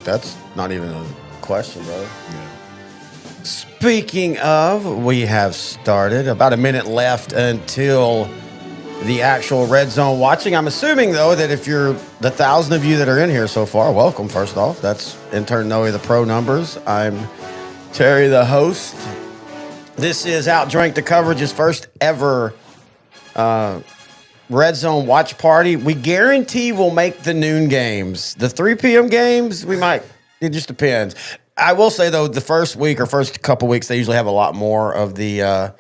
That's not even a question, brother. Yeah. Speaking of, we have started. About a minute left until the actual Red Zone watching. I'm assuming, though, that if you're the 1,000 of you that are in here so far, welcome, first off. That's intern Noe, the pro numbers. I'm Terry, the host. This is Outdrank the Coverage's first ever Red Zone watch party. We guarantee we'll make the noon games. The 3 p.m. games, we might. It just depends. I will say, though, the first week or first couple weeks, they usually have a lot more of the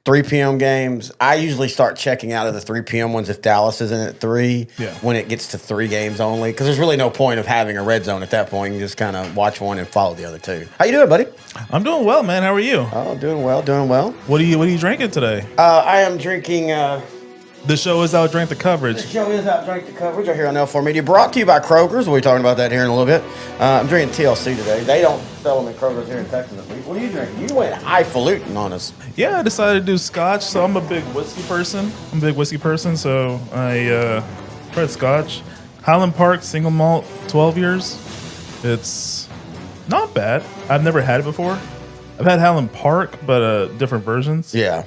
3 p.m. games. I usually start checking out of the 3 p.m. ones if Dallas isn't at 3 when it gets to 3 games only, because there's really no point of having a Red Zone at that point. You can just kind of watch one and follow the other two. How you doing, buddy? I'm doing well, man. How are you? Oh, doing well, doing well. What are you drinking today? I am drinking... The show is Outdrank the Coverage. The show is Outdrank the Coverage right here on L4 Media. Brought to you by Kroger's. We'll be talking about that here in a little bit. I'm drinking TLC today. They don't sell them in Kroger's here in Texas at least. What are you drinking? You went highfalutin on us. Yeah, I decided to do scotch, so I'm a big whiskey person. So I tried scotch. Highland Park Single Malt, 12 years. It's not bad. I've never had it before. I've had Highland Park, but different versions. Yeah.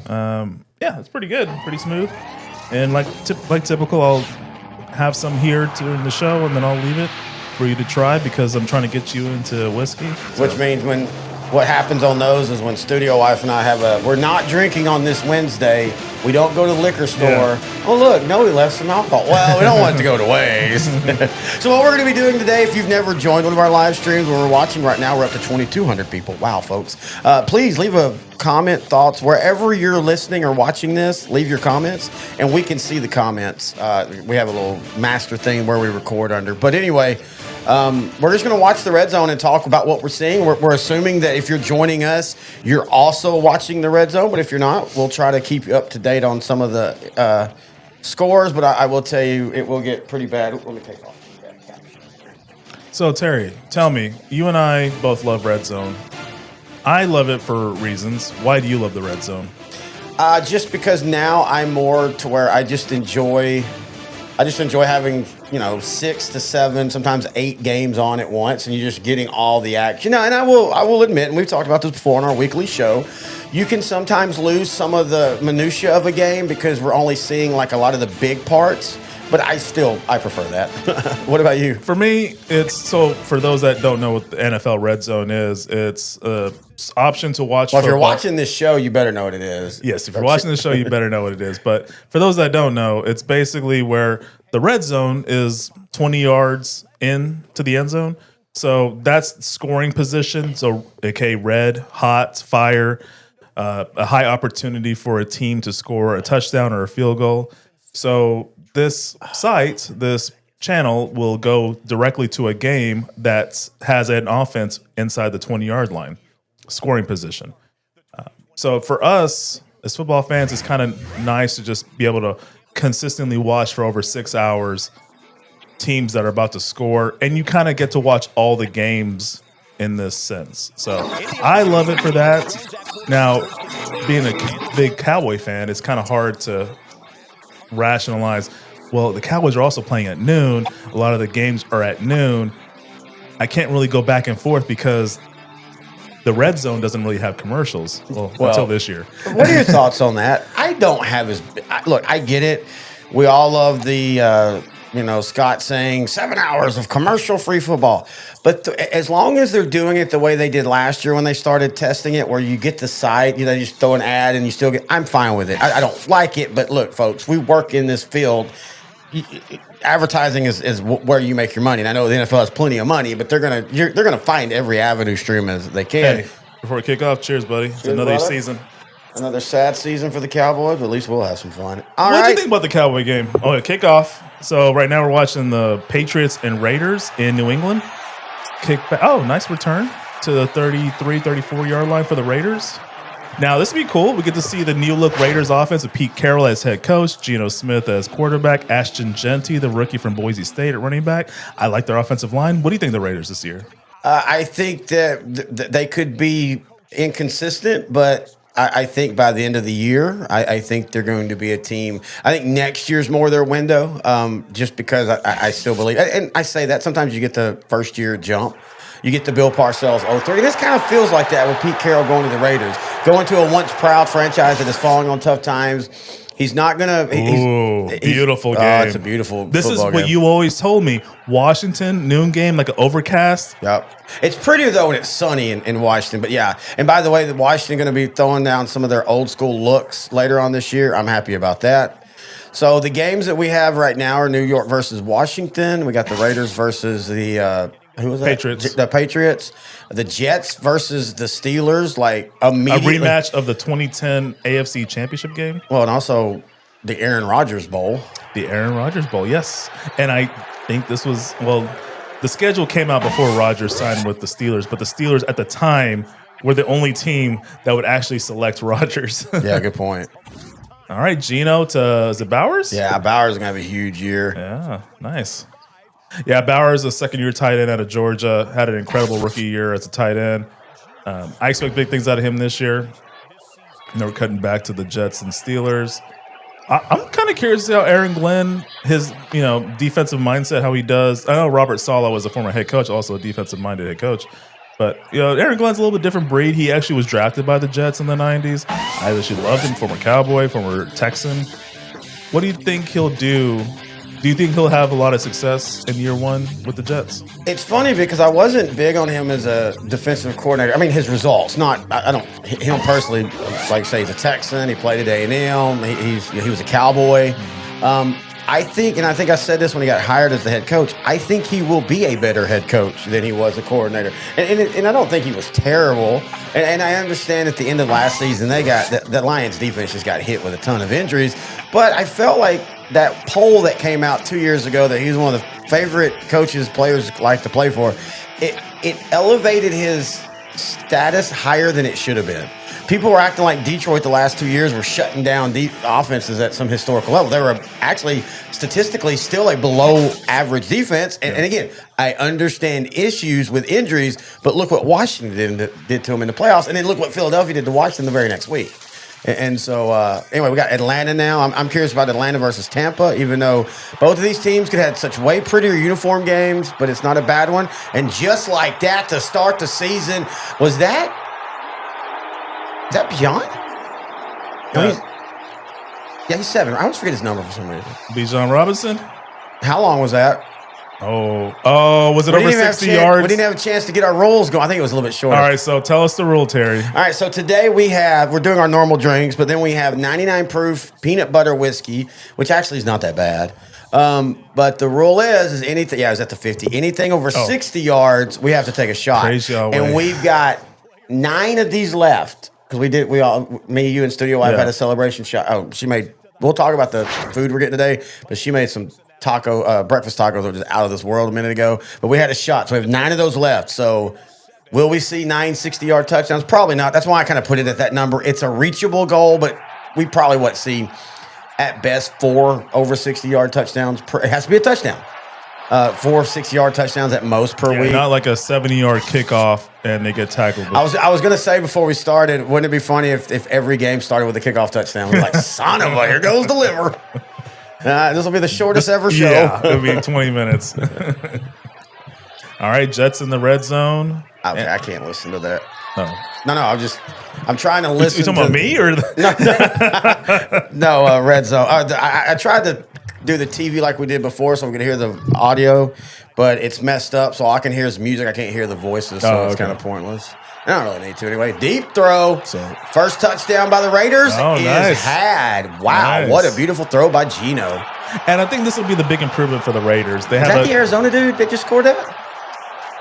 Yeah, it's pretty good. Pretty smooth. And like typical, I'll have some here during the show, and then I'll leave it for you to try because I'm trying to get you into whiskey. Which means what happens on those is when studio wife and I we're not drinking on this Wednesday. We don't go to the liquor store. Yeah. Oh, look, no, we left some alcohol. Well, we don't want it to go to waste. So what we're going to be doing today, if you've never joined one of our live streams where we're watching right now, we're up to 2,200 people. Wow, folks. Please leave a comment, thoughts, wherever you're listening or watching this, leave your comments, and we can see the comments. We have a little master thing where we record under. But anyway, we're just going to watch the Red Zone and talk about what we're seeing. We're assuming that if you're joining us, you're also watching the Red Zone. But if you're not, we'll try to keep you up to date on some of the scores. But I will tell you, it will get pretty bad. Let me take off. So, Terry, tell me, you and I both love Red Zone. I love it for reasons. Why do you love the Red Zone? Just because now I'm more to where I just enjoy having, 6 to 7, sometimes 8 games on at once, and you're just getting all the action. And I will admit, and we've talked about this before on our weekly show, you can sometimes lose some of the minutia of a game because we're only seeing like a lot of the big parts. But I prefer that. What about you? For me, for those that don't know what the NFL Red Zone is, it's an option to watch. Well, if you're watching this show, you better know what it is. Yes, if you're watching this show, you better know what it is. But for those that don't know, it's basically where the red zone is 20 yards into the end zone. So that's scoring position. So, okay, red, hot, fire, a high opportunity for a team to score a touchdown or a field goal. So this channel will go directly to a game that has an offense inside the 20-yard line, scoring position. So for us as football fans, it's kind of nice to just be able to consistently watch for over 6 hours teams that are about to score, and you kind of get to watch all the games in this sense. So I love it for that. Now, being a big Cowboy fan, it's kind of hard to rationalize, well, the Cowboys are also playing at noon. A lot of the games are at noon. I can't really go back and forth because the Red Zone doesn't really have commercials until this year. What are your thoughts on that? I don't have look, I get it. We all love the Scott saying 7 hours of commercial-free football. But as long as they're doing it the way they did last year when they started testing it, where you get the site, you just throw an ad and you still get, I'm fine with it. I don't like it, but look, folks, we work in this field. Advertising is where you make your money. And I know the NFL has plenty of money, but they're gonna find every avenue stream as they can. Hey, before we kick off, cheers, buddy. It's another season. Another sad season for the Cowboys, but at least we'll have some fun. What do you think about the Cowboy game? Oh, yeah, kickoff. So right now we're watching the Patriots and Raiders in New England. Kick back. Oh, nice return to the 33, 34-yard line for the Raiders. Now, this would be cool. We get to see the new-look Raiders offense with Pete Carroll as head coach, Geno Smith as quarterback, Ashton Genty, the rookie from Boise State, at running back. I like their offensive line. What do you think of the Raiders this year? I think that they could be inconsistent, but I think by the end of the year, I think they're going to be a team. I think next year's more their window, just because I still believe. And I say that sometimes you get the first year jump. You get the Bill Parcells 03. And this kind of feels like that with Pete Carroll going to the Raiders, going to a once proud franchise that is falling on tough times. He's not gonna. Beautiful game. Oh, it's a beautiful. This is what game. you always told me. Washington noon game, like an overcast. Yep. It's prettier though when it's sunny in Washington. But yeah, and by the way, the Washington going to be throwing down some of their old school looks later on this year. I'm happy about that. So the games that we have right now are New York versus Washington. We got the Raiders versus the who was that? Patriots. The Patriots. The Jets versus the Steelers. Like immediately. A rematch of the 2010 AFC Championship game. Well, and also the Aaron Rodgers Bowl. The Aaron Rodgers Bowl, yes. And I think this was, the schedule came out before Rodgers signed with the Steelers, but the Steelers at the time were the only team that would actually select Rodgers. Yeah, good point. All right, Geno to, is it Bowers? Yeah, Bowers is going to have a huge year. Yeah, nice. Yeah, Bowers, a second-year tight end out of Georgia, had an incredible rookie year as a tight end. I expect big things out of him this year. And we're cutting back to the Jets and Steelers. I'm kind of curious to see how Aaron Glenn, his defensive mindset, how he does. I know Robert Saleh was a former head coach, also a defensive-minded head coach. But Aaron Glenn's a little bit different breed. He actually was drafted by the Jets in the 90s. I actually loved him, former Cowboy, former Texan. What do you think he'll do? Do you think he'll have a lot of success in year one with the Jets? It's funny because I wasn't big on him as a defensive coordinator. I mean, his results. I don't. Him personally, like say he's a Texan. He played at A&M. He was a Cowboy. I think I said this when he got hired as the head coach. I think he will be a better head coach than he was a coordinator. And I don't think he was terrible. And I understand at the end of last season, they got the Lions defense just got hit with a ton of injuries. But I felt like that poll that came out 2 years ago that he's one of the favorite coaches players like to play for, it elevated his status higher than it should have been. People were acting like Detroit the last 2 years were shutting down deep offenses at some historical level. They were actually statistically still a below average defense. And again, I understand issues with injuries, but look what Washington did to them in the playoffs. And then look what Philadelphia did to Washington the very next week. And so, anyway, we got Atlanta now. I'm curious about Atlanta versus Tampa, even though both of these teams could have had such way prettier uniform games, but it's not a bad one. And just like that to start the season, is that Beyond? No, he's 7. I always forget his number for some reason. Bijan Robinson? How long was that? Was it over 60 yards? We didn't have a chance to get our rolls going. I think it was a little bit shorter. All right, so tell us the rule, Terry. All right, so today we're doing our normal drinks, but then we have 99 proof peanut butter whiskey, which actually is not that bad. But the rule is anything. Yeah, it's at the 50. Anything over 60 yards, we have to take a shot. Praise Yahweh. And we've got 9 of these left because me, you, and Studio Wife had a celebration shot. Oh, we'll talk about the food we're getting today, but she made some breakfast tacos that were just out of this world a minute ago. But we had a shot, so we have 9 of those left. So will we see 9 60-yard touchdowns? Probably not. That's why I kind of put it at that number. It's a reachable goal, but we probably see at best 4 over 60-yard touchdowns. It has to be a touchdown. 4 60-yard touchdowns at most per week. Not like a 70-yard kickoff and they get tackled. I was going to say before we started, wouldn't it be funny if every game started with a kickoff touchdown? We're like, son of a, here goes the liver. This will be the shortest ever show. Yeah, it'll be 20 minutes. All right, Jets in the red zone. Okay, I can't listen to that. Oh. No, I'm trying to listen. You talking about me or? No, red zone. I tried to do the TV like we did before so we could hear the audio, but it's messed up, so all I can hear is music. I can't hear the voices, so it's kind of pointless. I don't really need to anyway. Deep throw. So first touchdown by the Raiders is had. Wow, nice. What a beautiful throw by Geno. And I think this will be the big improvement for the Raiders. Is that the Arizona dude that just scored that?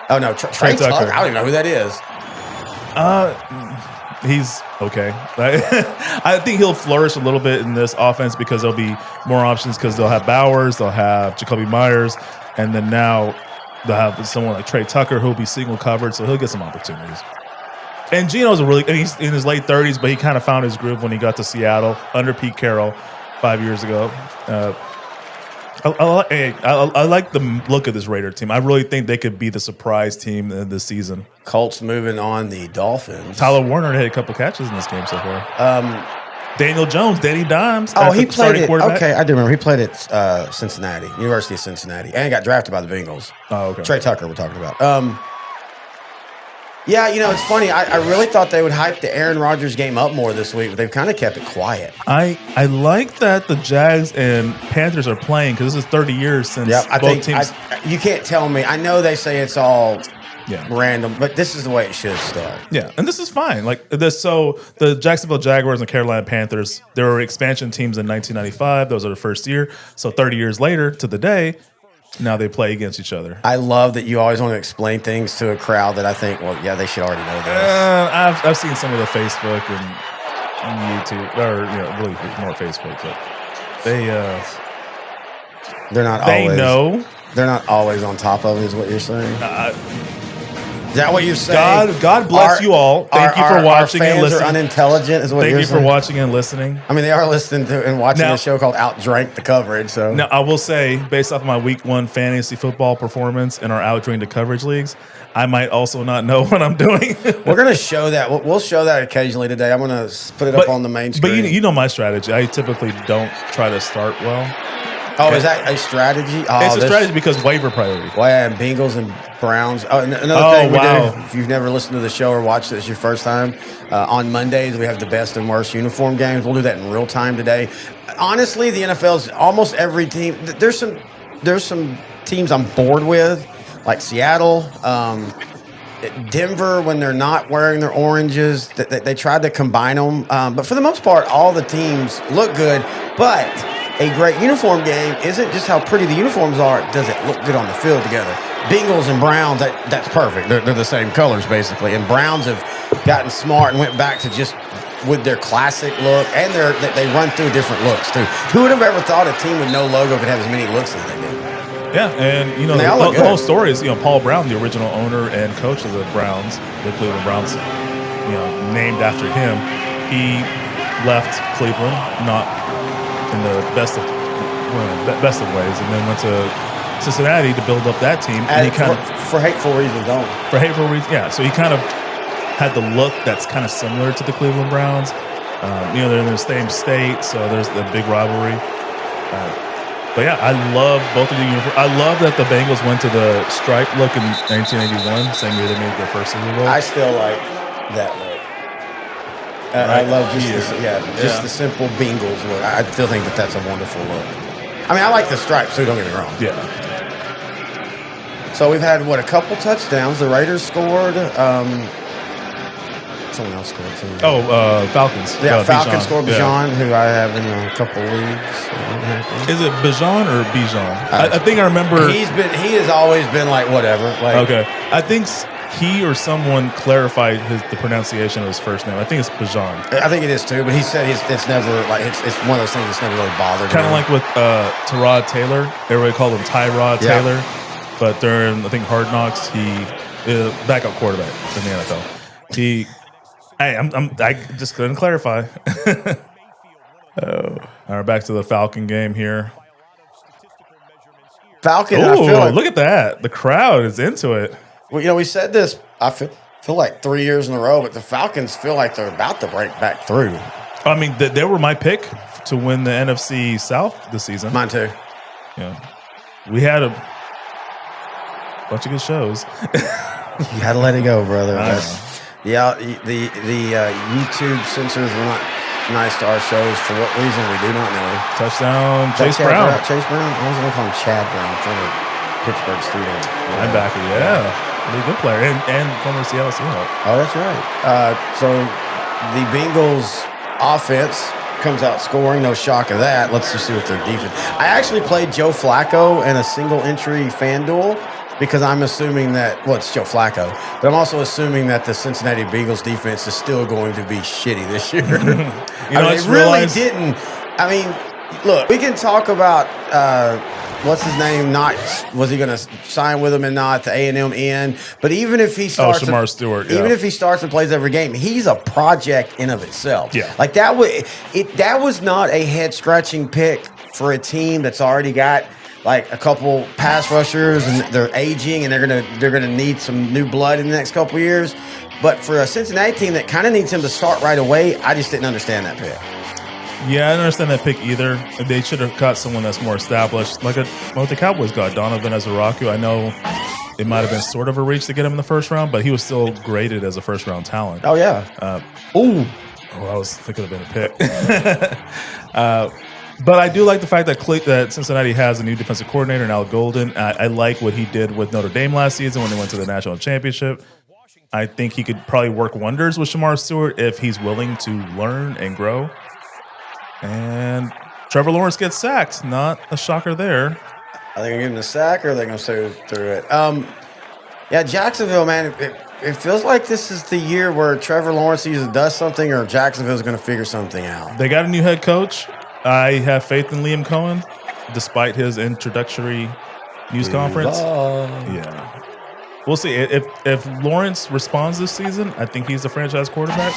Oh, no, Trey Tucker. I don't even know who that is. He's okay. I think he'll flourish a little bit in this offense because there'll be more options because they'll have Bowers, they'll have Jacoby Myers, and then now they'll have someone like Trey Tucker who'll be single covered, so he'll get some opportunities. And Geno's he's in his late 30s, but he kind of found his groove when he got to Seattle under Pete Carroll 5 years ago. I like the look of this Raider team. I really think they could be the surprise team this season. Colts moving on the Dolphins. Tyler Warner had a couple catches in this game so far. Daniel Jones, Danny Dimes. He played it. Okay, I do remember. He played at Cincinnati, University of Cincinnati, and got drafted by the Bengals. Oh, okay. Trey Tucker we're talking about. Yeah, it's funny. I really thought they would hype the Aaron Rodgers game up more this week, but they've kind of kept it quiet. I like that the Jags and Panthers are playing because this is 30 years since both teams. You can't tell me. I know they say it's all random, but this is the way it should start. Yeah, and this is fine. Like this, so the Jacksonville Jaguars and Carolina Panthers, they were expansion teams in 1995. Those are the first year. So 30 years later to the day, now they play against each other. I love that you always want to explain things to a crowd that I think, well, yeah, they should already know this. I've seen some of the Facebook and YouTube, or really more Facebook, but they're not. They always, know. They're not always on top of it, is what you're saying. Is that what you're saying? God bless you all. Thank you for watching and listening. Are unintelligent, is what you're saying? Thank you for watching and listening. I mean, they are listening to and watching a show called Outdrank the Coverage. So now, I will say, based off of my Week 1 fantasy football performance in our Outdrank the Coverage leagues, I might also not know what I'm doing. We're going to show that. We'll show that occasionally today. I'm going to put it up on the main screen. But you know my strategy. I typically don't try to start well. Oh, is that a strategy? It's a strategy because waiver priority. Well, yeah, Bengals and Browns. Oh, another thing we do, if you've never listened to the show or watched it, it's your first time, on Mondays we have the best and worst uniform games. We'll do that in real time today. Honestly, the NFL's almost every team. There's some teams I'm bored with, like Seattle, Denver, when they're not wearing their oranges. They tried to combine them, but for the most part, all the teams look good, but a great uniform game isn't just how pretty the uniforms are. Does it look good on the field together? Bengals and Browns, that's perfect. They're the same colors, basically. And Browns have gotten smart and went back to just with their classic look. And they run through different looks, too. Who would have ever thought a team with no logo could have as many looks as they do? Yeah, and the whole story is, Paul Brown, the original owner and coach of the Browns, the Cleveland Browns, named after him. He left Cleveland, not in the best of ways, and then went to Cincinnati to build up that team. And he for hateful reasons, For hateful reasons, yeah. So he kind of had the look that's kind of similar to the Cleveland Browns. They're in the same state, so there's the big rivalry. But yeah, I love both of the uniforms. I love that the Bengals went to the stripe look in 1981, same year they made their first Super Bowl. I still like that look. I love just the simple Bengals look. I still think that's a wonderful look. I mean, I like the stripes, so don't get me wrong. Yeah. So we've had, a couple touchdowns. The Raiders scored. Someone else scored too. Falcons. Yeah, Falcons scored Bijan, who I have in a couple leagues. Is it Bijan or Bijan? I think I remember. He has always been like whatever. Okay. I think he or someone clarified the pronunciation of his first name. I think it's Bijan. I think it is too, but he said it's never it's one of those things that's never really bothered him. Kind of like with Tyrod Taylor. Everybody called him Tyrod Taylor, but during I think Hard Knocks, he backup quarterback in the NFL. I just couldn't clarify. All right, back to the Falcon game here. Falcon. I feel like, look at that. The crowd is into it. Well, we said this, I feel like 3 years in a row, but the Falcons feel like they're about to break back through. I mean, they were my pick to win the NFC South this season. Mine too. Yeah. We had a bunch of good shows. You had to let it go, brother. The YouTube censors were not nice to our shows for what reason we do not know. Touchdown, Chase Brown. Chase Brown? I was going to call him Chad Brown from a Pittsburgh student. Linebacker, really good player, and former Seattle Seahawks. Oh, that's right. So the Bengals offense comes out scoring. No shock of that. Let's just see what their defense. I actually played Joe Flacco in a single entry FanDuel because I'm assuming that, it's Joe Flacco, but I'm also assuming that the Cincinnati Bengals defense is still going to be shitty this year. It really didn't. I mean, look, we can talk about what's his name? Was he going to sign with him and not the A&M end? But even if he starts, Shamar Stewart, even if he starts and plays every game, he's a project in of itself. Yeah, like that was not a head scratching pick for a team that's already got like a couple pass rushers, and they're aging, and they're gonna need some new blood in the next couple years. But for a Cincinnati team that kind of needs him to start right away, I just didn't understand that pick. Yeah, I don't understand that pick either. They should have got someone that's more established, like what the Cowboys got, Donovan Ezaraku. I know it might have been sort of a reach to get him in the first round, but he was still graded as a first-round talent. Oh, yeah. I was thinking of been a pick. But I do like the fact that Cincinnati has a new defensive coordinator, Al Golden. I like what he did with Notre Dame last season when they went to the national championship. I think he could probably work wonders with Shamar Stewart if he's willing to learn and grow. And Trevor Lawrence gets sacked. Not a shocker there. Are they going to give him the sack, or are they going to say through it? Yeah, Jacksonville, man, it feels like this is the year where Trevor Lawrence either does something or Jacksonville's going to figure something out. They got a new head coach. I have faith in Liam Cohen, despite his introductory news conference. Yeah. We'll see. If Lawrence responds this season, I think he's a franchise quarterback.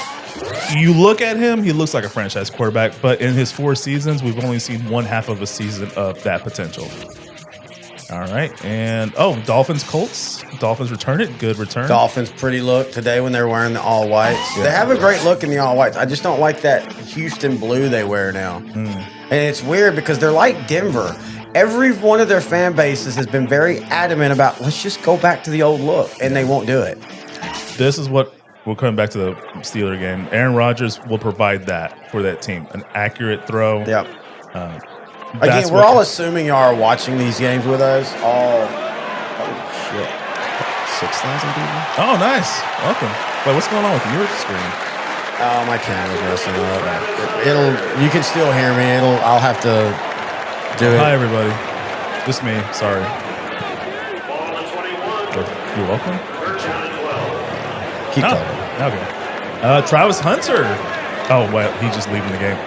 You look at him, he looks like a franchise quarterback, but in his 4 seasons, we've only seen one half of a season of that potential. All right. And, Dolphins, Colts. Dolphins return it. Good return. Dolphins, pretty look today when they're wearing the all whites. Yeah. They have a great look in the all whites. I just don't like that Houston blue they wear now. And it's weird because they're like Denver. Every one of their fan bases has been very adamant about, let's just go back to the old look, and they won't do it. This is what we're coming back to the Steeler game. Aaron Rodgers will provide that for that team. An accurate throw. Yep. Again, we're all assuming you are watching these games with us. Oh, shit. 6,000 people? Oh, nice. Welcome. Wait, what's going on with your screen? Oh, my camera's messing up. You can still hear me. I'll have to do it. Hi, everybody. Just me. Sorry. You're welcome. Keep talking. Okay. Travis Hunter. Oh, well, he's just leaving the game.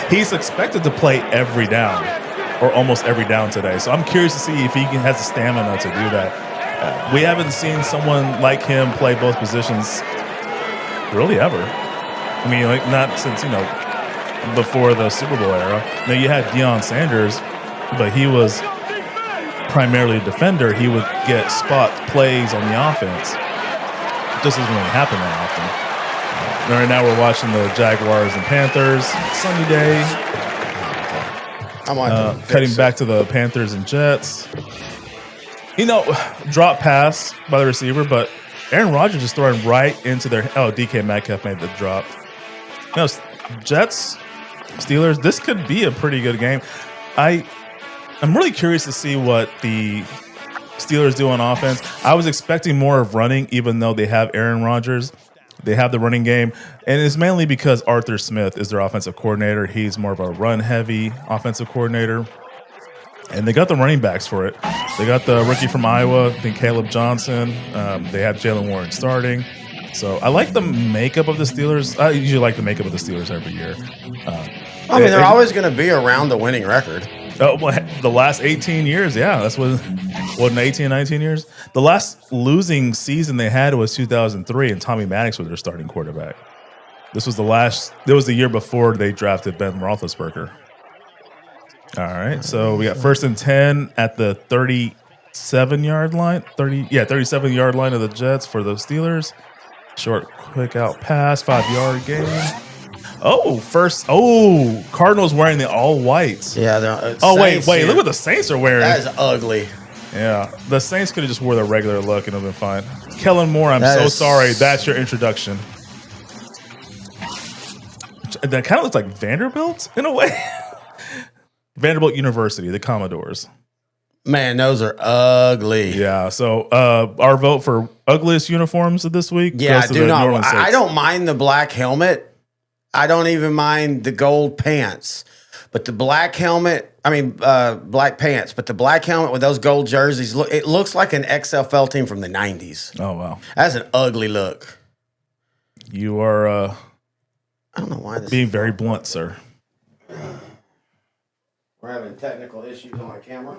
He's expected to play every down, or almost every down today. So I'm curious to see if he has the stamina to do that. We haven't seen someone like him play both positions really ever. I mean, like, not since, before the Super Bowl era. Now, you had Deion Sanders, but he was primarily a defender. He would get spot plays on the offense. It just doesn't really happen that often. Right now we're watching the Jaguars and Panthers. Sunny day. Cutting back to the Panthers and Jets. Drop pass by the receiver, but Aaron Rodgers is throwing right into their... Oh, DK Metcalf made the drop. Jets, Steelers, this could be a pretty good game. I'm really curious to see what the Steelers do on offense. I was expecting more of running, even though they have Aaron Rodgers. They have the running game, and it's mainly because Arthur Smith is their offensive coordinator. He's more of a run-heavy offensive coordinator, and they got the running backs for it. They got the rookie from Iowa, I think Caleb Johnson. They have Jalen Warren starting. So I like the makeup of the Steelers. I usually like the makeup of the Steelers every year. They're always going to be around the winning record. The last 18 years, yeah. That's what 18, 19 years? The last losing season they had was 2003, and Tommy Maddox was their starting quarterback. This was the year before they drafted Ben Roethlisberger. All right, so we got 1st and 10 at the 37-yard line. 37-yard line of the Jets for the Steelers. Short, quick out pass, 5-yard gain. Cardinals wearing the all whites. Yeah. Wait, look what the Saints are wearing. That is ugly. Yeah, the Saints could have just wore their regular look and it would have been fine. Kellen Moore, I'm so sorry. That's your introduction. That kind of looks like Vanderbilt in a way. Vanderbilt University, the Commodores. Man, those are ugly. Yeah, so our vote for ugliest uniforms of this week. Yeah, I do not. I don't mind the black helmet. I don't even mind the gold pants. But the black helmet, black pants, but the black helmet with those gold jerseys, it looks like an XFL team from the 90s. Oh, wow. That's an ugly look. You are I don't know why this being very blunt, sir. We're having technical issues on my camera.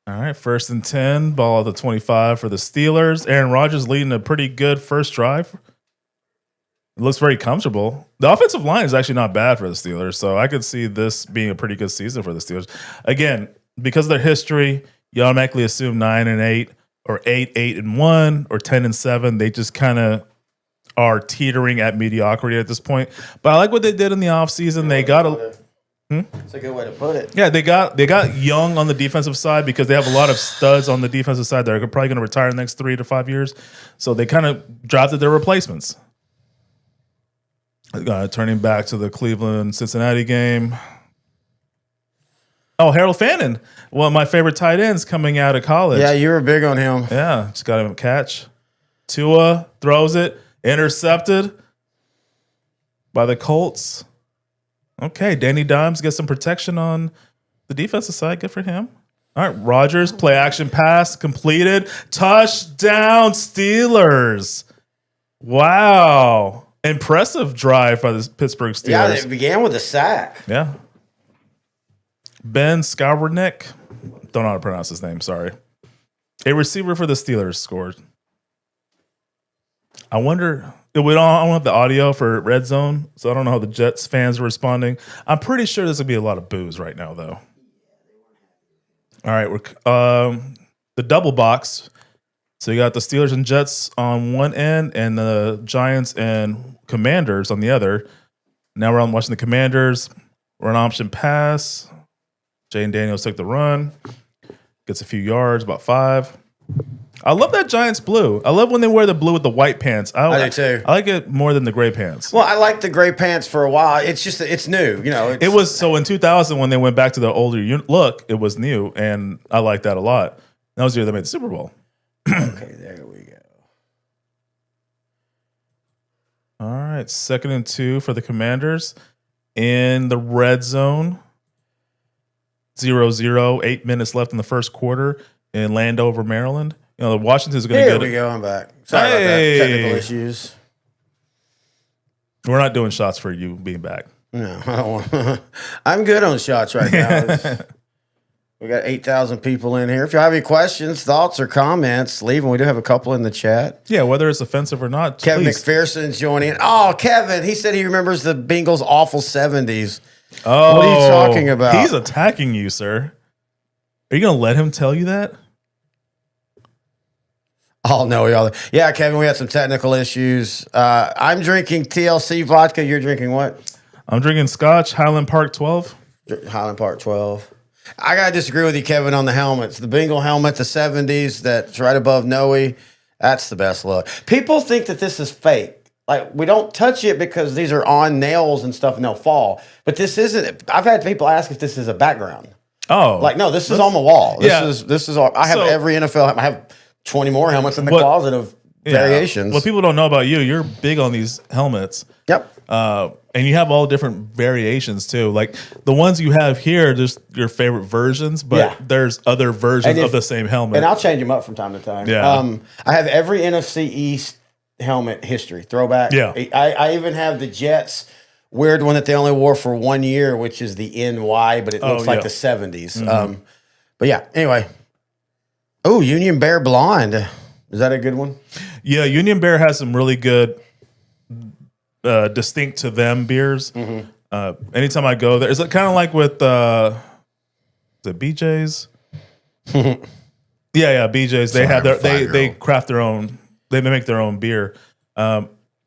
All right, 1st and 10, ball at the 25 for the Steelers. Aaron Rodgers leading a pretty good first drive. It looks very comfortable. The offensive line is actually not bad for the Steelers, so I could see this being a pretty good season for the Steelers. Again, because of their history, you automatically assume 9-8 or 8-1 or 10-7. They just kind of are teetering at mediocrity at this point. But I like what they did in the offseason. They got It's a good way to put it. Yeah, they got young on the defensive side because they have a lot of studs on the defensive side that are probably going to retire in the next 3 to 5 years. So they kind of drafted their replacements. Turning back to the Cleveland-Cincinnati game. Oh, Harold Fannin, one of my favorite tight ends coming out of college. Yeah, you were big on him. Yeah, just got him a catch. Tua throws it, intercepted by the Colts. Okay, Danny Dimes gets some protection on the defensive side. Good for him. All right, Rodgers, play action pass completed. Touchdown, Steelers. Wow. Impressive drive by the Pittsburgh Steelers. Yeah, it began with a sack. Yeah. Ben Skowronek. Don't know how to pronounce his name, sorry. A receiver for the Steelers scored. I wonder, I don't have the audio for Redzone, so I don't know how the Jets fans are responding. I'm pretty sure there's going to be a lot of boos right now, though. All right, the double box. So you got the Steelers and Jets on one end and the Giants and Commanders on the other. Now we're on watching the Commanders. Run option pass. Jane Daniels took the run. Gets a few yards, about 5. I love that Giants blue. I love when they wear the blue with the white pants. I do too. I like it more than the gray pants. Well, I liked the gray pants for a while. It's just, it's new. You know, It was so in 2000 when they went back to the older look, it was new, and I like that a lot. That was the year they made the Super Bowl. Okay, there we go. All right, 2nd and 2 for the Commanders in the red zone. 0-0, 8 minutes left in the first quarter in Landover, Maryland. You know, Washington's going to get it. Here we go. I'm back. Sorry about that. Technical issues. We're not doing shots for you being back. No, I don't want. I'm good on shots right now. We got 8,000 people in here. If you have any questions, thoughts, or comments, leave them. We do have a couple in the chat. Yeah, whether it's offensive or not. Kevin please. McPherson's joining. Oh, Kevin, he said he remembers the Bengals' awful 70s. Oh, what are you talking about? He's attacking you, sir. Are you going to let him tell you that? Oh, no, y'all. Yeah, Kevin, we had some technical issues. I'm drinking TLC vodka. You're drinking what? I'm drinking Scotch, Highland Park 12. Highland Park 12. I got to disagree with you, Kevin, on the helmets. The Bengal helmet, the 70s, that's right above Noe, that's the best look. People think that this is fake. Like, we don't touch it because these are on nails and stuff and they'll fall. But this isn't. I've had people ask if this is a background. Oh. Like, no, this is on the wall. This is all. I have So- every NFL. I have 20 more helmets in the closet of variations. What people don't know about you're big on these helmets. Yep. And you have all different variations too. Like the ones you have here, just your favorite versions, but there's other versions of the same helmet. And I'll change them up from time to time. Yeah. I have every NFC East helmet history, throwback. Yeah. I even have the Jets weird one that they only wore for 1 year, which is the NY, but it looks like the 70s. Mm-hmm. But yeah, anyway. Oh, Union Bear Blonde. Is that a good one? Yeah, Union Bear has some really good distinct to them beers. Mm-hmm. Anytime I go there, it's kind of like with the BJ's. yeah, BJ's. They have their they craft their own. They make their own beer.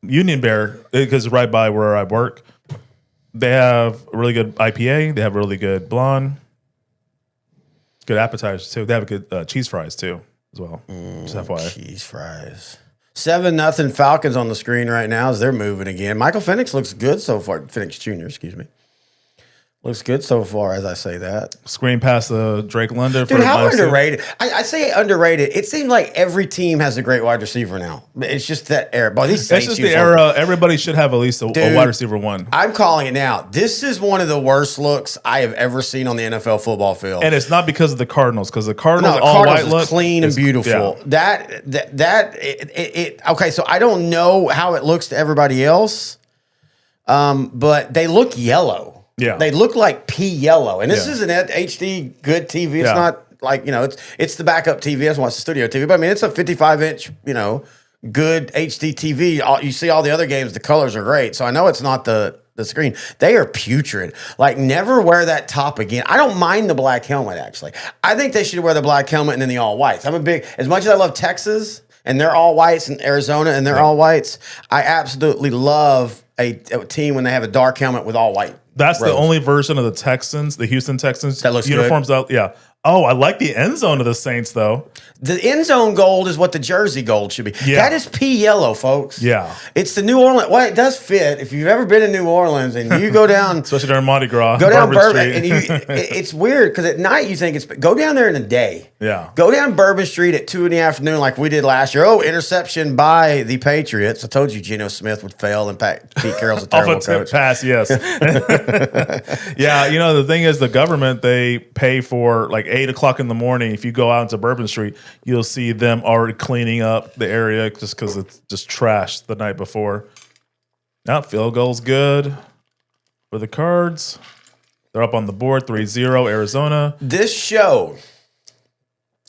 Union Bear, because it's right by where I work, they have a really good IPA. They have a really good blonde. Good appetizers too. They have good cheese fries too as well. Just FYI. Cheese fries. 7-0 Falcons on the screen right now as they're moving again. Michael Penix looks good so far. Penix Jr., excuse me. Looks good so far as I say that. Screen past the Drake London. Dude, how underrated? I say underrated. It seems like every team has a great wide receiver now. It's just that era. Boy, these Saints it's just the era. Everybody should have at least a wide receiver one. I'm calling it now. This is one of the worst looks I have ever seen on the NFL football field. And it's not because of the Cardinals, because the Cardinals the all Cardinals white is look clean and beautiful. Yeah. Okay, so I don't know how it looks to everybody else, but they look yellow. Yeah, they look like pea yellow, and this is an HD good TV. It's not like it's the backup TV. I just watch the studio TV, but I mean it's a 55-inch good HD TV. You see all the other games, the colors are great. So I know it's not the screen. They are putrid. Like, never wear that top again. I don't mind the black helmet, actually. I think they should wear the black helmet and then the all whites. I'm a big, as much as I love Texas and they're all whites, and Arizona and they're all whites, I absolutely love a team when they have a dark helmet with all white. That's robes. the only version of the Texans, the Houston Texans That looks uniforms out. Yeah. Oh, I like the end zone of the Saints though. The end zone gold is what the jersey gold should be. Yeah. That is pea yellow, folks. Yeah. It's the New Orleans. Well, it does fit. If you've ever been in New Orleans and you go down, Especially during Mardi Gras. go down Bourbon, Street. and it's weird because at night you think it's. Go down there in the day. Yeah. Go down Bourbon Street at 2 in the afternoon like we did last year. Oh, interception by the Patriots. I told you Geno Smith would fail and Pete Carroll's a terrible Off a tip coach. pass, yes. Yeah, you know, the thing is the government, they pay for like 8 o'clock in the morning. If you go out into Bourbon Street, you'll see them already cleaning up the area just because it's just trashed the night before. Now, field goal's good for the Cards. They're up on the board, 3-0, Arizona. This show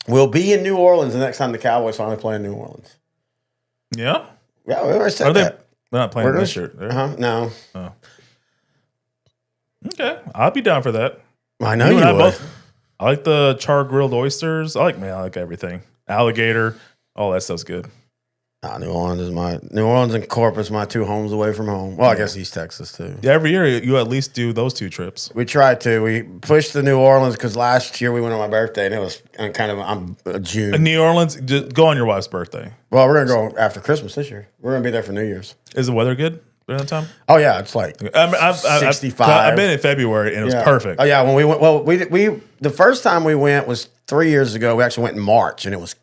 will be in New Orleans the next time the Cowboys finally play in New Orleans. Yeah? Yeah, we already said Are they? that. They're not playing We're this gonna- shirt. No. Okay, I'll be down for that. I know You you and I would. both. I like the char grilled oysters. I like everything. Alligator, all that stuff's good. New Orleans and Corpus, my 2 homes away from home. Well, I guess East Texas too. Yeah, every year you at least do those 2 trips. We tried to. We pushed the New Orleans because last year we went on my birthday and it was I'm June. In New Orleans, just go on your wife's birthday. Well, we're gonna go after Christmas this year. We're gonna be there for New Year's. Is the weather good during that time? Oh yeah, it's like I've 65. I've been in February and it was perfect. Oh yeah, when we went, well, we the first time we went was 3 years ago. We actually went in March and it was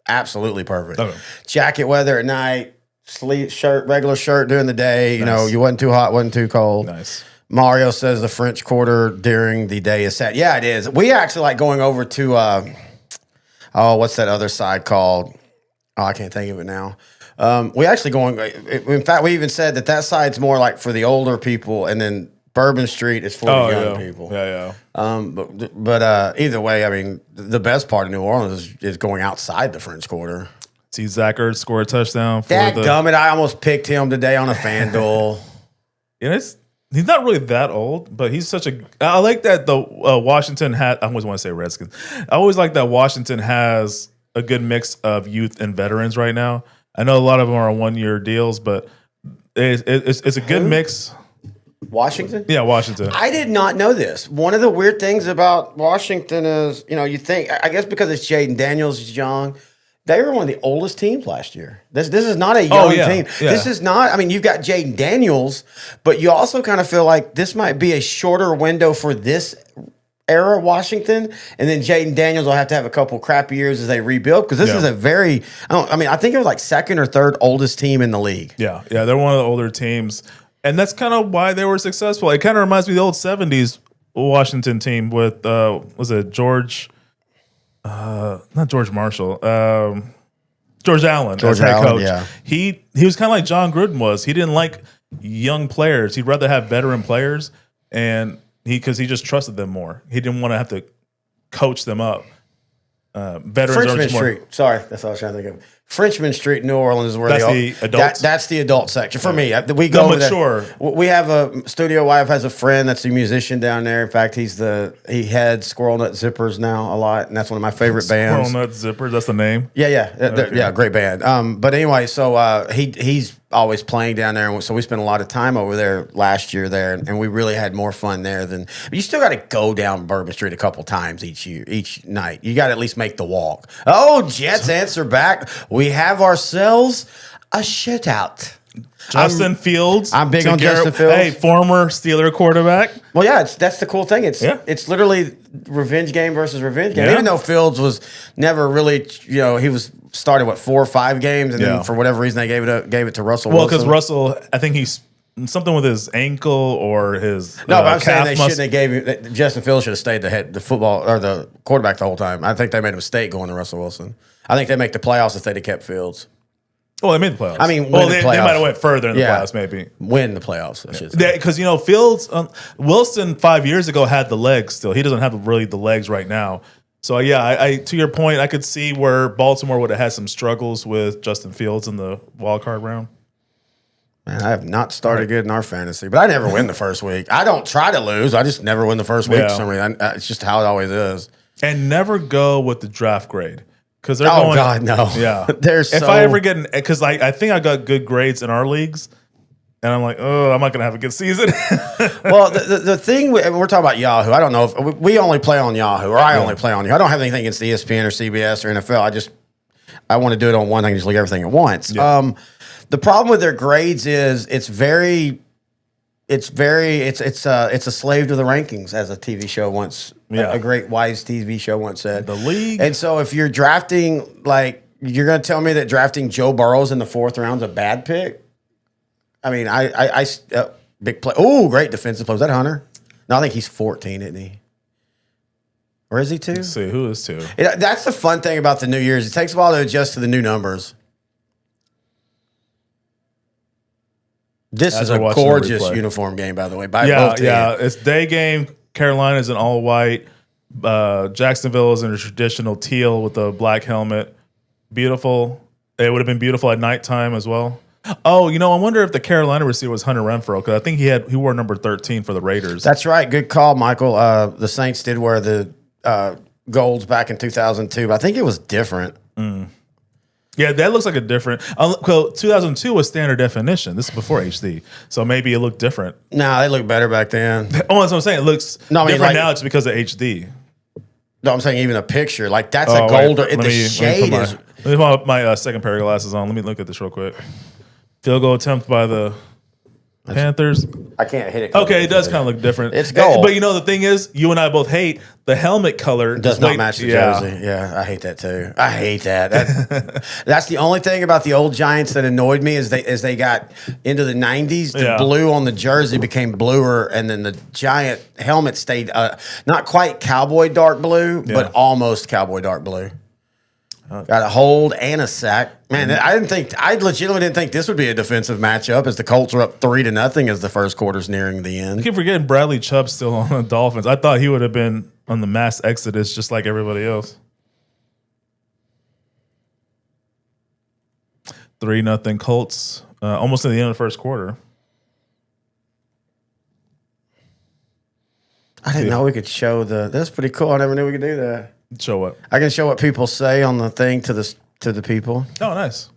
absolutely perfect. Okay. Jacket weather at night, regular shirt during the day. You know, you wasn't too hot, wasn't too cold. Nice. Mario says the French Quarter during the day is sad. Yeah, it is. We actually like going over to what's that other side called? Oh, I can't think of it now. We actually going. In fact, we even said that side's more like for the older people, and then Bourbon Street is for the young people. Yeah. But either way, I mean, the best part of New Orleans is going outside the French Quarter. See Zach Ertz score a touchdown. Dadgummit, I almost picked him today on a FanDuel. He's not really that old, but he's such a. I like that the Washington had. I always want to say Redskins. I always like that Washington has a good mix of youth and veterans right now. I know a lot of them are on 1-year deals, but it's a good mix. Washington? Yeah, Washington. I did not know this. One of the weird things about Washington is, you think, I guess because it's Jaden Daniels is young, they were one of the oldest teams last year. This is not a young team. Yeah. This is not, I mean, you've got Jaden Daniels, but you also kind of feel like this might be a shorter window for this era Washington, and then Jaden Daniels will have to have a couple crappy years as they rebuild, because this is a very, I think it was like second or third oldest team in the league. Yeah, they're one of the older teams. And that's kind of why they were successful. It kind of reminds me of the old 70s Washington team with, was it George, not George Marshall, George Allen as head coach. Yeah. He was kind of like John Gruden was. He didn't like young players. He'd rather have veteran players, and because he just trusted them more. He didn't want to have to coach them up. Veterans are Frenchman just more. Street. Sorry, that's all I was trying to think of. Frenchman Street, New Orleans, is where That's they the adults? That's the adult section for me. We go over mature. there. We have a studio wife has a friend that's a musician down there. In fact, he heads Squirrel Nut Zippers now a lot, and that's one of my favorite bands. Squirrel Nut Zippers, that's the name. Yeah, great band. But anyway, so he's always playing down there, and so we spent a lot of time over there last year there, and we really had more fun there than. But you still got to go down Bourbon Street a couple times each night. You got to at least make the walk. Oh, Jets answer back. We have ourselves a shutout. Justin Fields. I'm big on Justin Fields. Hey, former Steeler quarterback. Well, yeah, that's the cool thing. It's literally revenge game versus revenge game. Yeah. Even though Fields was never really, he was started 4 or 5 games, and then for whatever reason they gave it to Russell. Well, Wilson. because Russell, I think he's something with his ankle or his No, but I'm saying they calf shouldn't have gave him. Justin Fields should have stayed the football or the quarterback the whole time. I think they made a mistake going to Russell Wilson. I think they make the playoffs if they'd have kept Fields. Well, they made the playoffs. I mean, they might have went further in the playoffs, maybe. Win the playoffs, I should say. Because, Fields, Wilson 5 years ago had the legs still. He doesn't have really the legs right now. So yeah, I to your point, I could see where Baltimore would have had some struggles with Justin Fields in the wild card round. Man, I have not started good in our fantasy, but I never win the first week. I don't try to lose. I just never win the first week for some reason. It's just how it always is. And never go with the draft grade because they're Oh going. God, no. Yeah, If I ever get because I think I got good grades in our leagues, and I'm like, oh, I'm not gonna have a good season. Well, the thing we're talking about Yahoo. I don't know if we only play on Yahoo, or I only play on Yahoo. I don't have anything against ESPN or CBS or NFL. I want to do it on one thing, just look at everything at once. Yeah. The problem with their grades is it's a slave to the rankings, as a TV show once, a great wise TV show once said. The league. And so if you're drafting, like, you're going to tell me that drafting Joe Burrows in the 4th round is a bad pick? I mean, big play. Oh, great defensive play. Was that Hunter? No, I think he's 14, isn't he? Or is he 2? Let's see, who is 2? That's the fun thing about the New Year's. It takes a while to adjust to the new numbers. This is a gorgeous uniform game, by the way. Both teams. It's day game. Carolina's in all white. Jacksonville is in a traditional teal with a black helmet. Beautiful. It would have been beautiful at nighttime as well. Oh, I wonder if the Carolina receiver was Hunter Renfrow, because I think he wore number 13 for the Raiders. That's right. Good call, Michael. The Saints did wear the golds back in 2002, but I think it was different. Yeah, that looks like a different. Well, 2002 was standard definition. This is before HD, so maybe it looked different. Nah, they looked better back then. Oh, that's what I'm saying. It looks different now. It's because of HD. No, I'm saying even a picture like that's a gold. The shade is. Let me put my second pair of glasses on. Let me look at this real quick. Field goal attempt by the Panthers. I can't hit it. Okay, it does kind of look different. It's gold. But the thing is, you and I both hate the helmet color. Does not match the jersey. Yeah, I hate that too. I hate that. That's the only thing about the old Giants that annoyed me is they got into the 90s, the blue on the jersey became bluer, and then the Giant helmet stayed not quite cowboy dark blue, but almost cowboy dark blue. Got a hold and a sack. Man, I legitimately didn't think this would be a defensive matchup as the Colts are up 3-0 as the first quarter's nearing the end. I keep forgetting Bradley Chubb's still on the Dolphins. I thought he would have been on the mass exodus just like everybody else. 3-0 Colts, almost at the end of the first quarter. I didn't know we could show that's pretty cool. I never knew we could do that. Show what? I can show what people say on the thing to the people. Oh, nice.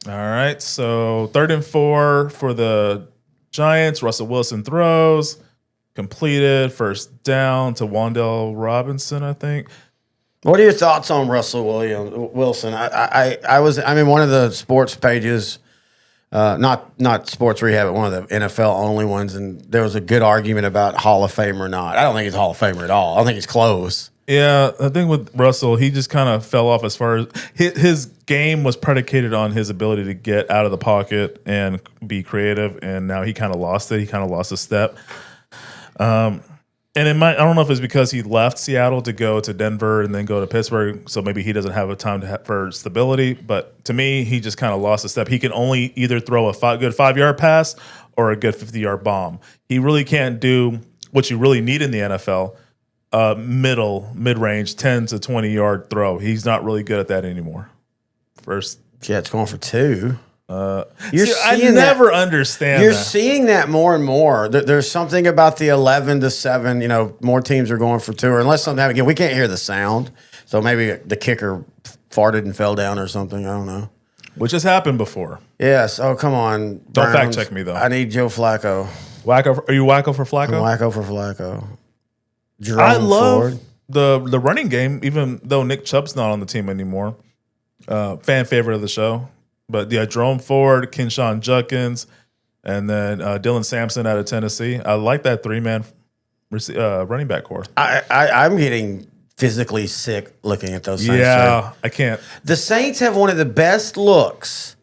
All right, so 3rd and 4 for the Giants. Russell Wilson throws, completed, first down to Wan'Dale Robinson, I think. What are your thoughts on Russell Wilson? I was one of the sports pages. Not sports rehab, but one of the NFL only ones, and there was a good argument about Hall of Fame or not. I don't think he's Hall of Famer at all. I don't think he's close. Yeah, I think with Russell, he just kind of fell off as far as his game was predicated on his ability to get out of the pocket and be creative, and now he kind of lost it. He kind of lost a step. And I don't know if it's because he left Seattle to go to Denver and then go to Pittsburgh, so maybe he doesn't have a time for stability. But to me, he just kind of lost a step. He can only either throw a good 5-yard pass or a good 50-yard bomb. He really can't do what you really need in the NFL, mid-range, 10 to 20-yard throw. He's not really good at that anymore. Jets going for 2. I never understand. You're seeing that more and more. There's something about the 11-7. More teams are going for 2, or unless something happened. Again, we can't hear the sound, so maybe the kicker farted and fell down or something. I don't know. Which has happened before. Yes. Oh, come on. Don't fact check me though. I need Joe Flacco. Wacko? Are you wacko for Flacco? I'm wacko for Flacco. I love the running game, even though Nick Chubb's not on the team anymore. Fan favorite of the show. But yeah, Jerome Ford, Kinshawn Judkins, and then Dylan Sampson out of Tennessee. I like that 3-man running back core. I'm getting physically sick looking at those Saints. Yeah, I can't. The Saints have one of the best looks,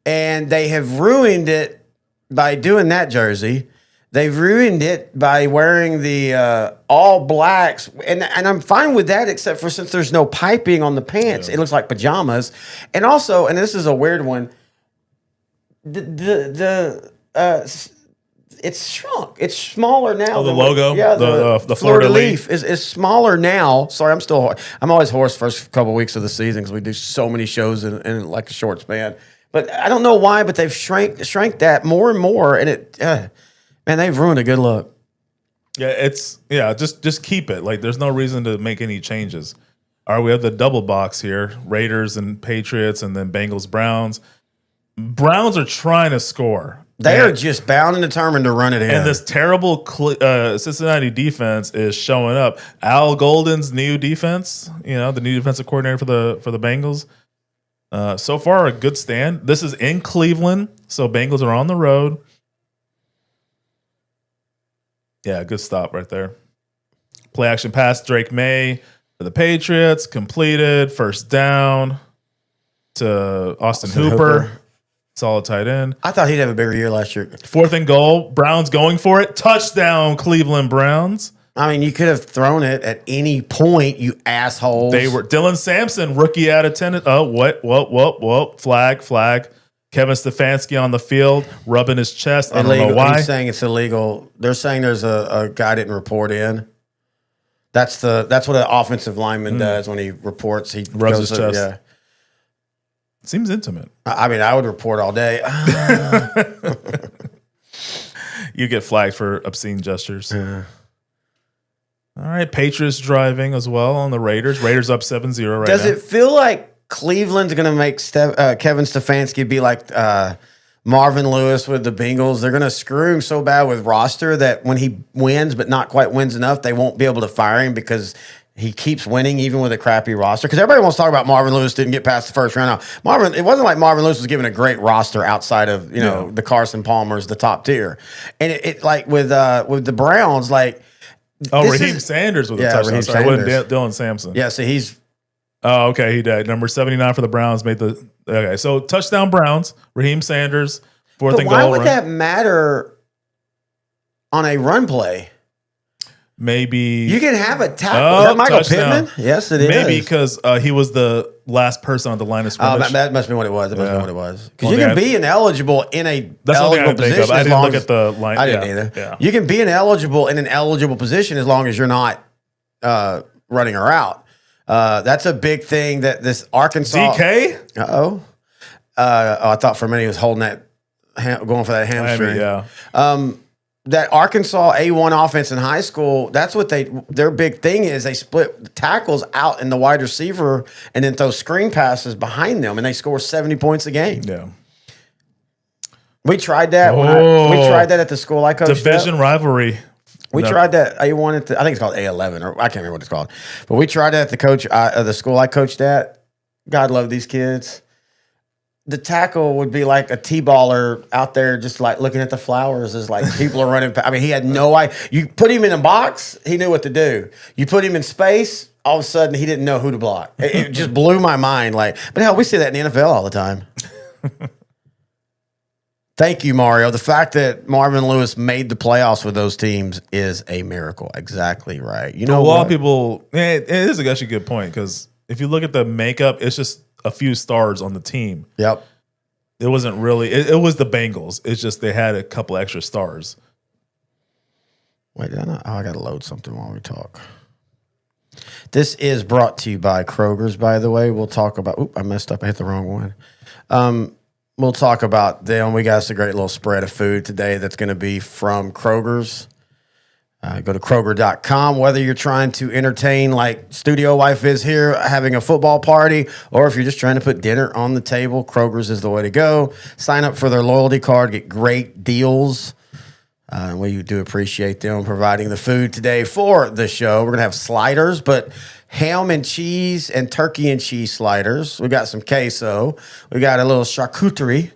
and they have ruined it by doing that jersey. They've ruined it by wearing the all blacks, and I'm fine with that, except for since there's no piping on the pants, it looks like pajamas. And also, and this is a weird one, the it's shrunk. It's smaller now. Oh, the than logo? Yeah, The Florida leaf is smaller now. Sorry, I'm always hoarse first couple weeks of the season because we do so many shows in like a short span. But I don't know why, but they've shrank that more and more, and man, they've ruined a good look. Yeah, just keep it. Like, there's no reason to make any changes. All right, we have the double box here: Raiders and Patriots, and then Bengals Browns. Browns are trying to score. They are just bound and determined to run it in. And this terrible Cincinnati defense is showing up. Al Golden's new defense, the new defensive coordinator for the Bengals. So far, a good stand. This is in Cleveland, so Bengals are on the road. Yeah, good stop right there. Play action pass, Drake May for the Patriots, completed. First down to Austin Hooper. Solid tight end. I thought he'd have a bigger year last year. 4th and goal. Browns going for it. Touchdown, Cleveland Browns. I mean, you could have thrown it at any point, you assholes. They were Dylan Sampson, rookie out of tennis. Oh, what? Flag. Kevin Stefanski on the field, rubbing his chest. I don't know why. He's saying it's illegal. They're saying there's a guy didn't report in. That's what an offensive lineman does when he reports. He rubs his chest. Yeah. Seems intimate. I mean, I would report all day. You get flagged for obscene gestures. All right, Patriots driving as well on the Raiders. Raiders up 7-0 right now. Does it feel like Cleveland's going to make Kevin Stefanski be like Marvin Lewis with the Bengals? They're going to screw him so bad with roster that when he wins but not quite wins enough, they won't be able to fire him because he keeps winning even with a crappy roster. Because everybody wants to talk about Marvin Lewis didn't get past the first round. Now, it wasn't like Marvin Lewis was given a great roster outside of the Carson Palmers, the top tier, and it like with the Browns like. Raheem Sanders with a touchdown. Sorry, it wasn't Dylan Sampson. Yeah, so he's. Oh, okay, he did. Number 79 for the Browns made the. Okay, so touchdown Browns. Raheem Sanders, 4th and goal. Why would that matter on a run play? Maybe you can have a tackle. Is that Michael Pittman? Yes, it is. Maybe because he was the last person on the line of scrimmage. That must be what it was. Because you can be ineligible in a eligible position. I didn't look at the line. I didn't either. Yeah. You can be ineligible in an eligible position as long as you're not running a route. That's a big thing that this Arkansas. DK? I thought for a minute he was holding that, going for that hamstring. Yeah. That Arkansas A1 offense in high school, that's what their big thing is. They split the tackles out in the wide receiver and then throw screen passes behind them, and they score 70 points a game. Yeah. We tried that. We tried that at the school I coached. Division rivalry. We tried that A1 at I think it's called A11, or I can't remember what it's called. But we tried that at the school I coached at. God love these kids. The tackle would be like a T-baller out there just like looking at the flowers as like people are running. I mean, he had no idea. You put him in a box, he knew what to do. You put him in space, all of a sudden he didn't know who to block. It just blew my mind. But hell, we see that in the NFL all the time. Thank you, Mario. The fact that Marvin Lewis made the playoffs with those teams is a miracle. Exactly right. A lot of people, it is actually a good point because if you look at the makeup, it's just a few stars on the team. Yep. It wasn't really, it was the Bengals. It's just they had a couple extra stars. Wait, I got to load something while we talk. This is brought to you by Kroger's, by the way. We'll talk about, I messed up. I hit the wrong one. We'll talk about them. We got us a great little spread of food today that's going to be from Kroger's. Go to Kroger.com, whether you're trying to entertain like Studio Wife is here, having a football party, or if you're just trying to put dinner on the table, Kroger's is the way to go. Sign up for their loyalty card, get great deals. We do appreciate them providing the food today for the show. We're going to have sliders, but ham and cheese and turkey and cheese sliders. We got some queso. We got a little charcuterie.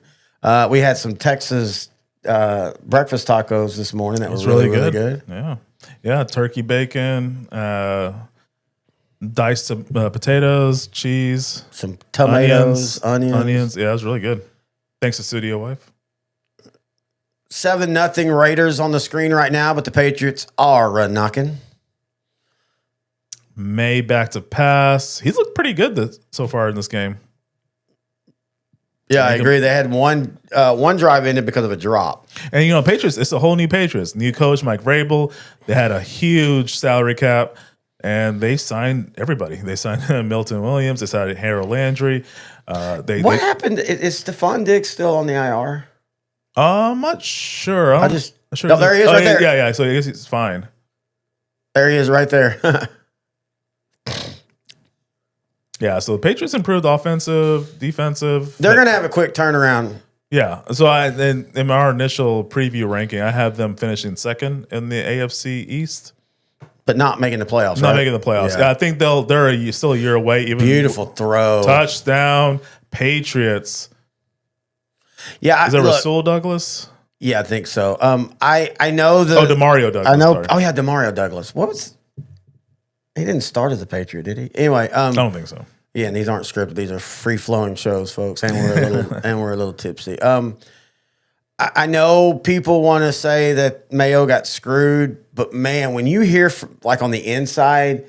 We had some Texas breakfast tacos this morning. That was really good. Yeah. Turkey, bacon, diced potatoes, cheese, some tomatoes, onions. Yeah, it was really good. Thanks to Studio Wife. 7-0 Raiders on the screen right now, but the Patriots are knocking. May back to pass. He's looked pretty good so far in this game. Yeah, I agree. They had one drive ended because of a drop. And, Patriots, it's a whole new Patriots. New coach, Mike Vrabel. They had a huge salary cap, and they signed everybody. They signed Milton Williams. They signed Harold Landry. What happened? Is Stephon Diggs still on the IR? I'm not sure. Oh, there he is right there. Yeah. So I guess he's fine. There he is right there. Yeah, so the Patriots improved offensive, defensive. They're going to have a quick turnaround. Yeah. So in our initial preview ranking, I have them finishing second in the AFC East. But not making the playoffs, Not right? making the playoffs. Yeah. I think they're still a year away. Even beautiful throw. Touchdown, Patriots. Yeah. Is it Rasul Douglas? Yeah, I think so. I know DeMario Douglas. I know. Sorry. Oh, yeah, DeMario Douglas. He didn't start as a Patriot, did he? Anyway, I don't think so. Yeah, and these aren't scripted; these are free flowing shows, folks. And we're a little tipsy. I know people want to say that Mayo got screwed, but man, when you hear like on the inside,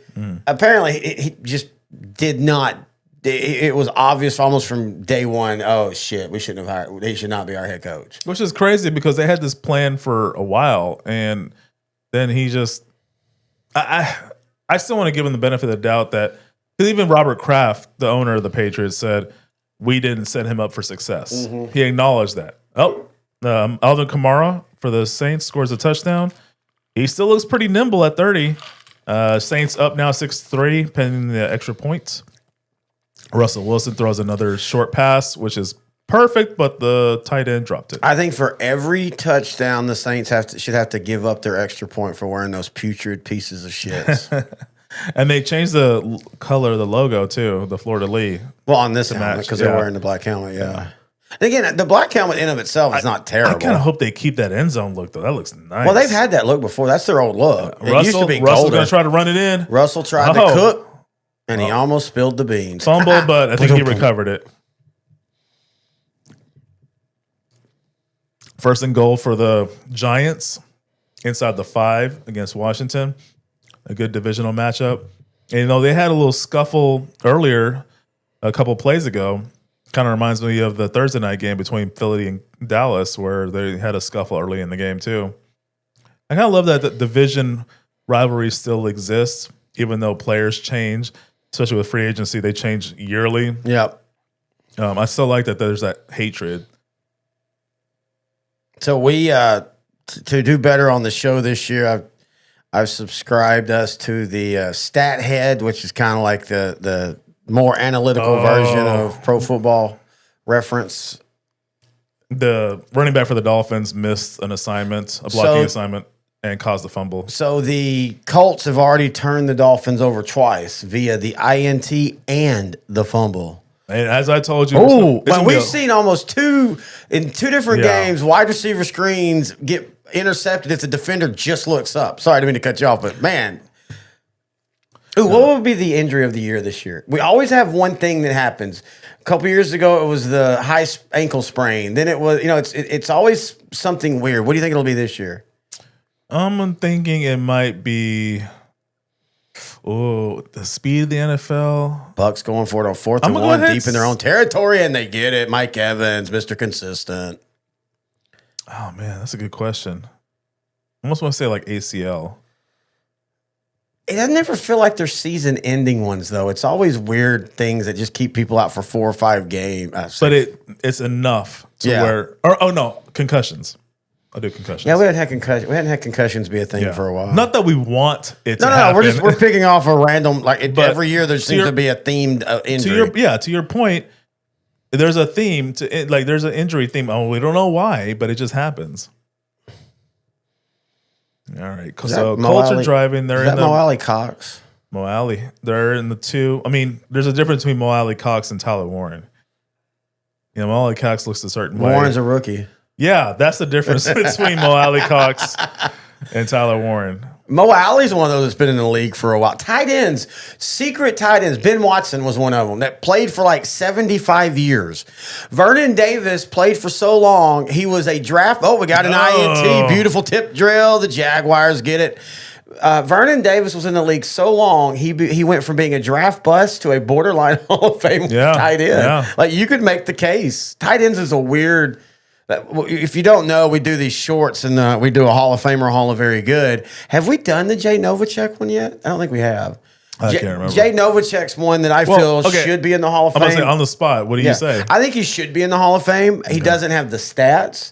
apparently he just did not. It was obvious almost from day one. Oh shit, we shouldn't have hired. He should not be our head coach. Which is crazy because they had this plan for a while, and then he just. I still want to give him the benefit of the doubt that. Because even Robert Kraft, the owner of the Patriots, said we didn't set him up for success. Mm-hmm. He acknowledged that. Alvin Kamara for the Saints scores a touchdown. He still looks pretty nimble at 30. Saints up now 6-3, pending the extra points. Russell Wilson throws another short pass, which is perfect, but the tight end dropped it. I think for every touchdown, the Saints should have to give up their extra point for wearing those putrid pieces of shit. And they changed the color of the logo too, the Florida Lee. Well, on this helmet, because they're wearing the black helmet, yeah. And again, the black helmet in of itself is not terrible. I kind of hope they keep that end zone look, though. That looks nice. Well, they've had that look before. That's their old look. It used to be Russell's going to try to run it in. Russell tried to cook, and he almost spilled the beans. Fumble, but I think he recovered it. First and goal for the Giants inside the 5 against Washington. A good divisional matchup. And they had a little scuffle earlier, a couple plays ago. Kind of reminds me of the Thursday night game between Philly and Dallas, where they had a scuffle early in the game too. I kind of love that the division rivalry still exists, even though players change, especially with free agency. They change yearly. Yep. I still like that there's that hatred. So we to do better on the show this year, I've subscribed us to the Stat Head, which is kind of like the more analytical version of Pro Football Reference. The running back for the Dolphins missed an assignment, a blocking assignment, and caused a fumble. So the Colts have already turned the Dolphins over twice via the INT and the fumble. And as I told you, we've seen almost two different games, wide receiver screens get intercepted if the defender just looks up. Sorry, I didn't mean to cut you off, but man. What would be the injury of the year this year? We always have one thing that happens. A couple years ago, it was the high ankle sprain. Then it was, it's always something weird. What do you think it'll be this year? I'm thinking it might be, the speed of the NFL. Bucks going for it on 4th and 1, deep in their own territory, and they get it. Mike Evans, Mr. Consistent. Oh, man, that's a good question. I almost want to say like ACL. It doesn't ever feel like they're season-ending ones, though. It's always weird things that just keep people out for 4 or 5 games. But it's enough to where concussions. I'll do concussions. Yeah, we hadn't had concussions. We hadn't had concussions be a thing for a while. Not that we want it to happen. We're picking off a random every year there seems to be a themed injury. To your point, there's a theme to it, there's an injury theme. Oh, we don't know why, but it just happens. All right. So Colts are driving. They're in the Mo Alley Cox. Mo Alley. They're in the 2. I mean, there's a difference between Mo Alley Cox and Tyler Warren. Mo Alley Cox looks a certain way. Warren's a rookie. Yeah, that's the difference between Mo Alley Cox and Tyler Warren. Mo Alley's one of those that's been in the league for a while. Tight ends, secret tight ends. Ben Watson was one of them that played for 75 years. Vernon Davis played for so long. He was a draft. Oh, we got an INT. Beautiful tip drill. The Jaguars get it. Vernon Davis was in the league so long, he went from being a draft bust to a borderline Hall of Fame tight end. Yeah. Like, you could make the case. Tight ends is a weird. If you don't know, we do these shorts and we do a Hall of Famer, Hall of Very Good. Have we done the Jay Novacek one yet? I don't think we have. I can't remember. Jay Novacek's one that I feel should be in the Hall of Fame. I'm going to say on the spot. What do you say? I think he should be in the Hall of Fame. He doesn't have the stats.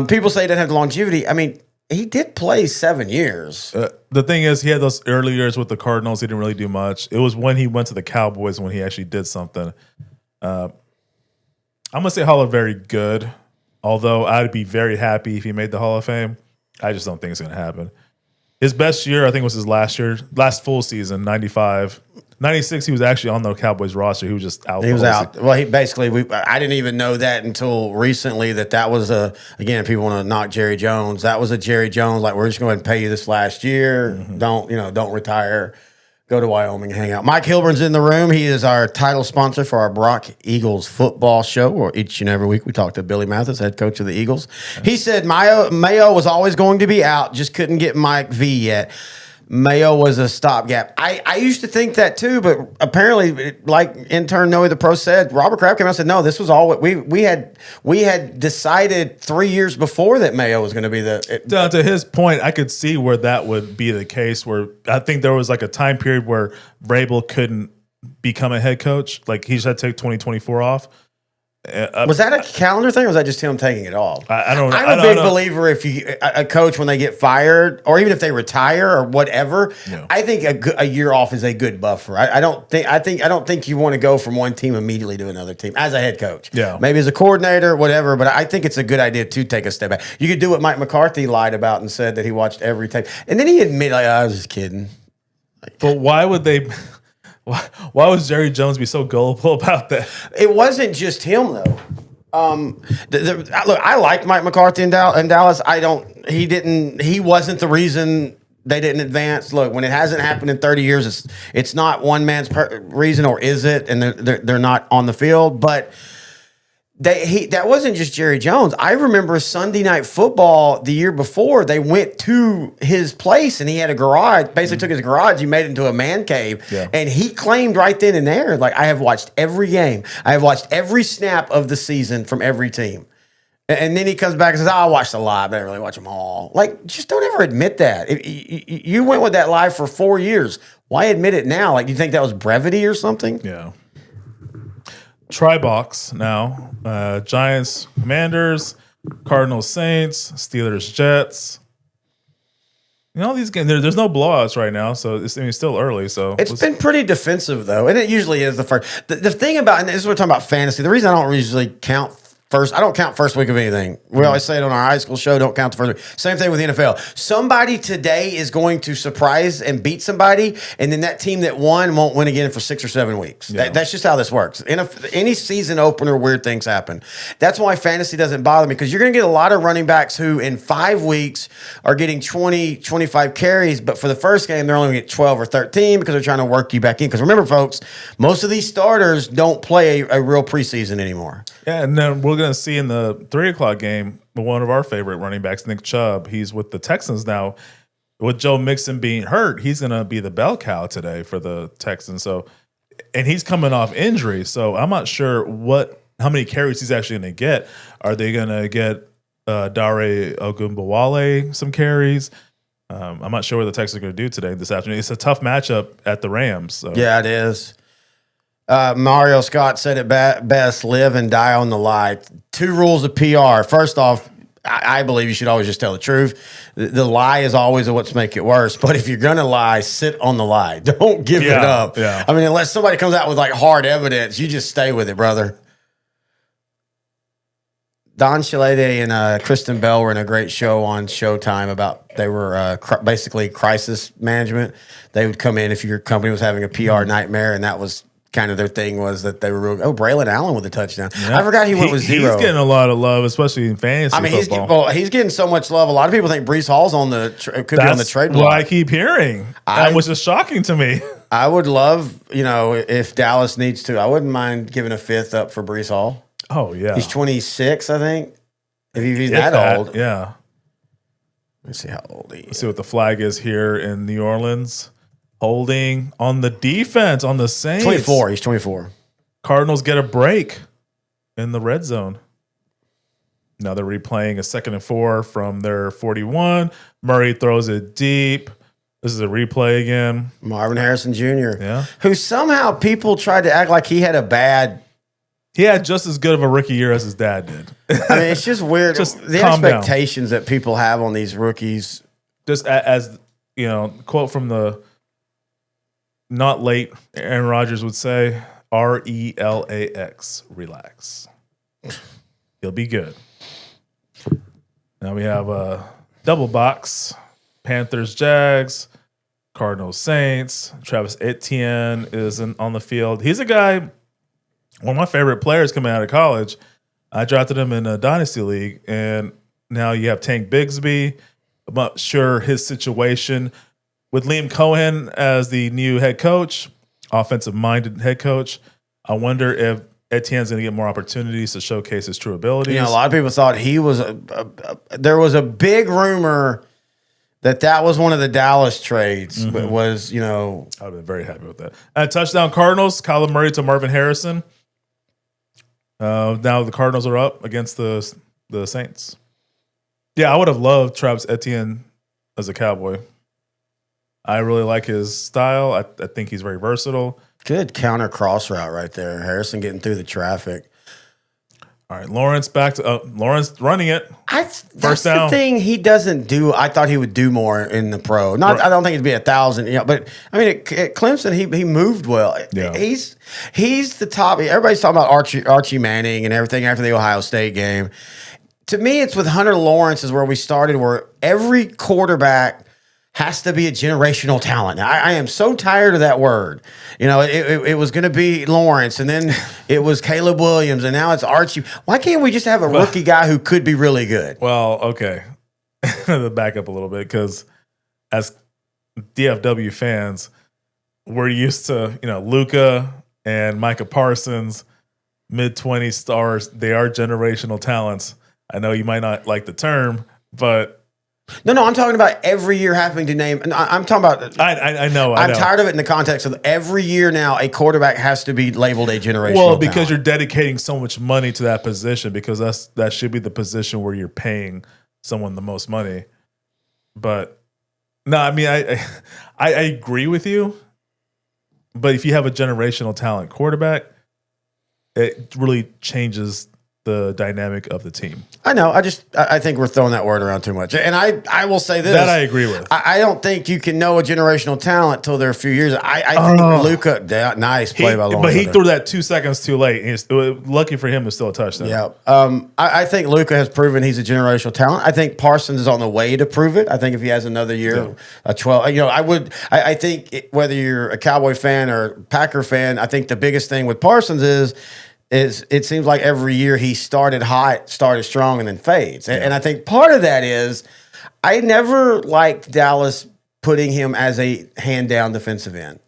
People say he doesn't have the longevity. I mean, he did play 7 years. The thing is, he had those early years with the Cardinals. He didn't really do much. It was when he went to the Cowboys when he actually did something. I'm going to say Hall of Very Good, although I'd be very happy if he made the Hall of Fame. I just don't think it's going to happen. His best year, I think, was his last full season, 95. 96, he was actually on the Cowboys roster. He was just out. He was out. Well, I didn't even know that until recently that was again, people want to knock Jerry Jones. That was a Jerry Jones, like, we're just going to pay you this last year. Mm-hmm. Don't retire. Go to Wyoming and hang out. Mike Hilburn's in the room. He is our title sponsor for our Brock Eagles football show. Where each and every week we talk to Billy Mathis, head coach of the Eagles. He said Mayo was always going to be out, just couldn't get Mike V yet. Mayo was a stopgap. I used to think that too, but apparently, like intern Noe the Pro said, Robert Kraft came out and said, no, this was all we had decided 3 years before that Mayo was going to be to his point, I could see where that would be the case, where I think there was like a time period where Vrabel couldn't become a head coach. Like, he just had to take 2024 off. Was that a calendar thing, or was that just him taking it off? I don't know. I'm a big believer if a coach, when they get fired, or even if they retire or whatever, I think a year off is a good buffer. I don't think you want to go from one team immediately to another team as a head coach. Yeah, maybe as a coordinator, whatever. But I think it's a good idea to take a step back. You could do what Mike McCarthy lied about and said that he watched every tape, and then he admitted, I was just kidding. But why would they? Why would Jerry Jones be so gullible about that? It wasn't just him, though. Look, I liked Mike McCarthy in Dallas. He wasn't the reason they didn't advance. Look, when it hasn't happened in 30 years, it's not one man's reason, or is it? And they're not on the field, but that wasn't just Jerry Jones. I remember Sunday Night Football the year before. They went to his place and he had a garage. Basically, took his garage, he made it into a man cave, and he claimed right then and there, like, I have watched every game. I have watched every snap of the season from every team. And then he comes back and says, I watched a lot, but I didn't really watch them all. Like, just don't ever admit that. You went with that lie for 4 years. Why admit it now? Like, you think that was brevity or something? Yeah. Tri-box now. Giants, Commanders, Cardinals, Saints, Steelers, Jets. All these games, there's no blowouts right now, so it's still early. So it's been pretty defensive, though, and it usually is the first. The thing about, and this is what we're talking about fantasy, the reason I don't usually count I don't count first week of anything. We always say it on our high school show, don't count the first week. Same thing with the NFL. Somebody today is going to surprise and beat somebody, and then that team that won won't win again for 6 or 7 weeks. Yeah. That's just how this works. In any season opener, weird things happen. That's why fantasy doesn't bother me, because you're going to get a lot of running backs who in 5 weeks are getting 20, 25 carries, but for the first game, they're only going to get 12 or 13 because they're trying to work you back in. Because remember, folks, most of these starters don't play a real preseason anymore. Yeah, and then we're going to see in the 3 o'clock game, one of our favorite running backs, Nick Chubb. He's with the Texans now. With Joe Mixon being hurt, he's going to be the bell cow today for the Texans. So, and he's coming off injury, so I'm not sure how many carries he's actually going to get. Are they going to get Dare Ogunbowale some carries? I'm not sure what the Texans are going to do this afternoon. It's a tough matchup at the Rams. So. Yeah, it is. Mario Scott said it best, live and die on the lie. 2 rules of PR. First off, I believe you should always just tell the truth. The lie is always what's make it worse. But if you're going to lie, sit on the lie. Don't give it up. Yeah. I mean, unless somebody comes out with like hard evidence, you just stay with it, brother. Don Shilede and Kristen Bell were in a great show on Showtime about, they were basically crisis management. They would come in if your company was having a PR nightmare, and that was kind of their thing, was that they were Braylon Allen with a touchdown. Yeah. I forgot he went with 0. He's getting a lot of love, especially in fantasy football. He's getting so much love. A lot of people think Breece Hall's on the could be on the trade block. What I keep hearing. That was just shocking to me. I would love, if Dallas needs to, I wouldn't mind giving a 5th up for Breece Hall. Oh yeah, he's 26, I think. If he's that old, yeah. Let's see how old he Let's is. see what the flag is here in New Orleans. Holding on the defense on the Saints. 24. He's 24. Cardinals get a break in the red zone. Now they're replaying a 2nd and 4 from their 41. Murray throws it deep. This is a replay again. Marvin Harrison Jr. Yeah. Who somehow people tried to act like he had a bad. He had just as good of a rookie year as his dad did. I mean, it's just weird. Just the calm down. expectations that people have on these rookies. Just as you know, quote from the not late Aaron Rodgers would say, RELAX, relax. He'll be good. Now we have a double box. Panthers, Jags, Cardinals, Saints. Travis Etienne is on the field. He's a guy, one of my favorite players coming out of college. I drafted him in a dynasty league, and now you have Tank Bigsby. I'm not sure his situation with Liam Cohen as the new head coach, offensive-minded head coach. I wonder if Etienne's going to get more opportunities to showcase his true abilities. You know, a lot of people thought he was there was a big rumor that was one of the Dallas trades. Was, you know, I would have been very happy with that. Touchdown Cardinals, Kyler Murray to Marvin Harrison. Now the Cardinals are up against the Saints. Yeah, I would have loved Travis Etienne as a Cowboy. I really like his style. I think he's very versatile. good counter cross route right there. Harrison getting through the traffic. All right, Lawrence back to Lawrence running it. That's down. the thing he doesn't do. I thought he would do more in the pro. Not, Right. I don't think it'd be 1,000. You know, but I mean, at Clemson, he moved well. Yeah. He's the top. Everybody's talking about Archie Manning and everything after the Ohio State game. To me, it's with Hunter Lawrence is where we started, where every quarterback has to be a generational talent. Now, I am so tired of that word. You know, it was going to be Lawrence, and then it was Caleb Williams, and now it's Archie. Why can't we just have a rookie guy who could be really good? Well, okay. To back up a little bit, because as DFW fans, we're used to, Luka and Micah Parsons, mid-20s stars. They are generational talents. I know you might not like the term, but No, I'm talking about every year having to name. I'm talking about. I know. I'm tired of it in the context of every year now a quarterback has to be labeled a generational. Well, because talent. you're dedicating so much money to that position, because that should be the position where you're paying someone the most money. But no, I mean, I agree with you. But if you have a generational talent quarterback, it really changes the dynamic of the team. I know. I think we're throwing that word around too much. And I will say this. That I agree with. I don't think you can know a generational talent till they're a few years. I think Luka, nice play by Lawrence. But he threw that 2 seconds too late. Lucky for him, it's still a touchdown. Yeah. I think Luka has proven he's a generational talent. I think Parsons is on the way to prove it. I think if he has another year, a 12, I think whether you're a Cowboy fan or Packer fan, I think the biggest thing with Parsons is it seems like every year he started hot, started strong, and then fades. And I think part of that is I never liked Dallas putting him as a hand-down defensive end.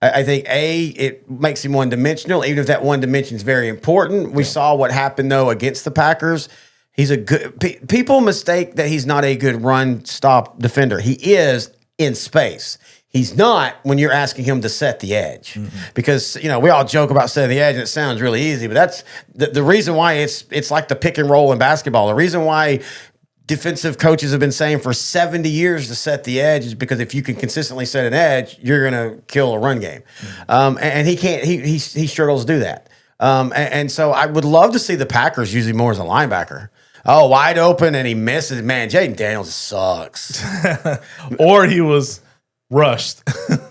I think, it makes him one-dimensional, even if that one dimension is very important. We saw what happened, though, against the Packers. He's a good people mistake that he's not a good run-stop defender. He is in space. He's not when you're asking him to set the edge, because we all joke about setting the edge and it sounds really easy, but that's the reason why it's like the pick and roll in basketball. The reason why defensive coaches have been saying for 70 years to set the edge is because if you can consistently set an edge, you're going to kill a run game. And he can't. He struggles to do that. And so I would love to see the Packers use him more as a linebacker. Oh, wide open and he misses. Man, Jaden Daniels sucks. Or he was rushed.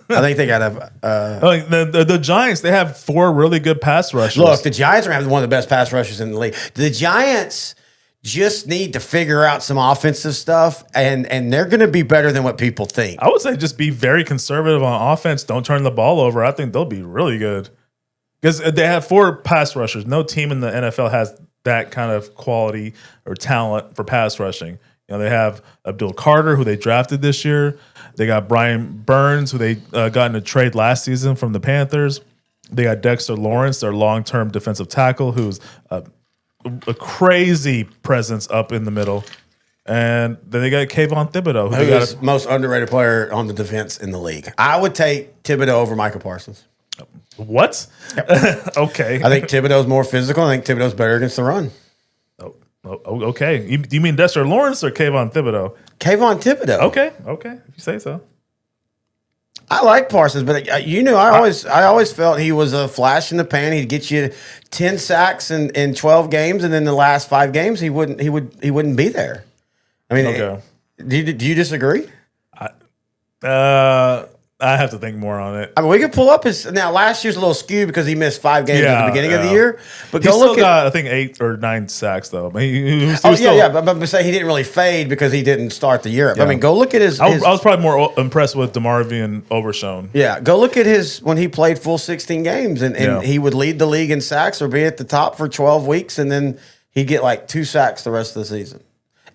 I think they got the Giants, they have 4 really good pass rushers. Look, the Giants are having one of the best pass rushers in the league. The Giants just need to figure out some offensive stuff, and they're going to be better than what people think. I would say just be very conservative on offense. Don't turn the ball over. I think they'll be really good, because they have 4 pass rushers. No team in the NFL has that kind of quality or talent for pass rushing. They have Abdul Carter, who they drafted this year. They got Brian Burns, who they got in a trade last season from the Panthers. They got Dexter Lawrence, their long-term defensive tackle, who's a crazy presence up in the middle. And then they got Kayvon Thibodeau. Who is most underrated player on the defense in the league? I would take Thibodeau over Michael Parsons. What? Yep. Okay. I think Thibodeau's more physical. I think Thibodeau's better against the run. Oh, okay. Do you mean Dexter Lawrence or Kayvon Thibodeau? Kayvon Thibodeau. Okay. If you say so. I like Parsons, but I always felt he was a flash in the pan. He'd get you 10 sacks in 12 games, and then the last 5 games he wouldn't be there. I mean, okay. Do you disagree? I have to think more on it. I mean, we could pull up now. Last year's a little skewed because he missed 5 games at the beginning of the year. But he still got, I think, 8 or 9 sacks though. But but say he didn't really fade because he didn't start the year. Yeah. I mean, go look at his. I was probably more impressed with DeMarvion Overshown. Yeah, go look at his when he played full 16 games, and he would lead the league in sacks or be at the top for 12 weeks, and then he'd get like 2 sacks the rest of the season.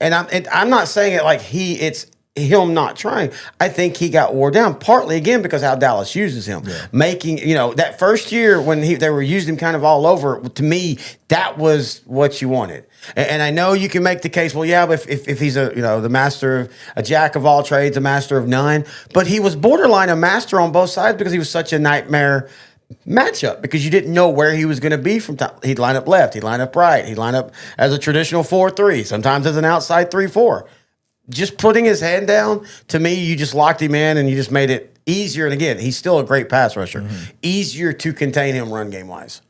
And I'm not saying it like it's him not trying. I think he got wore down partly again because how Dallas uses him, making that first year when they were using him kind of all over. To me, that was what you wanted. And I know you can make the case. Well, yeah, but if he's the master, a jack of all trades, a master of none, but he was borderline a master on both sides because he was such a nightmare matchup because you didn't know where he was going to be from time. He'd line up left, he'd line up right, he'd line up as a traditional 4-3, sometimes as an outside 3-4. Just putting his hand down, to me, you just locked him in and you just made it easier. And again, he's still a great pass rusher. Mm-hmm. Easier to contain him run game wise.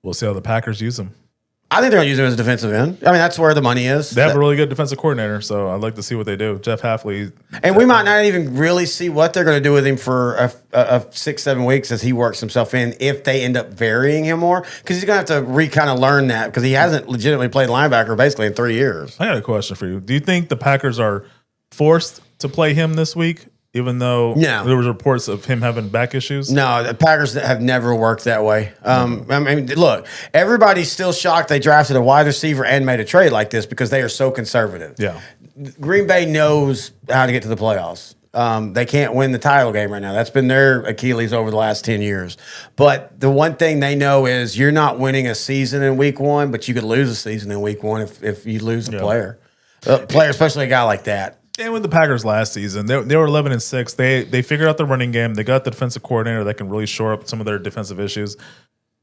We'll see how the Packers use him. I think they're going to use him as a defensive end. I mean, that's where the money is. They have a really good defensive coordinator, so I'd like to see what they do. Jeff Hafley. And we might not even really see what they're going to do with him for a 6-7 weeks as he works himself in, if they end up varying him more. Because he's going to have to kind of learn that because he hasn't legitimately played linebacker basically in 3 years. I got a question for you. Do you think the Packers are forced to play him this week? Even though there was reports of him having back issues? No, the Packers have never worked that way. I mean, look, everybody's still shocked they drafted a wide receiver and made a trade like this because they are so conservative. Yeah, Green Bay knows how to get to the playoffs. They can't win the title game right now. That's been their Achilles over the last 10 years. But the one thing they know is you're not winning a season in week 1, but you could lose a season in week 1 if you lose a player. Especially a guy like that. And with the Packers last season, they were 11-6. They figured out the running game. They got the defensive coordinator that can really shore up some of their defensive issues.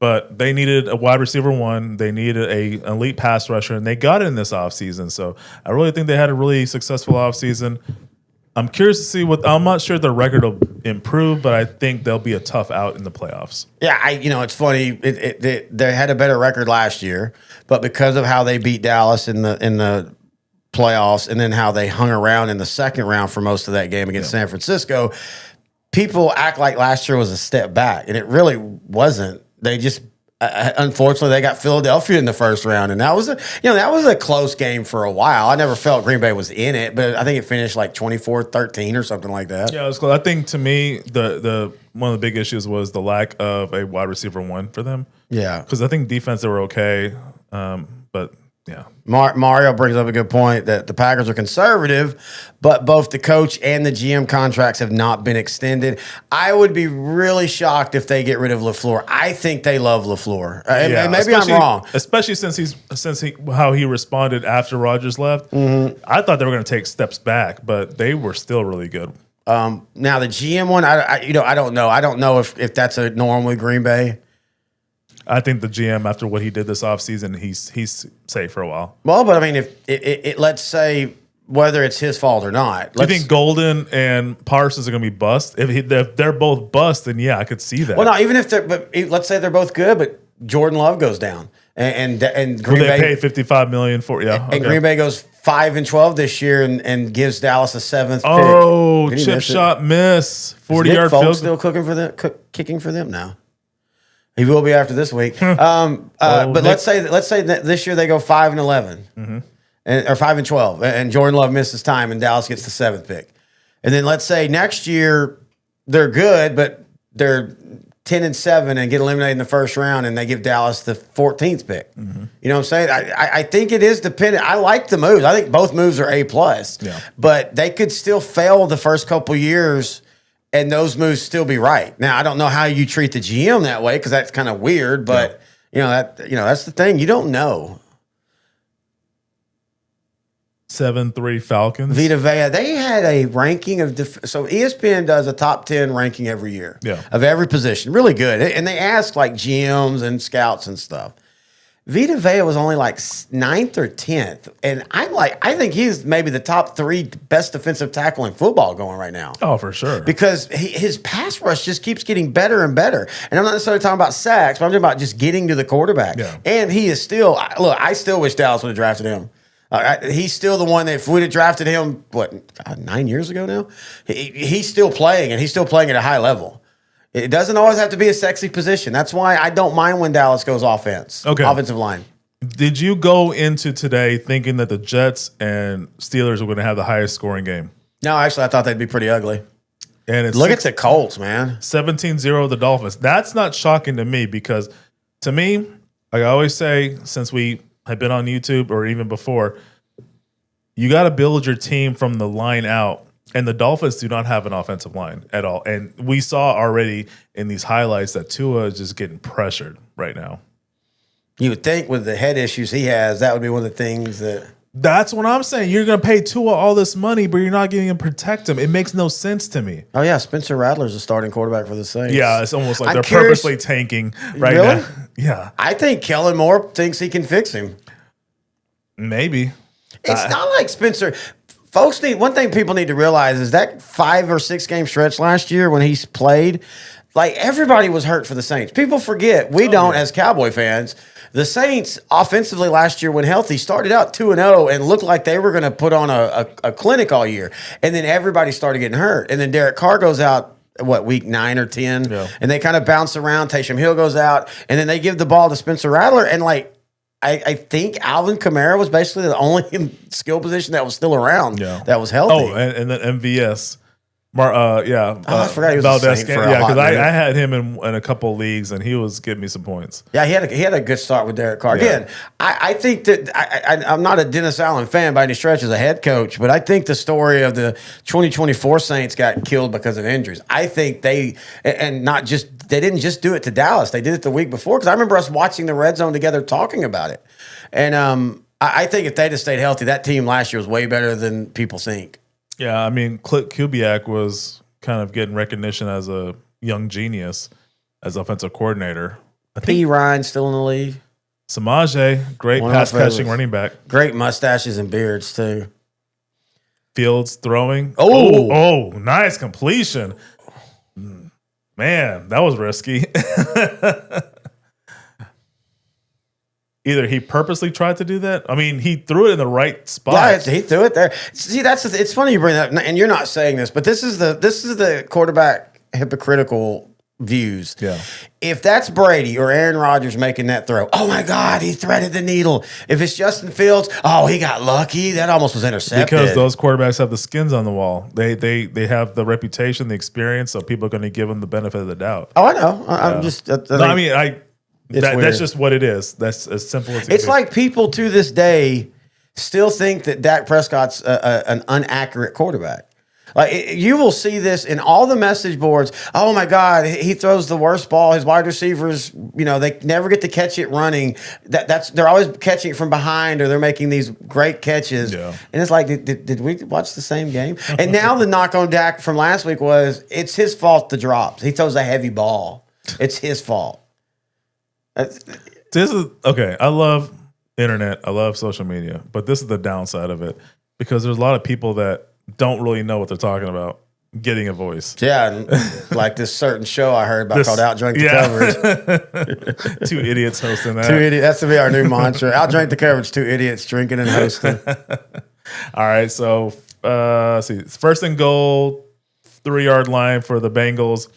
But they needed a wide receiver 1. They needed an elite pass rusher, and they got it in this offseason. So I really think they had a really successful offseason. I'm curious to see I'm not sure their record will improve, but I think they'll be a tough out in the playoffs. Yeah, it's funny. They had a better record last year, but because of how they beat Dallas in the playoffs and then how they hung around in the second round for most of that game against San Francisco, people act like last year was a step back, and it really wasn't. They just unfortunately they got Philadelphia in the first round, and that was a close game for a while. I never felt Green Bay was in it, but I think it finished like 24-13 or something like that. Yeah, it was close. I think to me the one of the big issues was the lack of a wide receiver 1 for them. Yeah, because I think defense they were okay, but. Yeah, Mario brings up a good point that the Packers are conservative, but both the coach and the GM contracts have not been extended. I would be really shocked if they get rid of LaFleur. I think they love LaFleur. Maybe I'm wrong, especially since how he responded after Rodgers left. Mm-hmm. I thought they were going to take steps back, but they were still really good. Now the GM one, I don't know. I don't know if that's a norm with Green Bay. I think the GM, after what he did this offseason, he's safe for a while. Well, but I mean, if let's say whether it's his fault or not. You think Golden and Parsons are going to be bust? If they're both bust, then yeah, I could see that. Well, no, even if let's say they're both good, but Jordan Love goes down, and Green Bay pay $55 million for and Green Bay goes 5-12 this year and gives Dallas a 7th pick. Oh, chip shot miss, 40-yard field. Still kicking for them now. He will be after this week. But let's say that this year they go 5-11, mm-hmm. Or 5-12, and Jordan Love misses time, and Dallas gets the 7th pick. And then let's say next year they're good, but they're 10-7 and get eliminated in the first round, and they give Dallas the 14th pick. Mm-hmm. You know what I'm saying? I think it is dependent. I like the moves. I think both moves are A+. Yeah. But they could still fail the first couple years. And those moves still be right. Now, I don't know how you treat the GM that way because that's kind of weird. But that's the thing. You don't know. 7-3 Falcons. Vita Vea, they had a ranking of so ESPN does a top 10 ranking every year of every position. Really good. And they ask like GMs and scouts and stuff. Vita Vea was only like 9th or 10th. And I think he's maybe the top 3 best defensive tackle in football going right now. Oh, for sure. Because his pass rush just keeps getting better and better. And I'm not necessarily talking about sacks, but I'm talking about just getting to the quarterback. Yeah. And he is still, look, I still wish Dallas would have drafted him. He's still the one that if we'd have drafted him, 9 years ago now? He's still playing, and he's still playing at a high level. It doesn't always have to be a sexy position. That's why I don't mind when Dallas goes offensive line. Did you go into today thinking that the Jets and Steelers were going to have the highest scoring game? No, actually, I thought they'd be pretty ugly. And it's Look at the Colts, man. 17-0 the Dolphins. That's not shocking to me because, to me, like I always say, since we have been on YouTube or even before, you got to build your team from the line out. And the Dolphins do not have an offensive line at all. And we saw already in these highlights that Tua is just getting pressured right now. You would think with the head issues he has, that would be one of the things that... That's what I'm saying. You're going to pay Tua all this money, but you're not getting him to protect him. It makes no sense to me. Oh, yeah. Spencer Rattler's a starting quarterback for the Saints. Yeah, it's almost like they're purposely tanking right now. Yeah. I think Kellen Moore thinks he can fix him. Maybe. It's not like Spencer... Folks one thing people need to realize is that 5 or 6 game stretch last year when he's played, like everybody was hurt for the Saints. People forget, as Cowboy fans, the Saints offensively last year when healthy started out 2-0 and looked like they were going to put on a clinic all year. And then everybody started getting hurt. And then Derek Carr goes out, week 9 or 10, and they kind of bounce around. Taysom Hill goes out, and then they give the ball to Spencer Rattler, and I think Alvin Kamara was basically the only skill position that was still around that was healthy. Oh, and then MVS. I forgot he was Valdez, a Saint for a hot because minute. I had him in a couple of leagues, and he was giving me some points. Yeah, he had a good start with Derek Carr. Again, I think that I'm not a Dennis Allen fan by any stretch as a head coach, but I think the story of the 2024 Saints got killed because of injuries. I think they didn't just do it to Dallas. They did it the week before because I remember us watching the Red Zone together talking about it. And I think if they'd have stayed healthy, that team last year was way better than people think. Yeah, I mean, Clint Kubiak was kind of getting recognition as a young genius as offensive coordinator. P. Ryan still in the league. Samaje, great pass-catching running back. Great mustaches and beards, too. Fields throwing. Oh, nice completion. Man, that was risky. Either he purposely tried to do that. I mean, he threw it in the right spot. Yeah, he threw it there. See, it's funny you bring that up, and you're not saying this, but this is the quarterback hypocritical views. Yeah. If that's Brady or Aaron Rodgers making that throw, oh my God, he threaded the needle. If it's Justin Fields, oh, he got lucky. That almost was intercepted. Because those quarterbacks have the skins on the wall. They have the reputation, the experience, so people are going to give them the benefit of the doubt. Oh, I know. I'm just. That's just what it is. That's as simple as it is. It's like people to this day still think that Dak Prescott's an inaccurate quarterback. Like you will see this in all the message boards. Oh my God, he throws the worst ball. His wide receivers, they never get to catch it running. They're always catching it from behind, or they're making these great catches. Yeah. And it's like, did we watch the same game? And now the knock on Dak from last week was it's his fault. The drops. He throws a heavy ball. It's his fault. This is okay. I love internet. I love social media, but this is the downside of it because there's a lot of people that don't really know what they're talking about getting a voice. Yeah, like this certain show I heard about called Outdrink the Coverage. 2 idiots hosting that. 2 idiots. That's to be our new mantra. Outdrink the Coverage. 2 idiots drinking and hosting. All right, so let's see. First and goal, 3-yard line for the Bengals.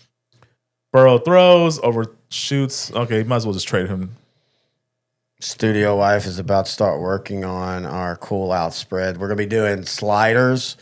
Burrow throws, overshoots. Okay, might as well just trade him. Studio wife is about to start working on our cool out spread. We're going to be doing sliders.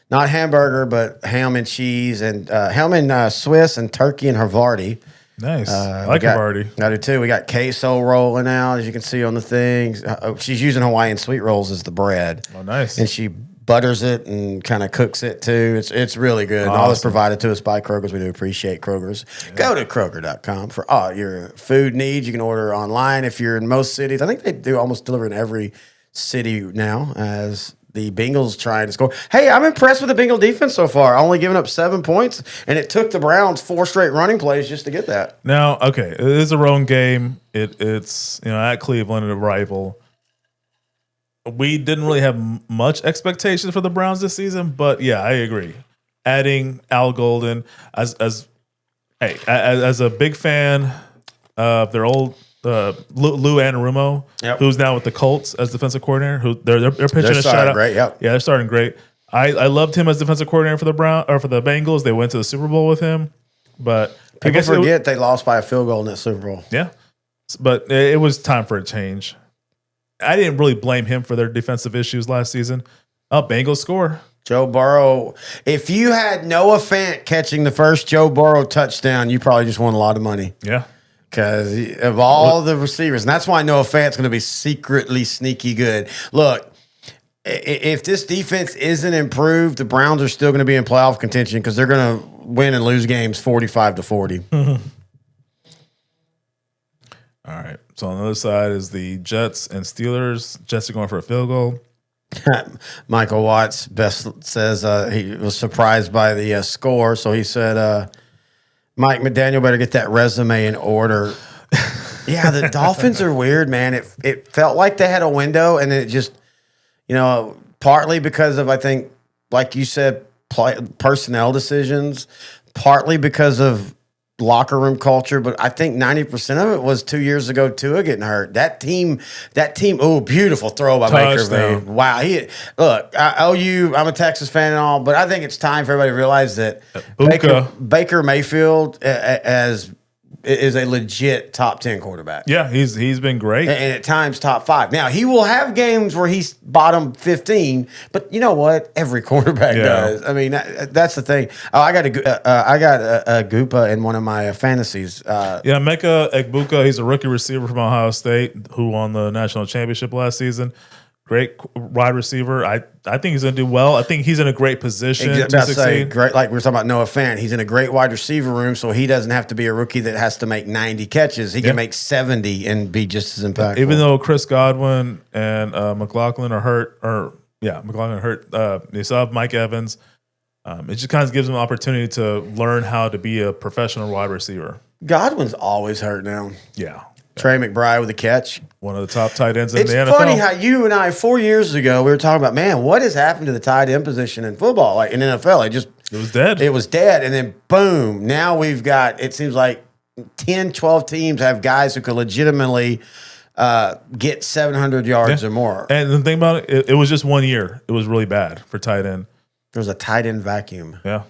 Not hamburger, but ham and cheese and ham and Swiss and turkey and Havarti. Nice. I like Havarti. I do too. We got queso rolling out, as you can see on the things. She's using Hawaiian sweet rolls as the bread. Oh, nice. And she butters it and kind of cooks it too. It's really good. Awesome. And all this provided to us by Kroger's. We do appreciate Kroger's. Yeah. Go to Kroger.com for all your food needs. You can order online if you're in most cities. I think they do almost deliver in every city now as the Bengals trying to score. Hey, I'm impressed with the Bengal defense so far. Only giving up 7 points, and it took the Browns 4 straight running plays just to get that. Now, okay, it is a road game. It's at Cleveland, a rival. We didn't really have much expectations for the Browns this season, but yeah, I agree. Adding Al Golden as a big fan of their old Lou Anarumo, who's now with the Colts as defensive coordinator. Who they're pitching a shout out. Great, yep. Yeah, they're starting great. I loved him as defensive coordinator for the Bengals. They went to the Super Bowl with him, but People I guess forget they lost by a field goal in that Super Bowl. Yeah, but it was time for a change. I didn't really blame him for their defensive issues last season. Bengals score. Joe Burrow. If you had Noah Fant catching the first Joe Burrow touchdown, you probably just won a lot of money. Yeah. Because of all the receivers. And that's why Noah Fant's going to be secretly sneaky good. Look, if this defense isn't improved, the Browns are still going to be in playoff contention because they're going to win and lose games 45-40. Mm-hmm. All right. So on the other side is the Jets and Steelers. Jets are going for a field goal. Michael Watts says he was surprised by the score. So he said, Mike McDaniel better get that resume in order. Yeah, the Dolphins are weird, man. It felt like they had a window, and it just, partly because of, I think, like you said, personnel decisions, partly because of locker room culture, but I think 90% of it was 2 years ago, Tua getting hurt. That team, oh, beautiful throw by Baker Mayfield. Wow. I'm a Texas fan and all, but I think it's time for everybody to realize that Baker Mayfield is a legit top 10 quarterback. Yeah, he's been great. And at times top 5. Now, he will have games where he's bottom 15, but you know what? Every quarterback does. I mean, that's the thing. Oh, I got a Goopa in one of my fantasies. Mecca Egbuka, he's a rookie receiver from Ohio State who won the national championship last season. Great wide receiver. I think he's going to do well. I think he's in a great position to succeed. Great, like we were talking about Noah Fant. He's in a great wide receiver room, so he doesn't have to be a rookie that has to make 90 catches. He can make 70 and be just as impactful. Even though Chris Godwin and McLaughlin are hurt, you still have Mike Evans. It just kind of gives him an opportunity to learn how to be a professional wide receiver. Godwin's always hurt now. Yeah. Trey McBride with a catch. One of the top tight ends in the NFL. It's funny how you and I, 4 years ago, we were talking about, man, what has happened to the tight end position in football? Like in NFL, it was dead. It was dead. And then boom, now we've got, it seems like 10, 12 teams have guys who could legitimately get 700 yards or more. And the thing about it, it was just 1 year. It was really bad for tight end. There was a tight end vacuum. Yeah.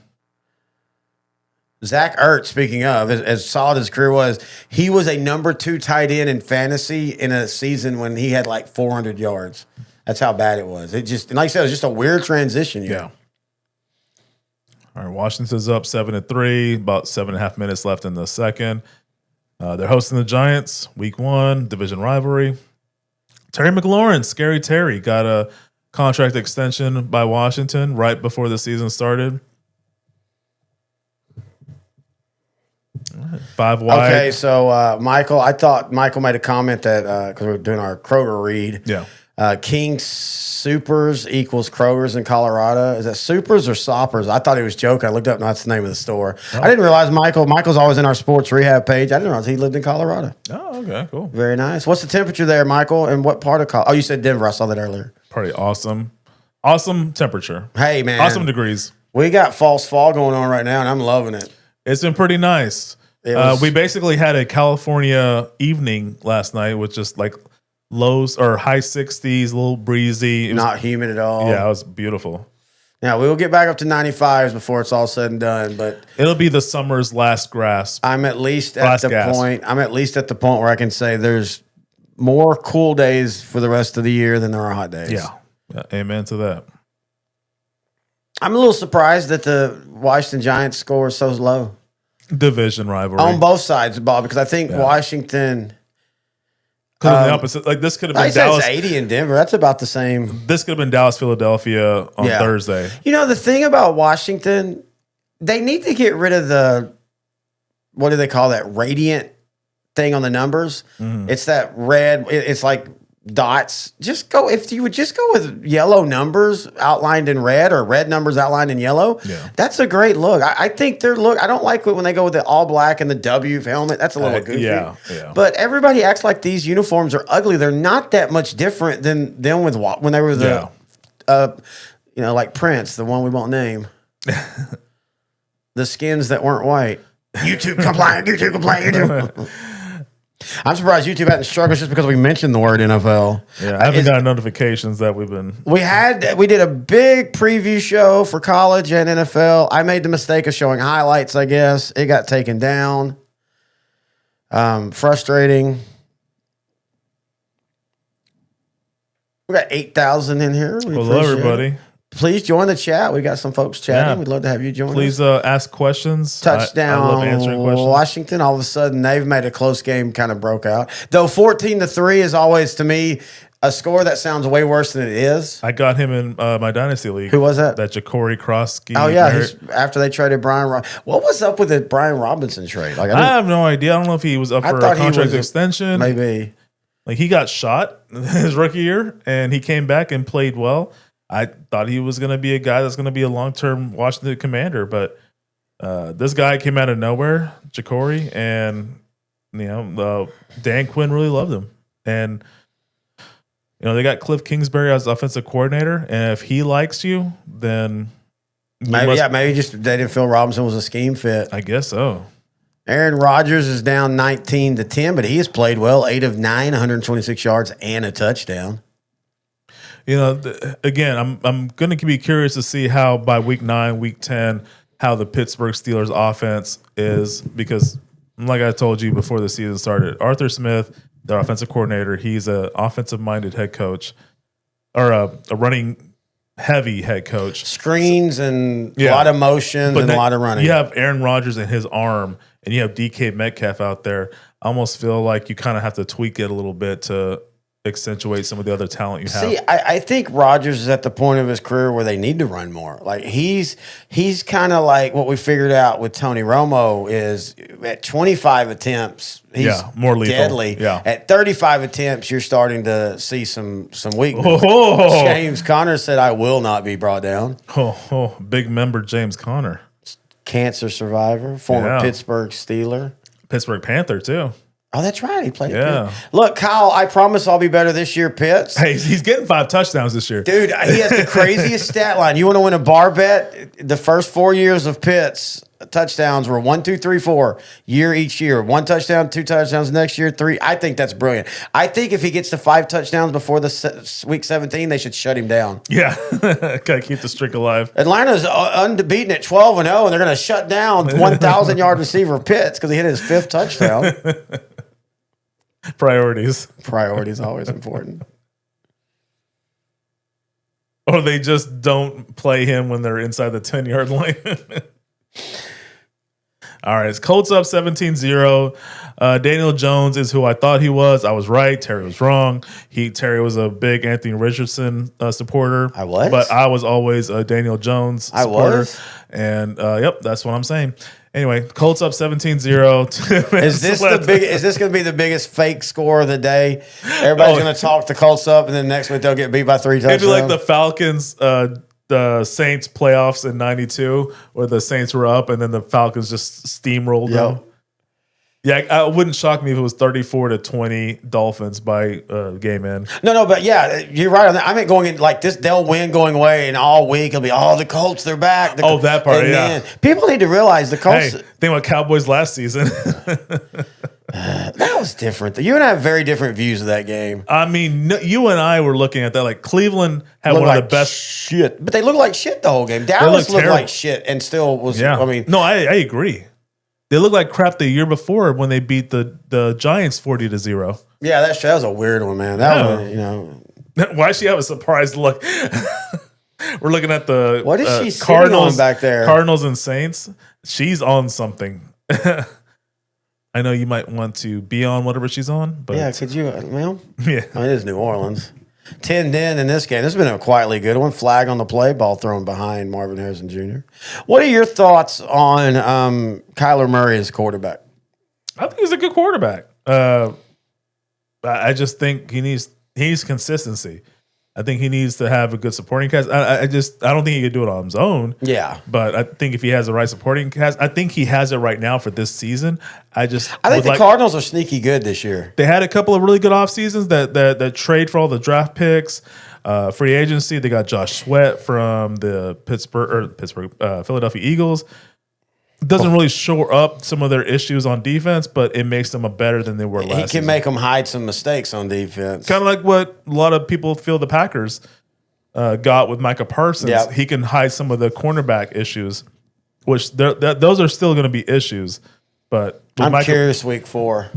Zach Ertz, speaking of, as solid as his career was, he was a number 2 tight end in fantasy in a season when he had like 400 yards. That's how bad it was. It just, like I said, it was just a weird transition. Yeah. All right, Washington's up 7-3, about 7.5 minutes left in the second. They're hosting the Giants, week 1, division rivalry. Terry McLaurin, Scary Terry, got a contract extension by Washington right before the season started. 5 wide. Okay, so Michael, I thought Michael made a comment that because we're doing our Kroger read. Yeah. King Supers equals Kroger's in Colorado. Is that Supers or Soppers? I thought he was joking. I looked up and that's the name of the store. Oh. I didn't realize Michael's always in our sports rehab page. I didn't realize he lived in Colorado. Oh, okay, cool. Very nice. What's the temperature there, Michael? And what part of Colorado? Oh, you said Denver. I saw that earlier. Pretty awesome. Awesome temperature. Hey, man. Awesome degrees. We got false fall going on right now, and I'm loving it. It's been pretty nice. We basically had a California evening last night with just like lows or high 60s, a little breezy. It was not humid at all. Yeah, it was beautiful. Now, we will get back up to 95s before it's all said and done, but it'll be the summer's last grasp. I'm at least at the point where I can say there's more cool days for the rest of the year than there are hot days. Yeah. Amen to that. I'm a little surprised that the Washington Giants score is so low. Division rivalry on both sides, Bob, because I think Washington could have been the opposite. Like this could have been Dallas. 80 in Denver. That's about the same. This could have been Dallas, Philadelphia on Thursday. You know, the thing about Washington, they need to get rid of the, what do they call that, radiant thing on the numbers? Mm-hmm. It's that red. It's like dots. Just go, if you would just go with yellow numbers outlined in red or red numbers outlined in yellow. Yeah. That's a great look. I think their look, I don't like it when they go with the all black and the W helmet. That's a little goofy. Yeah. But everybody acts like these uniforms are ugly. They're not that much different than them with when they were the, like Prince, the one we won't name. The skins that weren't white. YouTube compliant, YouTube compliant, YouTube. I'm surprised YouTube hadn't struggled just because we mentioned the word NFL. Yeah, I haven't got notifications that we've been. We did a big preview show for college and NFL. I made the mistake of showing highlights, I guess. It got taken down. Frustrating. We got 8,000 in here. Hello, everybody. Please join the chat. We got some folks chatting. We'd love to have you join us. Please ask questions. Touchdown, I love answering questions. Washington. All of a sudden, they've made a close game kind of broke out. Though 14-3 is always, to me, a score that sounds way worse than it is. I got him in my Dynasty League. Who was that? That Ja'Cory Krosky. Oh, yeah. After they traded Brian. What was up with the Brian Robinson trade? Like, I have no idea. I don't know if he was up for a contract extension. Maybe. Like, he got shot his rookie year, and he came back and played well. I thought he was going to be a guy that's going to be a long-term Washington Commander, but this guy came out of nowhere, Ja'Cory, and Dan Quinn really loved him. And they got Cliff Kingsbury as offensive coordinator, and if he likes you, then maybe just they didn't feel Robinson was a scheme fit. I guess so. Aaron Rodgers is down 19-10, but he has played well, 8 of 9, 126 yards and a touchdown. Again, I'm going to be curious to see how by week 9, week 10, how the Pittsburgh Steelers offense is, because like I told you before the season started, Arthur Smith, their offensive coordinator, he's an offensive-minded head coach, or a running heavy head coach. Screens and a lot of motions and a lot of running. You have Aaron Rodgers and his arm, and you have DK Metcalf out there. I almost feel like you kind of have to tweak it a little bit to accentuate some of the other talent you have. See, I think Rodgers is at the point of his career where they need to run more. Like he's kind of like what we figured out with Tony Romo is at 25 attempts, he's more lethal. Deadly. Yeah. At 35 attempts, you're starting to see some weakness. Oh. James Conner said, "I will not be brought down." Big member James Conner. Cancer survivor, former Pittsburgh Steeler. Pittsburgh Panther, too. Oh, that's right. He played. Yeah. Look, Kyle, I promise I'll be better this year, Pitts. Hey, he's getting 5 touchdowns this year. Dude, he has the craziest stat line. You want to win a bar bet? The first 4 years of Pitts, touchdowns were 1, 2, 3, 4 each year. 1 touchdown, 2 touchdowns next year, 3. I think that's brilliant. I think if he gets to 5 touchdowns before the week 17, they should shut him down. Yeah. Gotta keep the streak alive. Atlanta's unbeaten at 12-0, and they're going to shut down 1,000-yard receiver Pitts because he hit his 5th touchdown. Priorities always important. Or they just don't play him when they're inside the 10-yard line. All right, it's Colts up 17-0. Daniel Jones is who I thought he was. I was right. Terry was wrong. Terry was a big Anthony Richardson supporter. I was? But I was always a Daniel Jones supporter. I was? And, that's what I'm saying. Anyway, Colts up 17-0. Is this going to be the biggest fake score of the day? Everybody's going to talk the Colts up, and then next week they'll get beat by 3 touchdowns. It'd be like the Falcons, the Saints playoffs in '92, where the Saints were up, and then the Falcons just steamrolled them. Yeah, it wouldn't shock me if it was 34-20 Dolphins by game end. No, but yeah, you're right on that. I meant going in like this, they'll win going away, and all week it'll be, the Colts, they're back. That part, yeah. People need to realize the Colts. Hey, think about Cowboys last season. That was different. You and I have very different views of that game. I mean, you and I were looking at that. Like Cleveland had one of the best shit, but they looked like shit the whole game. Dallas looked like shit and still was. Yeah. I mean, no, I agree. They looked like crap the year before when they beat the Giants 40-0. Yeah, that was a weird one, man. Why does she have a surprised look? We're looking at the what is she Cardinals on back there? Cardinals and Saints. She's on something. I know you might want to be on whatever she's on, but yeah, could you, ma'am? Yeah, it is New Orleans. 10-10 in this game. This has been a quietly good one. Flag on the play, ball thrown behind Marvin Harrison Jr. What are your thoughts on Kyler Murray as quarterback? I think he's a good quarterback. I just think he needs he needs consistency. I think he needs to have a good supporting cast. I don't think he could do it on his own. Yeah. But I think if he has the right supporting cast, I think he has it right now for this season. I think the Cardinals are sneaky good this year. They had a couple of really good off seasons that trade for all the draft picks, free agency. They got Josh Sweat from the Philadelphia Eagles. It doesn't really shore up some of their issues on defense, but it makes them better than they were last season. He can make them hide some mistakes on defense. Kind of like what a lot of people feel the Packers got with Micah Parsons. Yep. He can hide some of the cornerback issues, which those are still going to be issues. But I'm curious, week 4.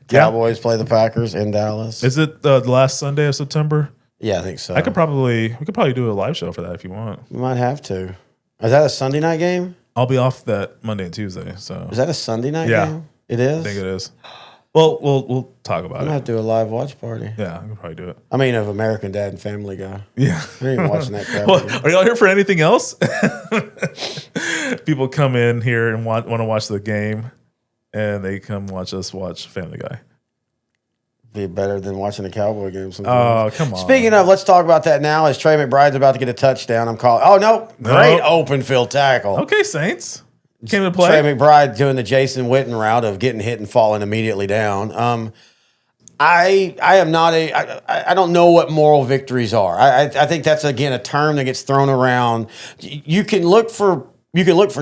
Cowboys play the Packers in Dallas. Is it the last Sunday of September? Yeah, I think so. We could probably do a live show for that if you want. We might have to. Is that a Sunday night game? I'll be off that Monday and Tuesday. So is that a Sunday night game? It is? I think it is. Well, we'll talk about it. I'm going to have to do a live watch party. Yeah, I can probably do it. I mean, of American Dad and Family Guy. Yeah. I ain't watching that crap. Well, are y'all here for anything else? People come in here and want to watch the game, and they come watch us watch Family Guy. Be better than watching a Cowboy game sometimes. Oh, come on. Speaking of, let's talk about that now. As Trey McBride's about to get a touchdown, I'm calling. Oh, no. Great open field tackle. Okay, Saints. Came to play. Trey McBride doing the Jason Witten route of getting hit and falling immediately down. I am not I don't know what moral victories are. I think that's, again, a term that gets thrown around. You can look for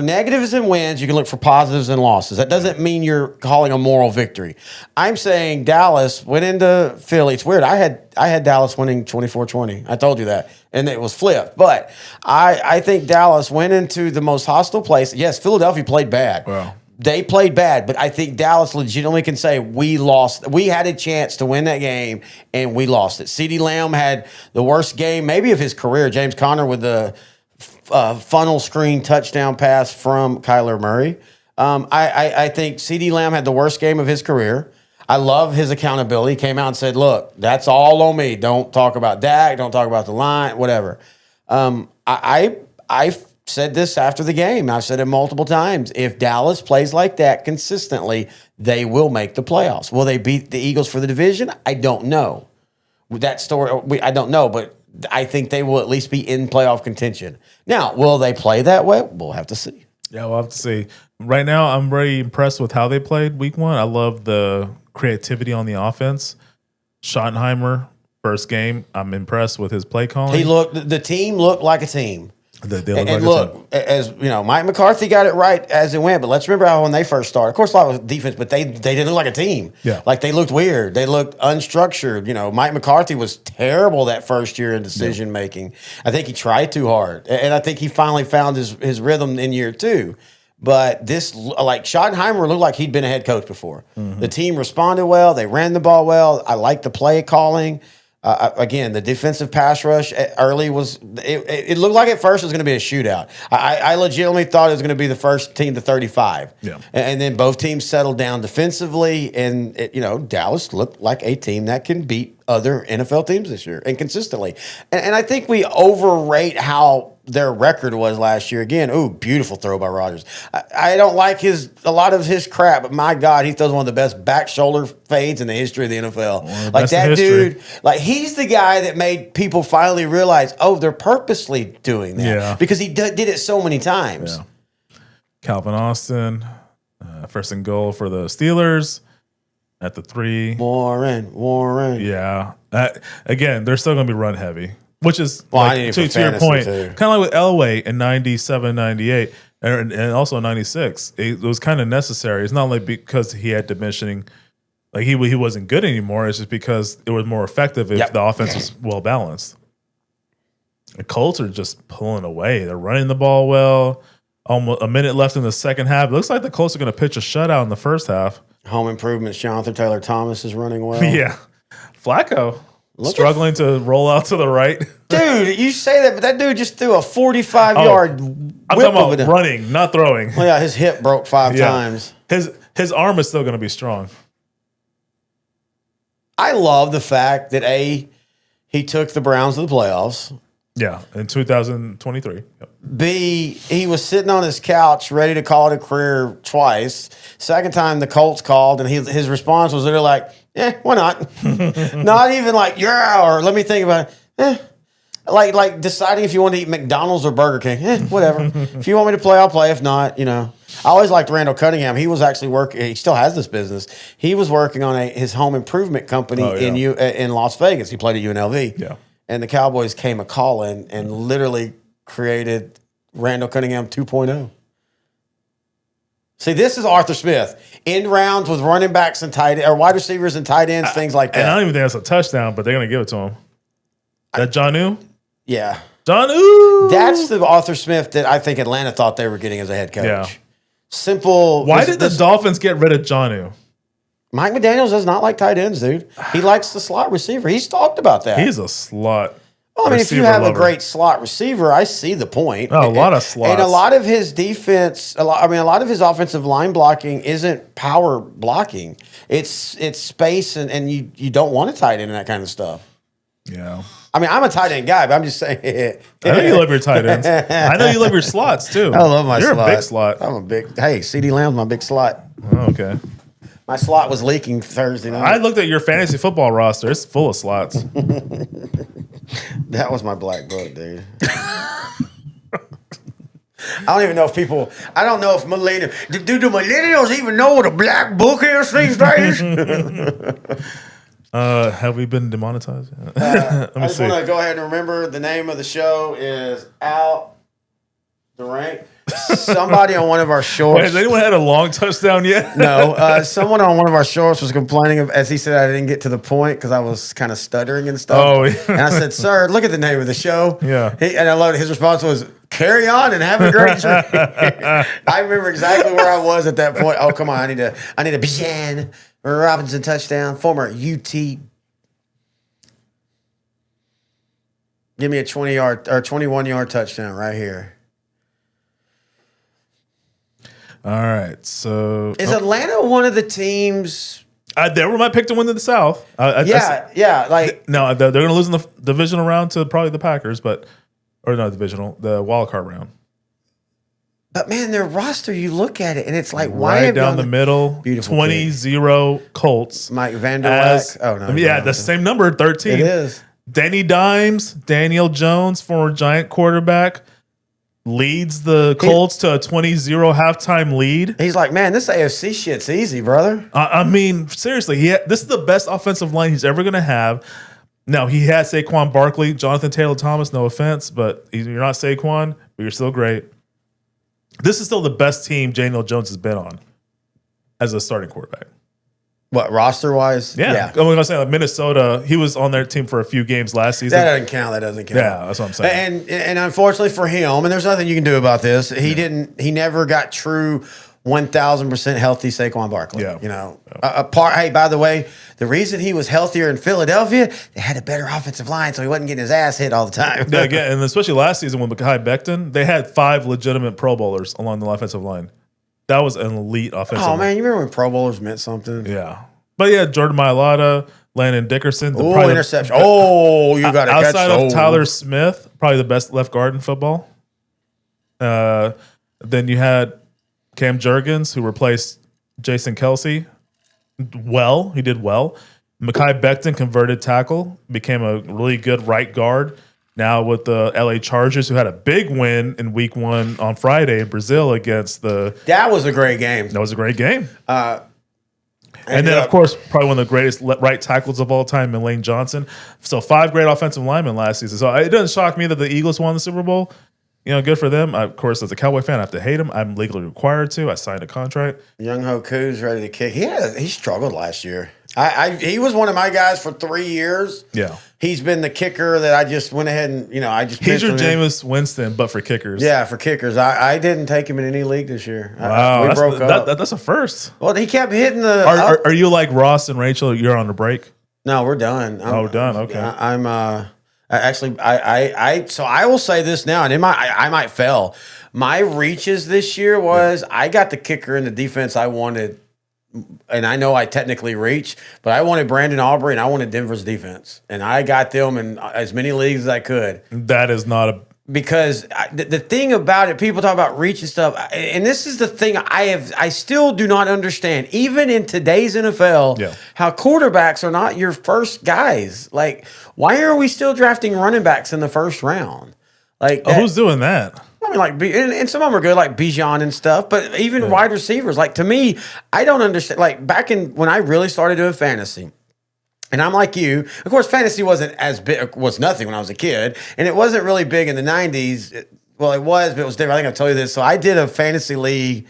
negatives and wins. You can look for positives and losses. That doesn't mean you're calling a moral victory. I'm saying Dallas went into Philly. It's weird. I had Dallas winning 24-20. I told you that. And it was flipped. But I think Dallas went into the most hostile place. Yes, Philadelphia played bad. Wow. They played bad, but I think Dallas legitimately can say we lost. We had a chance to win that game, and we lost it. CeeDee Lamb had the worst game maybe of his career. James Conner with the funnel screen touchdown pass from Kyler Murray. I think CeeDee Lamb had the worst game of his career. I love his accountability. He came out and said, look, that's all on me. Don't talk about Dak. Don't talk about the line, whatever. I said this after the game. I've said it multiple times. If Dallas plays like that consistently, they will make the playoffs. Will they beat the Eagles for the division? I don't know. That story, I don't know, but I think they will at least be in playoff contention. Now, will they play that way? We'll have to see. Yeah, we'll have to see. Right now, I'm very impressed with how they played week 1. I love the creativity on the offense. Schottenheimer, first game, I'm impressed with his play calling. The team looked like a team. Look, as you know, Mike McCarthy got it right as it went, but let's remember how when they first started, of course, a lot was defense, but they didn't look like a team. Yeah. Like they looked weird. They looked unstructured. You know, Mike McCarthy was terrible that first year in decision making. I think he tried too hard, and I think he finally found his rhythm in year 2. But this, like Schottenheimer, looked like he'd been a head coach before. Mm-hmm. The team responded well. They ran the ball well. I like the play calling. Again, the defensive pass rush early was it looked like at first it was going to be a shootout. I legitimately thought it was going to be the first team to 35. Yeah. And then both teams settled down defensively, and Dallas looked like a team that can beat other NFL teams this year and consistently. And I think we overrate how their record was last year. Again, beautiful throw by Rodgers. I don't like a lot of his crap, but my God, he throws one of the best back shoulder fades in the history of the NFL. Like that dude, like he's the guy that made people finally realize, they're purposely doing that because he did it so many times. Yeah. Calvin Austin, first and goal for the Steelers at the 3. Warren. Yeah. Again, they're still going to be run heavy. Which is, to your point, kind of like with Elway in 97, 98, and also 96. It was kind of necessary. It's not only because he had diminishing, like he wasn't good anymore. It's just because it was more effective if the offense was well balanced. The Colts are just pulling away. They're running the ball well. Almost a minute left in the second half. It looks like the Colts are going to pitch a shutout in the first half. Home improvements. Jonathan Taylor Thomas is running well. Yeah. Flacco. Struggling to roll out to the right. Dude, you say that, but that dude just threw a 45-yard whip. I'm talking about running, not throwing. Well, yeah, his hip broke 5 times. His arm is still going to be strong. I love the fact that, he took the Browns to the playoffs. Yeah, in 2023. Yep. B, he was sitting on his couch ready to call it a career twice. Second time the Colts called, and his response was literally like, why not? Not even like, yeah, or let me think about it. Like deciding if you want to eat McDonald's or Burger King. Whatever. If you want me to play, I'll play. If not, I always liked Randall Cunningham. He was actually working. He still has this business. He was working on his home improvement company in Las Vegas. He played at UNLV. Yeah. And the Cowboys came a calling and literally created Randall Cunningham 2.0. See, this is Arthur Smith. End rounds with running backs and wide receivers and tight ends, things like that. And I don't even think that's a touchdown, but they're going to give it to him. That Jonnu? Yeah. Jonnu! That's the Arthur Smith that I think Atlanta thought they were getting as a head coach. Yeah. Simple. Why did the Dolphins get rid of Jonnu? Mike McDaniels does not like tight ends, dude. He likes the slot receiver. He's talked about that. He's a slot. Well, I mean, if you have a great slot receiver, I see the point. Oh, a lot of slots. And a lot of his defense, a lot of his offensive line blocking isn't power blocking. It's space, and you don't want to tight end and that kind of stuff. Yeah. I mean, I'm a tight end guy, but I'm just saying. I know you love your tight ends. I know you love your slots, too. I love my slot. You're a big slot. I'm a big. Hey, CeeDee Lamb's my big slot. Oh, okay. My slot was leaking Thursday night. I looked at your fantasy football roster. It's full of slots. That was my black book, dude. I don't even know if people. I don't know if millennials. Do the millennials even know what a black book is these days? Have we been demonetized? I just want to go ahead and remember the name of the show is Out the Rank. Somebody on one of our shorts. Wait, has anyone had a long touchdown yet? No. Someone on one of our shorts was complaining as he said I didn't get to the point because I was kind of stuttering and stuff. Oh, yeah. And I said, "Sir, look at the name of the show." Yeah. And I loved it. His response was, "Carry on and have a great trip." I remember exactly where I was at that point. Oh, come on! I need a Bijan Robinson touchdown. Former UT. Give me a 20-yard or 21-yard touchdown right here. All right, so is Atlanta one of the teams? They were my pick to win in the South. Like no, they're going to lose in the divisional round to probably the Packers, the wild card round. But man, their roster, you look at it and it's like right down the middle, beautiful 20-0 Colts. Mike Vanderleck. The same number, 13. It is. Danny Dimes, Daniel Jones, former Giant quarterback, leads the Colts to a 20-0 halftime lead. He's like, man, this AFC shit's easy, brother. I mean, seriously, this is the best offensive line he's ever going to have. Now, he has Saquon Barkley, Jonathan Taylor-Thomas, no offense, but you're not Saquon, but you're still great. This is still the best team Daniel Jones has been on as a starting quarterback. What, roster-wise? Yeah. I was saying, like Minnesota, he was on their team for a few games last season. That doesn't count. Yeah, that's what I'm saying. And unfortunately for him, and there's nothing you can do about this, he never got true 1,000% healthy Saquon Barkley. Yeah. Hey, by the way, the reason he was healthier in Philadelphia, they had a better offensive line, so he wasn't getting his ass hit all the time. Yeah, again, and especially last season with Mekhi Becton, they had 5 legitimate Pro Bowlers along the offensive line. That was an elite offensive line. Oh, man, you remember when Pro Bowlers meant something? Yeah. But yeah, Jordan Mailata, Landon Dickerson. Interception. You got to catch. Outside of Tyler Smith, probably the best left guard in football. Then you had Cam Jurgens, who replaced Jason Kelsey. He did well. Mekhi Becton converted tackle, became a really good right guard. Now with the LA Chargers, who had a big win in week 1 on Friday in Brazil against That was a great game. That was a great game. And then, of course, probably one of the greatest right tackles of all time, Lane Johnson. So 5 great offensive linemen last season. So it doesn't shock me that the Eagles won the Super Bowl. Good for them. Of course, as a Cowboy fan, I have to hate them. I'm legally required to. I signed a contract. Young Ho Koo's ready to kick. He struggled last year. He was one of my guys for 3 years. Yeah. He's been the kicker that I just went ahead and, He's your Jameis Winston, but for kickers. Yeah, for kickers. I didn't take him in any league this year. Wow. We broke up. That's a first. Well, he kept hitting the... Are you like Ross and Rachel? You're on a break? No, we're done. Done. Okay. So I will say this now, and I might fail. My reaches this year was I got the kicker in the defense I wanted and I know I technically reach, but I wanted Brandon Aubrey and I wanted Denver's defense, and I got them in as many leagues as I could. That is not a Because the thing about it, people talk about reach and stuff, and this is the thing I still do not understand, even in today's NFL, how quarterbacks are not your first guys. Like, why are we still drafting running backs in the first round? Like, who's doing that? I mean, like, and some of them are good, like Bijan and stuff, but even wide receivers, like, to me, I don't understand. Like, back in when I really started doing fantasy, and I'm like you. Of course, fantasy wasn't as big, was nothing when I was a kid, and it wasn't really big in the 90s. Well, it was, but it was different. I think I've told you this. So I did a fantasy league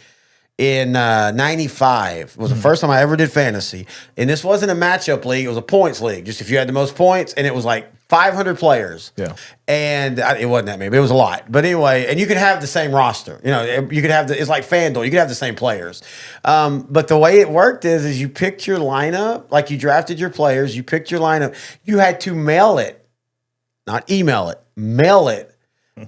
in 95. It was the first time I ever did fantasy. And this wasn't a matchup league. It was a points league. Just if you had the most points, and it was like 500 players. Yeah. And it wasn't that many, but it was a lot. But anyway, and you could have the same roster. You know, you could have it's like FanDuel. You could have the same players. But the way it worked is you picked your lineup, like you drafted your players, you picked your lineup. You had to mail it, not email it, mail it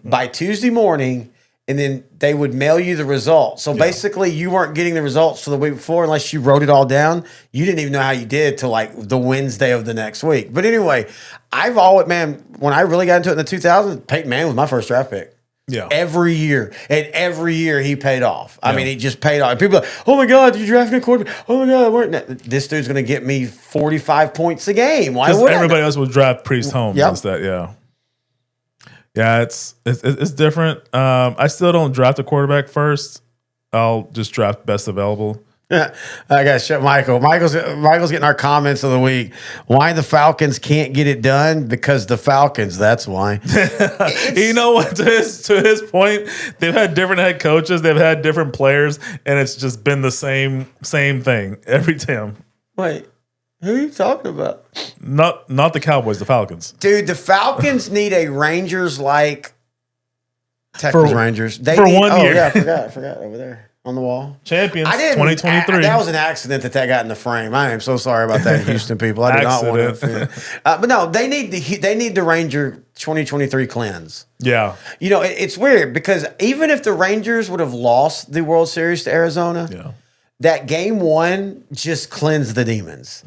by Tuesday morning. And then they would mail you the results. So basically, you weren't getting the results for the week before unless you wrote it all down. You didn't even know how you did till like the Wednesday of the next week. But anyway, I've always, man, when I really got into it in the 2000s, Peyton Manning was my first draft pick. Yeah. Every year. And every year he paid off. I mean, he just paid off. And people are like, oh my God, you drafted a quarterback. Oh my God. This dude's going to get me 45 points a game. Why would everybody else would draft Priest Holmes instead. Yeah. Yeah, it's different. I still don't draft a quarterback first. I'll just draft best available. I got to shut Michael. Michael's getting our comments of the week. Why the Falcons can't get it done? Because the Falcons, that's why. You know what? To his point, they've had different head coaches. They've had different players, and it's just been the same thing every time. Wait. Who are you talking about? Not the Cowboys, the Falcons. Dude, the Falcons need a Rangers-like Texas Rangers. They need 1 year. Oh, yeah, I forgot over there on the wall. Champions 2023. That was an accident that got in the frame. I am so sorry about that, Houston people. I did not want to offend. But no, they need the Ranger 2023 cleanse. Yeah. You know, it's weird because even if the Rangers would have lost the World Series to Arizona, that game one just cleansed the demons.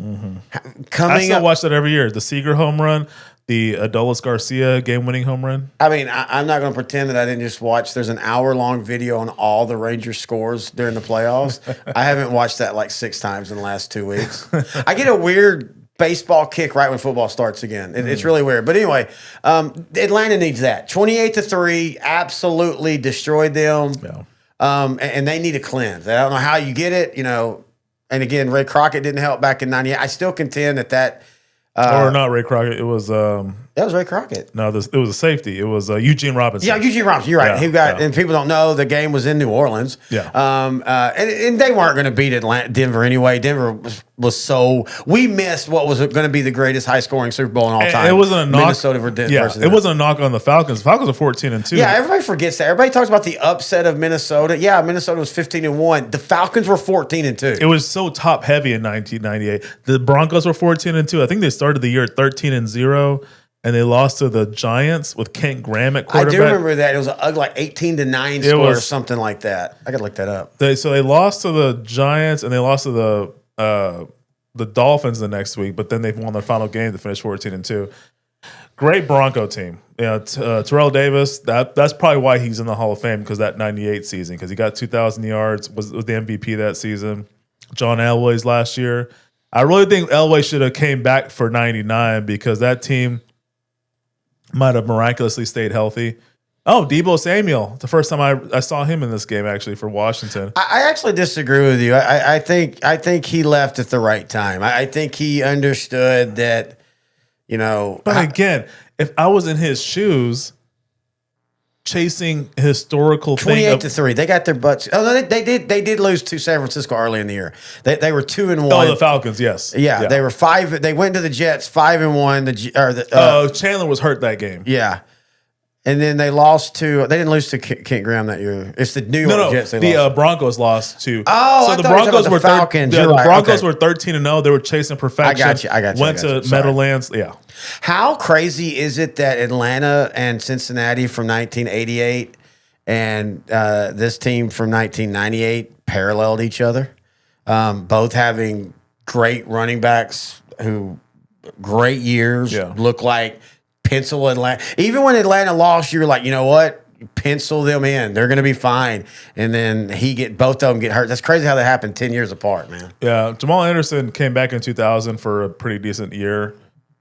I still watch that every year. The Seager home run, the Adolis Garcia game-winning home run. I mean, I'm not going to pretend that I didn't just watch. There's an hour-long video on all the Rangers scores during the playoffs. I haven't watched that like 6 times in the last 2 weeks. I get a weird baseball kick right when football starts again. It's really weird. But anyway, Atlanta needs that. 28-3, absolutely destroyed them. Yeah. And they need a cleanse. I don't know how you get it, you know. And again, Ray Crockett didn't help back in '98. I still contend that or not Ray Crockett. It was that was Ray Crockett. No, it was a safety. It was Eugene Robinson. Yeah, Eugene Robinson. You're right. And people don't know the game was in New Orleans. Yeah. And they weren't going to beat Denver anyway. Denver was so we missed what was going to be the greatest high scoring Super Bowl in all time. It wasn't a knock. Minnesota versus it wasn't a knock on the Falcons. The Falcons are 14-2. Yeah, everybody forgets that. Everybody talks about the upset of Minnesota. Yeah, Minnesota was 15-1. The Falcons were 14-2. It was so top heavy in 1998. The Broncos were 14-2. I think they started the year at 13-0. And they lost to the Giants with Kent Graham at quarterback. I do remember that. It was like 18-9 score or something like that. I got to look that up. So they lost to the Giants and they lost to the Dolphins the next week, but then they won their final game to finish 14-2. Great Bronco team. Terrell Davis, that's probably why he's in the Hall of Fame because that 98 season, because he got 2,000 yards, was the MVP that season. John Elway's last year. I really think Elway should have came back for 99 because that team might have miraculously stayed healthy. Oh, Deebo Samuel. The first time I saw him in this game, actually, for Washington. I actually disagree with you. I think he left at the right time. I think he understood that, you know. But again, if I was in his shoes, chasing historical 28-3. They got their butts. Oh, no, they did lose to San Francisco early in the year. They were 2-1. Oh, the Falcons, yes. Yeah, they were 5. They went to the Jets 5-1. Chandler was hurt that game. Yeah. And then they lost to. They didn't lose to Kent Graham that year. It's the New York Jets. The Broncos lost to. Oh, so the Broncos were Falcons. The Broncos were 13-0. They were chasing perfection. I got you. Went to Meadowlands. Yeah. How crazy is it that Atlanta and Cincinnati from 1988 and this team from 1998 paralleled each other? both having great running backs who great years, look like pencil Atlanta. Even when Atlanta lost, you were like, you know what? Pencil them in. They're going to be fine. And then both of them get hurt. That's crazy how that happened 10 years apart, man. Yeah. Jamal Anderson came back in 2000 for a pretty decent year.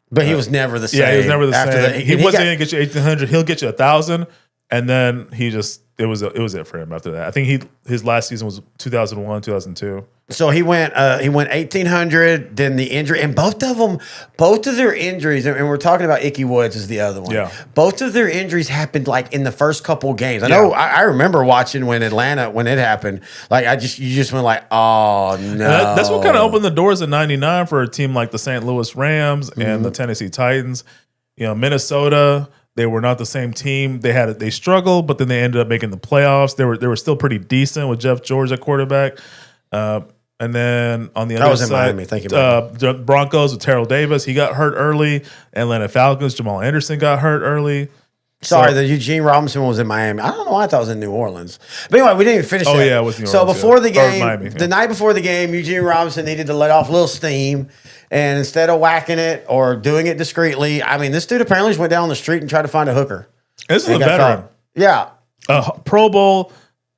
But he was never the same. Yeah, he was never the same. He wasn't going to get you 1,800. He'll get you 1,000. And then it was it for him after that. I think his last season was 2001, 2002. So he went 1,800. Then the injury, and both of their injuries, and we're talking about Icky Woods is the other one. Yeah, both of their injuries happened like in the first couple games. I know. I remember watching when it happened. Like you just went like, oh no. That's what kind of opened the doors in '99 for a team like the St. Louis Rams and the Tennessee Titans. Minnesota. They were not the same team. They struggled, but then they ended up making the playoffs. They were still pretty decent with Jeff George at quarterback. And then on the other side, Miami. Thank you, the Broncos with Terrell Davis. He got hurt early. Atlanta Falcons, Jamal Anderson got hurt early. Sorry, the Eugene Robinson one was in Miami. I don't know why I thought it was in New Orleans. But anyway, we didn't even finish that. Oh, yeah, it was New Orleans. So before the game, Miami, the night before the game, Eugene Robinson needed to let off a little steam. And instead of whacking it or doing it discreetly, I mean, this dude apparently just went down the street and tried to find a hooker. This is a veteran. Yeah. Pro Bowl,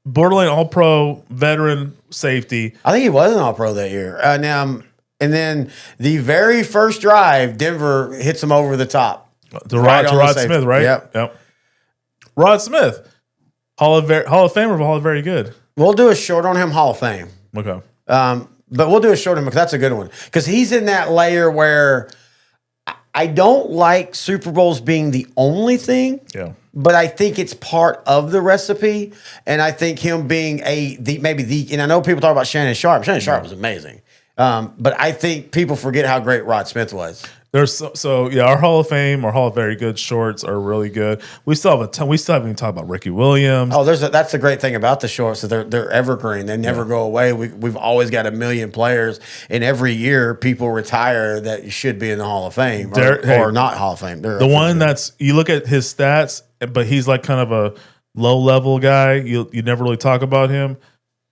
borderline All-Pro veteran safety. I think he was an All-Pro that year. And then the very first drive, Denver hits him over the top. To Rod Smith, right? Yep. Rod Smith, Hall of Famer, but Hall of Very Good. We'll do a short on him, Hall of Fame. Okay. But we'll do a short on him because that's a good one. Because he's in that layer where I don't like Super Bowls being the only thing. Yeah. But I think it's part of the recipe. And I think him being and I know people talk about Shannon Sharp. Shannon Sharp was amazing. But I think people forget how great Rod Smith was. There's our Hall of Fame or Hall of Very Good shorts are really good. We still have a ton. We still haven't even talked about Ricky Williams. Oh, that's the great thing about the shorts. That they're evergreen. They never go away. We've always got a million players, and every year people retire that should be in the Hall of Fame or not Hall of Fame. The one that's you look at his stats, but he's like kind of a low level guy. You never really talk about him.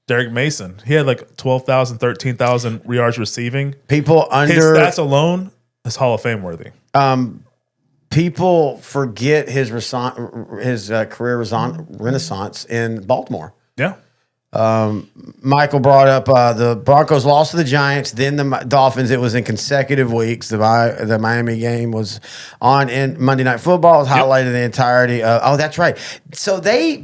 Derek Mason. He had like 12,000, 13,000 yards receiving. People his stats alone. It's Hall of Fame worthy. People forget his career renaissance in Baltimore. Yeah. Michael brought up the Broncos lost to the Giants, then the Dolphins. It was in consecutive weeks. The Miami game was on in Monday Night Football. It was highlighted the entirety. Oh, that's right. So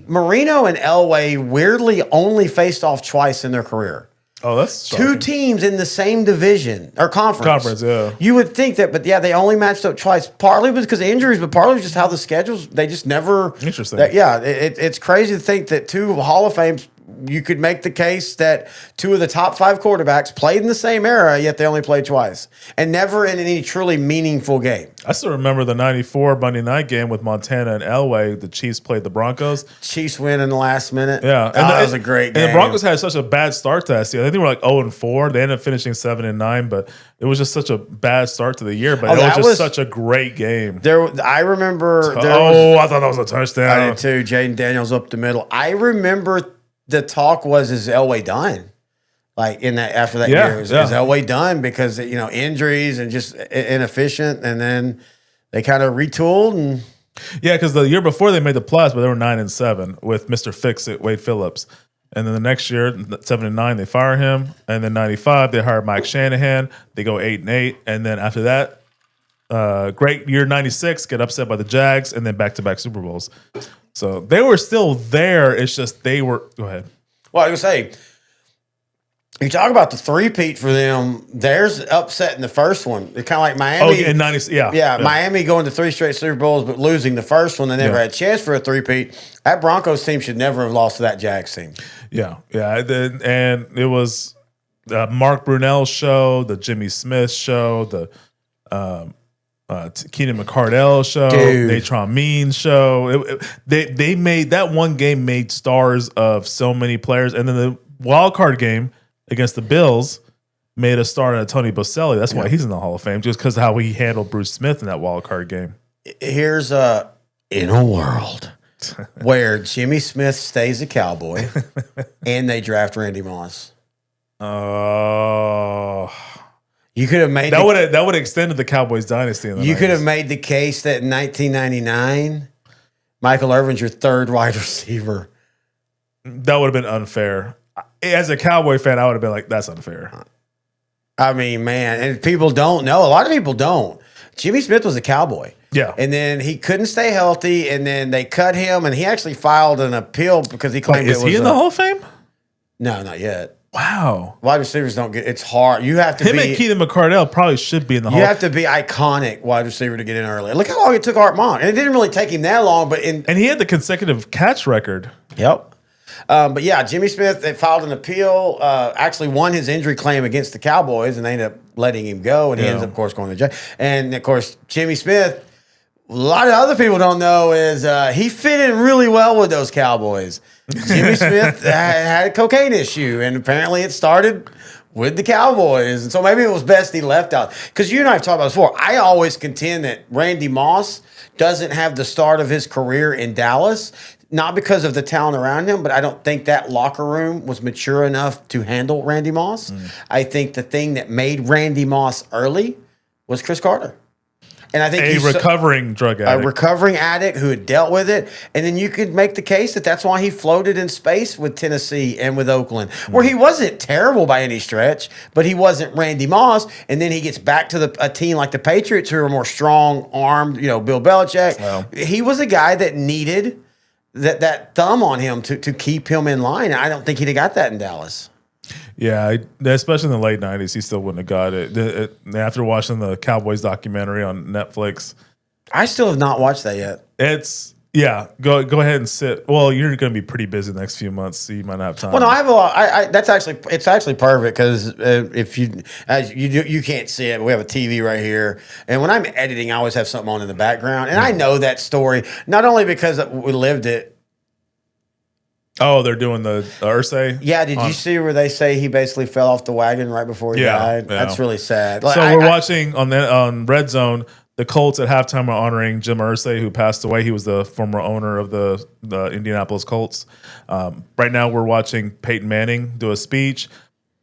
Marino and Elway weirdly only faced off twice in their career. Oh, that's shocking. Two teams in the same division or conference. Yeah. You would think that, but yeah, they only matched up twice. Partly because of injuries, but partly just how the schedules, they just never. Interesting. It's crazy to think that two Hall of Fames, you could make the case that two of the top five quarterbacks played in the same era, yet they only played twice and never in any truly meaningful game. I still remember the 94 Monday night game with Montana and Elway. The Chiefs played the Broncos. Chiefs win in the last minute. Yeah. That was a great game. And the Broncos had such a bad start to that season. I think they were like 0-4. They ended up finishing 7-9, but it was just such a bad start to the year. But it was just such a great game. I remember. I thought that was a touchdown. I did too. Jaden Daniels up the middle. I remember the talk was, is Elway done? Like after that year, is Elway done because injuries and just inefficient, and then they kind of retooled and because the year before they made the playoffs, but they were 9-7 with Mr. Fix-It Wade Phillips, and then the next year 7-9 they fire him, and then 95 they hire Mike Shanahan, they go 8-8, and then after that, great year 96 get upset by the Jags, and then back-to-back Super Bowls. So they were still there. It's just they were. Go ahead. Well, I was going to say, you talk about the three-peat for them. There's upset in the first one. It's kind of like Miami. Oh, in 90, yeah. Miami going to 3 straight Super Bowls, but losing the first one. They never had a chance for a three-peat. That Broncos team should never have lost to that Jags team. Yeah. And it was the Mark Brunell show, the Jimmy Smith show, the Keenan McCardell show, Natron Means show. They made that one game made stars of so many players, and then the wild card game against the Bills made a star out of Tony Boselli. That's why he's in the Hall of Fame, just because of how he handled Bruce Smith in that wild card game. Here's in a world where Jimmy Smith stays a Cowboy and they draft Randy Moss. Oh, You could have made that would have extended the Cowboys dynasty. In the you could 90s. have made the case that in 1999, Michael Irvin's your third wide receiver. That would have been unfair. As a Cowboy fan, I would have been like, "That's unfair." I mean, man, and people don't know. A lot of people don't. Jimmy Smith was a Cowboy. Yeah. And then he couldn't stay healthy, and then they cut him, and he actually filed an appeal because he claimed Is it was he in the Hall of Fame? No, not yet. Wow. Wide receivers don't get. It's hard. You have to Him be. and Keaton McCardell probably should be in the Hall. You have to be iconic wide receiver to get in early. Look how long it took Art Monk, and it didn't really take him that long. But And he had the consecutive catch record. Yep. But yeah, Jimmy Smith, they filed an appeal, actually won his injury claim against the Cowboys, and they ended up letting him go, and he ends up, of course, going to jail. And, of course, Jimmy Smith, a lot of other people don't know is he fit in really well with those Cowboys. Jimmy Smith had a cocaine issue, and apparently it started with the Cowboys. And so maybe it was best he left out. Because you and I have talked about this before. I always contend that Randy Moss doesn't have the start of his career in Dallas. Not because of the talent around him, but I don't think that locker room was mature enough to handle Randy Moss. I think the thing that made Randy Moss early was Chris Carter. And I think A recovering drug addict. A recovering addict who had dealt with it. And then you could make the case that that's why he floated in space with Tennessee and with Oakland, where he wasn't terrible by any stretch, but he wasn't Randy Moss. And then he gets back to a team like the Patriots, who are more strong-armed, Bill Belichick. Wow. He was a guy that needed that thumb on him to keep him in line. I don't think he'd have got that in Dallas. Yeah, especially in the late 90s, he still wouldn't have got it. After watching the Cowboys documentary on Netflix. I still have not watched that yet. Go ahead and sit. Well, you're going to be pretty busy the next few months, so you might not have time. Well, no, I have a lot. It's actually perfect because if you can't see it, but we have a TV right here, and when I'm editing, I always have something on in the background, and I know that story not only because we lived it. Oh, they're doing the Ursay? Yeah, did you see where they say he basically fell off the wagon right before he died? Yeah. That's really sad. So we're watching on Redzone. The Colts at halftime are honoring Jim Irsay, who passed away. He was the former owner of the Indianapolis Colts. Right now, we're watching Peyton Manning do a speech.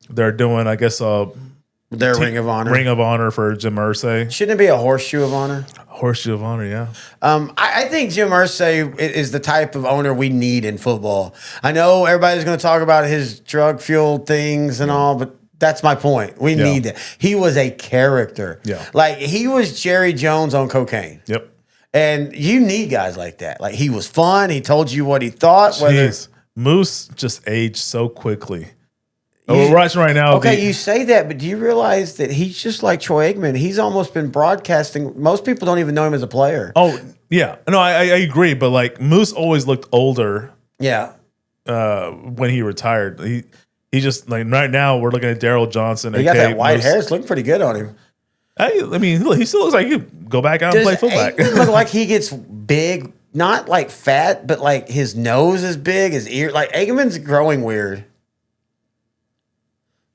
They're doing, I guess, their Ring of Honor. Ring of Honor for Jim Irsay. Shouldn't it be a Horseshoe of Honor? Horseshoe of Honor, yeah. I think Jim Irsay is the type of owner we need in football. I know everybody's going to talk about his drug-fueled things and all, but that's my point. We need that. He was a character. Yeah. Like, he was Jerry Jones on cocaine. Yep. And you need guys like that. Like, he was fun. He told you what he thought. Moose just aged so quickly. We're watching right now. Okay, you say that, but do you realize that he's just like Troy Aikman? He's almost been broadcasting. Most people don't even know him as a player. Oh, yeah. No, I agree. But, like, Moose always looked older. Yeah. When he retired. He just, like, right now we're looking at Daryl Johnson. He got that white hair. It's looking pretty good on him. I mean, he still looks like he could go back out and play fullback. Does Aikman look like he gets big? Not like fat, but like his nose is big, his ear. Like, Aikman's growing weird.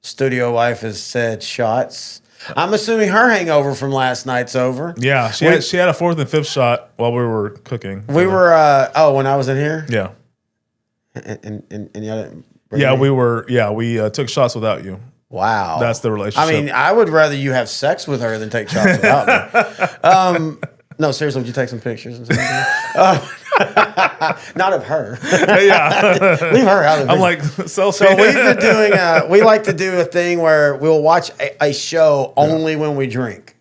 Studio wife has said shots. I'm assuming her hangover from last night's over. Yeah, she had a fourth and fifth shot while we were cooking. We were when I was in here. Yeah, and y'all didn't. We took shots without you. Wow, that's the relationship. I mean, I would rather you have sex with her than take shots without me. No, seriously, would you take some pictures? And not of her. Yeah, leave her out of it. I'm like, so we've been doing. We like to do a thing where we'll watch a show only when we drink.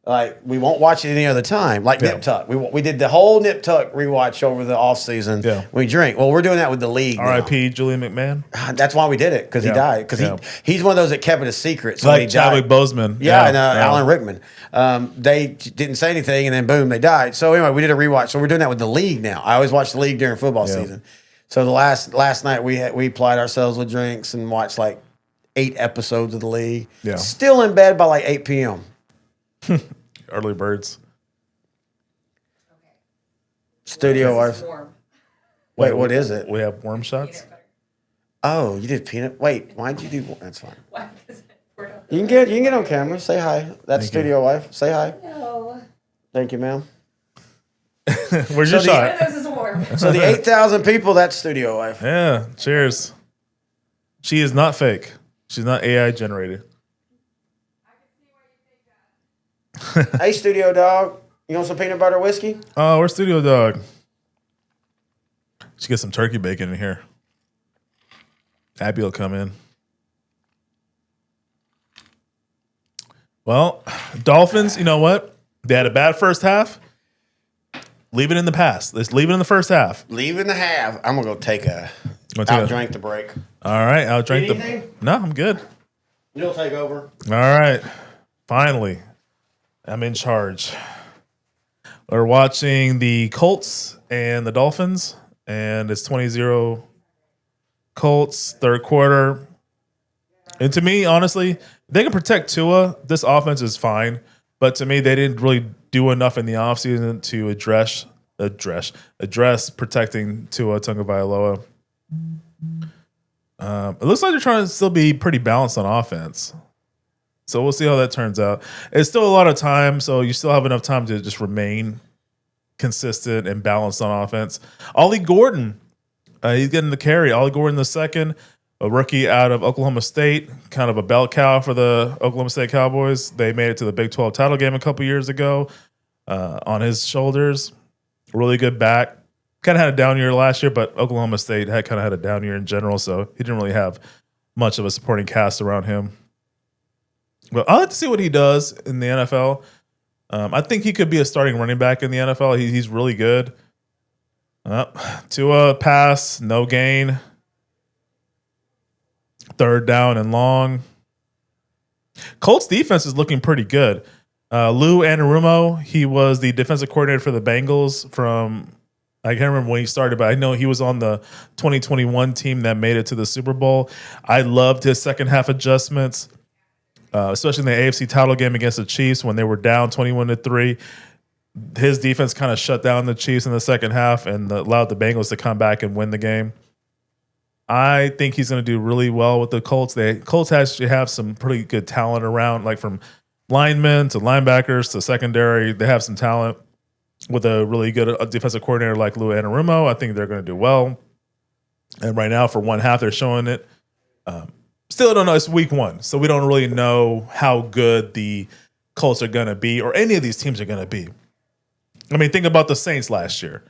Like, we won't watch it any other time. Like Nip Tuck. We did the whole Nip Tuck rewatch over the off season. Yeah. We drink. Well, we're doing that with the league. R.I.P. Julian McMahon. That's why we did it, because he died. Because he's one of those that kept it a secret. So like Chadwick Boseman. Yeah, and Alan Rickman. They didn't say anything, and then boom, they died. So anyway, we did a rewatch. So we're doing that with the league now. I always watch the league during football season. So the last night we plied ourselves with drinks and watched like 8 episodes of the league. Yeah. Still in bed by like 8 p.m. Early birds. Okay. Studio wife. Wait, what is it? We have worm shots. Oh, you did peanut. Wait, why'd you do? That's fine. You can get on camera. Say hi. That's Studio wife. Say hi. No. Thank you, ma'am. Where's your shot? One of those is warm. So the 8,000 people. That's Studio wife. Yeah. Cheers. She is not fake. She's not AI generated. Hey, studio dog. You want some peanut butter whiskey? Oh, where's Studio Dog? Should get some turkey bacon in here. Abby will come in. Well, Dolphins, you know what? They had a bad first half. Leave it in the past. Let's leave it in the first half. Leave in the half. I'm going to go take a drink the break. All right, I'll drink Anything? No, I'm good. You'll take over. All right. Finally, I'm in charge. We're watching the Colts and the Dolphins, and it's 20-0 Colts, third quarter. And to me, honestly, they can protect Tua. This offense is fine. But to me, they didn't really do enough in the offseason to address protecting Tua Tagovailoa. It looks like they're trying to still be pretty balanced on offense. So we'll see how that turns out. It's still a lot of time, so you still have enough time to just remain consistent and balanced on offense. Ollie Gordon, he's getting the carry. Ollie Gordon the second, a rookie out of Oklahoma State, kind of a bell cow for the Oklahoma State Cowboys. They made it to the Big 12 title game a couple years ago on his shoulders. Really good back. Kind of had a down year last year, but Oklahoma State had a down year in general, so he didn't really have much of a supporting cast around him. But I'd like to see what he does in the NFL. I think he could be a starting running back in the NFL. He's really good. Tua pass, no gain. Third down and long. Colts defense is looking pretty good. Lou Anarumo, he was the defensive coordinator for the Bengals from, I can't remember when he started, but I know he was on the 2021 team that made it to the Super Bowl. I loved his second half adjustments, especially in the AFC title game against the Chiefs when they were down 21-3. His defense kind of shut down the Chiefs in the second half and allowed the Bengals to come back and win the game. I think he's going to do really well with the Colts. Colts actually have some pretty good talent around, like from linemen to linebackers to secondary. They have some talent with a really good defensive coordinator like Lou Anarumo. I think they're going to do well. And right now, for one half, they're showing it. Still don't know. It's week one, so we don't really know how good the Colts are going to be or any of these teams are going to be. I mean, think about the Saints last year.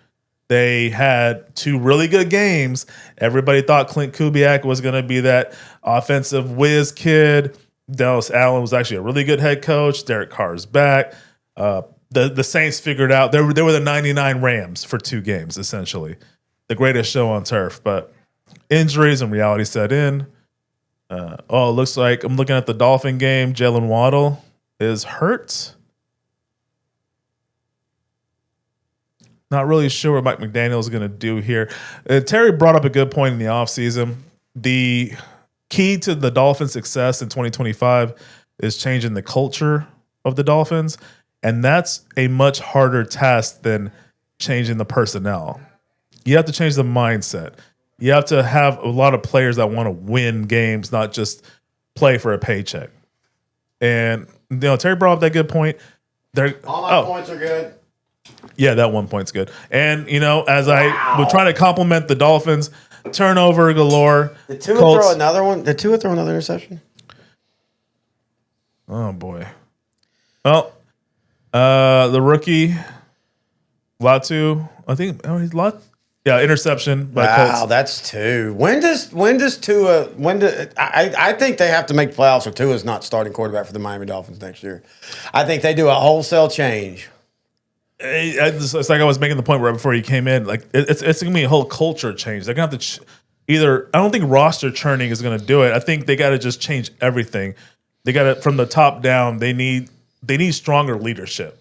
They had two really good games. Everybody thought Clint Kubiak was going to be that offensive whiz kid. Dallas Allen was actually a really good head coach. Derek Carr's back. The Saints figured out they were the 99 Rams for 2 games, essentially. The greatest show on turf. But injuries and reality set in. It looks like I'm looking at the Dolphin game. Jalen Waddle is hurt. Not really sure what Mike McDaniel is going to do here. Terry brought up a good point in the offseason. The key to the Dolphins' success in 2025 is changing the culture of the Dolphins, and that's a much harder task than changing the personnel. You have to change the mindset. You have to have a lot of players that want to win games, not just play for a paycheck. And Terry brought up that good point. All my points are good. Yeah, that 1 point's good. And, as I was trying to compliment the Dolphins, turnover galore. Did Tua throw another one? Did Tua throw another interception? Oh, boy. Well, the rookie, Latu, I think, he's Latu. Yeah, interception by Colts. Wow, that's 2. When does Tua? I think they have to make playoffs or Tua's not starting quarterback for the Miami Dolphins next year. I think they do a wholesale change. It's like I was making the point right before you came in. Like it's going to be a whole culture change. They're going to have to either. I don't think roster churning is going to do it. I think they got to just change everything. They got to from the top down. They need stronger leadership,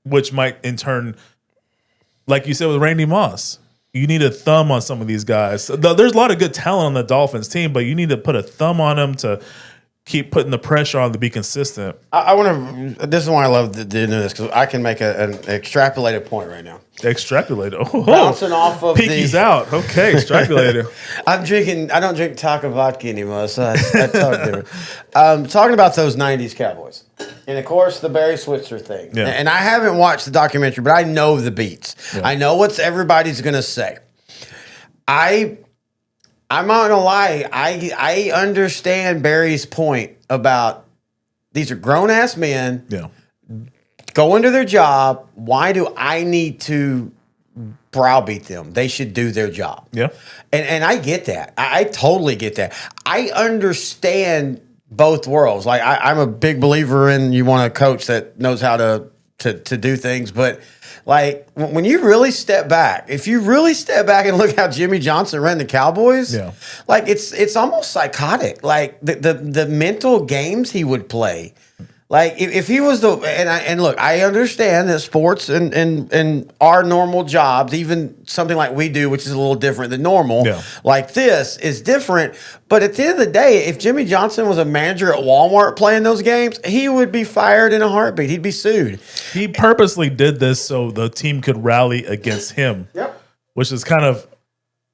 which might in turn, like you said with Randy Moss, you need a thumb on some of these guys. There's a lot of good talent on the Dolphins team, but you need to put a thumb on them to keep putting the pressure on to be consistent. I want to. This is why I love to do this because I can make an extrapolated point right now. Extrapolated. Bouncing off of Pinky's out. Okay, extrapolated. I don't drink Taka vodka anymore, so I talk different. Talking about those '90s Cowboys, and of course the Barry Switzer thing. Yeah. And I haven't watched the documentary, but I know the beats. Yeah. I know what everybody's going to say. I I'm not gonna lie. I understand Barry's point about these are grown ass men Yeah. going to their job. Why do I need to browbeat them? They should do their job. Yeah. And I get that. I totally get that. I understand both worlds. Like I'm a big believer in you want a coach that knows how to do things, but like when you really step back, if you really step back and look how Jimmy Johnson ran the Cowboys, Yeah. like it's almost psychotic. Like the mental games he would play. Like if he was and look, I understand that sports and our normal jobs, even something like we do, which is a little different than normal, Yeah. like this is different. But at the end of the day, if Jimmy Johnson was a manager at Walmart playing those games, he would be fired in a heartbeat. He'd be sued. He purposely did this so the team could rally against him. Yep. Which is kind of,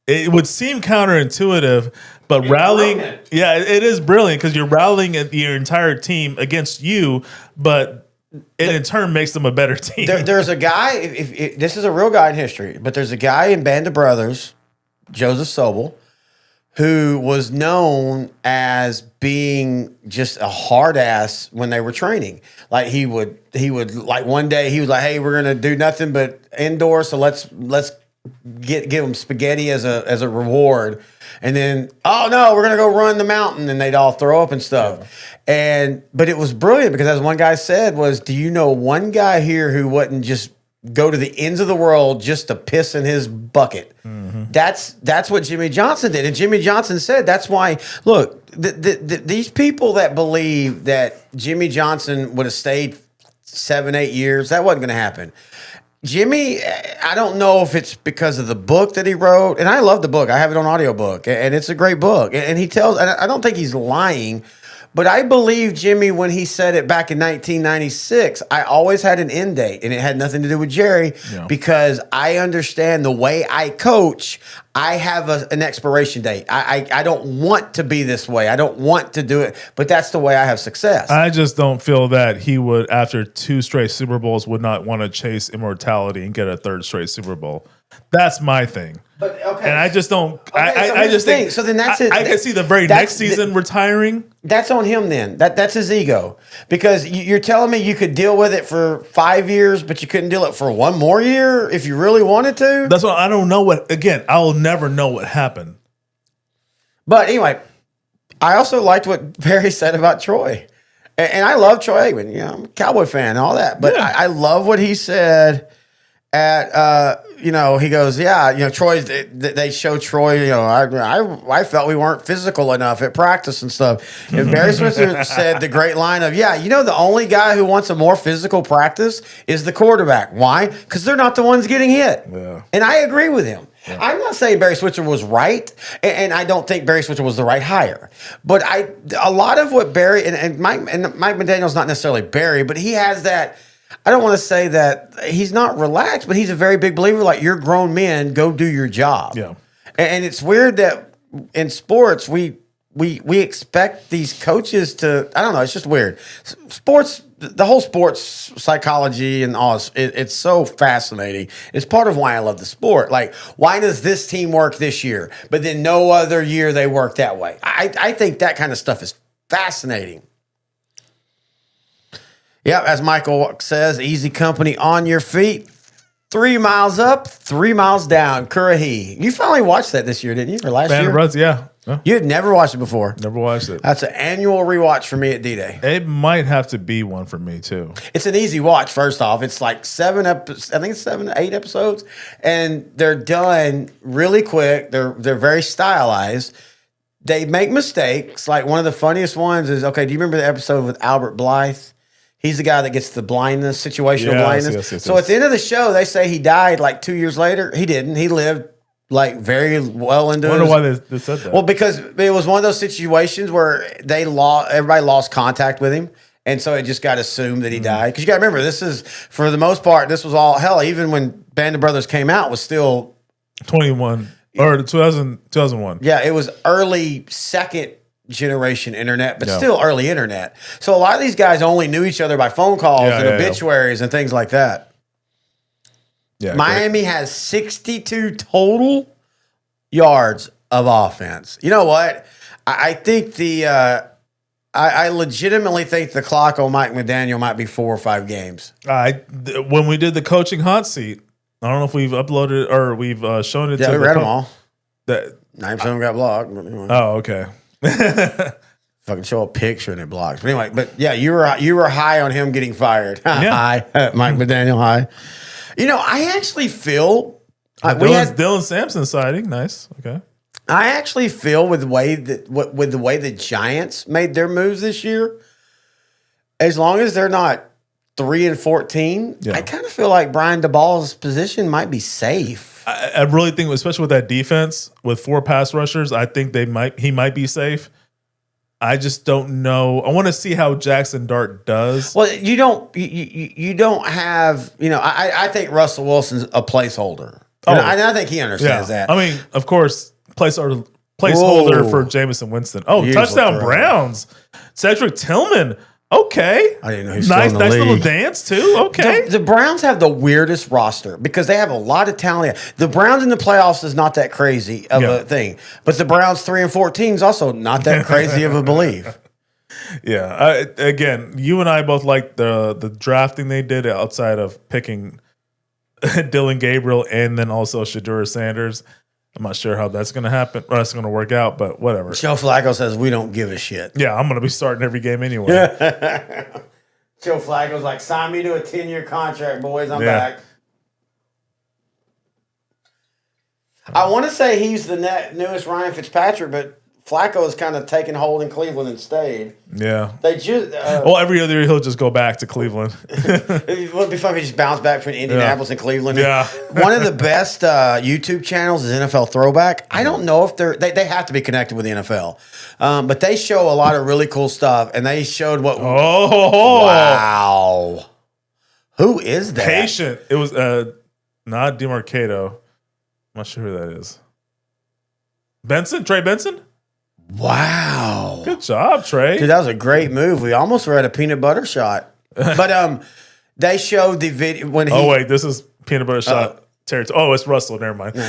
it would seem counterintuitive, but rallying, brilliant. yeah, it is brilliant because you're rallying your entire team against you, but it in turn makes them a better team. There's a guy, if this is a real guy in history, but there's a guy in Band of Brothers, Joseph Sobel, who was known as being just a hard ass when they were training. Like he would like one day he was like, "Hey, we're gonna do nothing but indoor, so let's give them spaghetti as a reward." And then, oh no, we're gonna go run the mountain, and they'd all throw up and stuff. But it was brilliant because, as one guy said, do you know one guy here who wouldn't just go to the ends of the world just to piss in his bucket? Mm-hmm. That's what Jimmy Johnson did, and Jimmy Johnson said that's why. Look, these people that believe that Jimmy Johnson would have stayed 7-8 years, that wasn't going to happen. Jimmy, I don't know if it's because of the book that he wrote, and I love the book. I have it on audiobook, and it's a great book. And he tells, and I don't think he's lying, but I believe Jimmy when he said it back in 1996. I always had an end date, and it had nothing to do with Jerry because I understand the way I coach. I have an expiration date. I don't want to be this way. I don't want to do it, but that's the way I have success. I just don't feel that he would, after 2 straight Super Bowls, would not want to chase immortality and get a 3rd straight Super Bowl. That's my thing. But okay, And I just don't. Okay, I just think. So then that's it. I can see the very That's next season retiring. That's on him then. That's his ego. Because you're telling me you could deal with it for 5 years, but you couldn't deal it for 1 more year if you really wanted to? That's why I don't know what. Again, I'll never know what happened. But anyway, I also liked what Barry said about Troy. And I love Troy Aikman. You know, I'm a Cowboy fan and all that. But Yeah. I love what he said at, he goes, Troy, they show Troy, I felt we weren't physical enough at practice and stuff. And Barry Switzer said the great line of, the only guy who wants a more physical practice is the quarterback. Why? Because they're not the ones getting hit. Yeah. And I agree with him. Yeah. I'm not saying Barry Switzer was right, and I don't think Barry Switzer was the right hire. But a lot of what Barry, and Mike McDaniel's not necessarily Barry, but he has that. I don't want to say that he's not relaxed, but he's a very big believer. Like, you're grown men, go do your job. Yeah. And it's weird that in sports we expect these coaches to. I don't know. It's just weird. Sports, the whole sports psychology and all, it's so fascinating. It's part of why I love the sport. Like, why does this team work this year, but then no other year they work that way? I think that kind of stuff is fascinating. Yeah, as Michael says, easy company on your feet. 3 miles up, 3 miles down. Currahee. You finally watched that this year, didn't you? Or last Band year? of Brothers, yeah. You had never watched it before. Never watched it. That's an annual rewatch for me at D-Day. It might have to be one for me too. It's an easy watch, first off. It's like 7 episodes. I think it's 7 to 8 episodes. And they're done really quick. They're very stylized. They make mistakes. Like, one of the funniest ones is, okay, do you remember the episode with Albert Blythe? He's the guy that gets the blindness, situational blindness. Yes, so at the end of the show, they say he died like 2 years later. He didn't. He lived like very well into. I wonder why they said that. Well, because it was one of those situations where everybody lost contact with him, and so it just got assumed that he died. Because you got to remember, this is, for the most part, this was all hell. Even when Band of Brothers came out, was still 21 or 2001. Yeah, it was early second generation internet, but still early internet. So a lot of these guys only knew each other by phone calls and obituaries and things like that. Yeah, Miami has 62 total yards of offense. You know what? I think I legitimately think the clock on Mike McDaniel might be 4 or 5 games. When we did the coaching hot seat, I don't know if we've uploaded or we've shown it. Yeah, to we read them all. That 9% of them got blocked. But anyway. Oh, okay. If I can show a picture and it blocks. But anyway, yeah, you were high on him getting fired. Yeah. High. Mike McDaniel high. You know, I actually feel Dylan Sampson sighting. Nice. Okay. I actually feel with the way the Giants made their moves this year, as long as they're not 3-14, I kind of feel like Brian DeBall's position might be safe. I really think, especially with that defense with 4 pass rushers, I think he might be safe. I just don't know. I want to see how Jackson Dart does. Well, you don't have, I think Russell Wilson's a placeholder. Oh. And I think he understands that. I mean, of course, placeholder for Jameson Winston. Oh, Beautiful touchdown throw. Browns. Cedric Tillman. Okay. I didn't know he was still nice in the little league. dance too. Okay. The Browns have the weirdest roster because they have a lot of talent. The Browns in the playoffs is not that crazy of a thing, but the Browns 3-14 is also not that crazy of a belief. Yeah. Again, you and I both like the drafting they did outside of picking Dylan Gabriel and then also Shedeur Sanders. I'm not sure how that's going to happen or that's going to work out, but whatever. Joe Flacco says we don't give a shit. Yeah, I'm going to be starting every game anyway. Joe Flacco's like, sign me to a 10-year contract, boys. I'm back. I want to say he's the newest Ryan Fitzpatrick, but Flacco has kind of taken hold in Cleveland and stayed. Yeah. They just every other year he'll just go back to Cleveland. it would be fun if he just bounced back between Indianapolis and Cleveland. Yeah. One of the best YouTube channels is NFL Throwback. I don't know if they have to be connected with the NFL, but they show a lot of really cool stuff, and they showed what. Oh, wow! Who is that? Patient. It was not DeMarcado. I'm not sure who that is. Trey Benson. Wow! Good job, Trey. Dude, that was a great move. We almost were at a peanut butter shot, but they showed the video when he. Oh wait, this is peanut butter shot territory. Oh, it's Russell. Never mind. So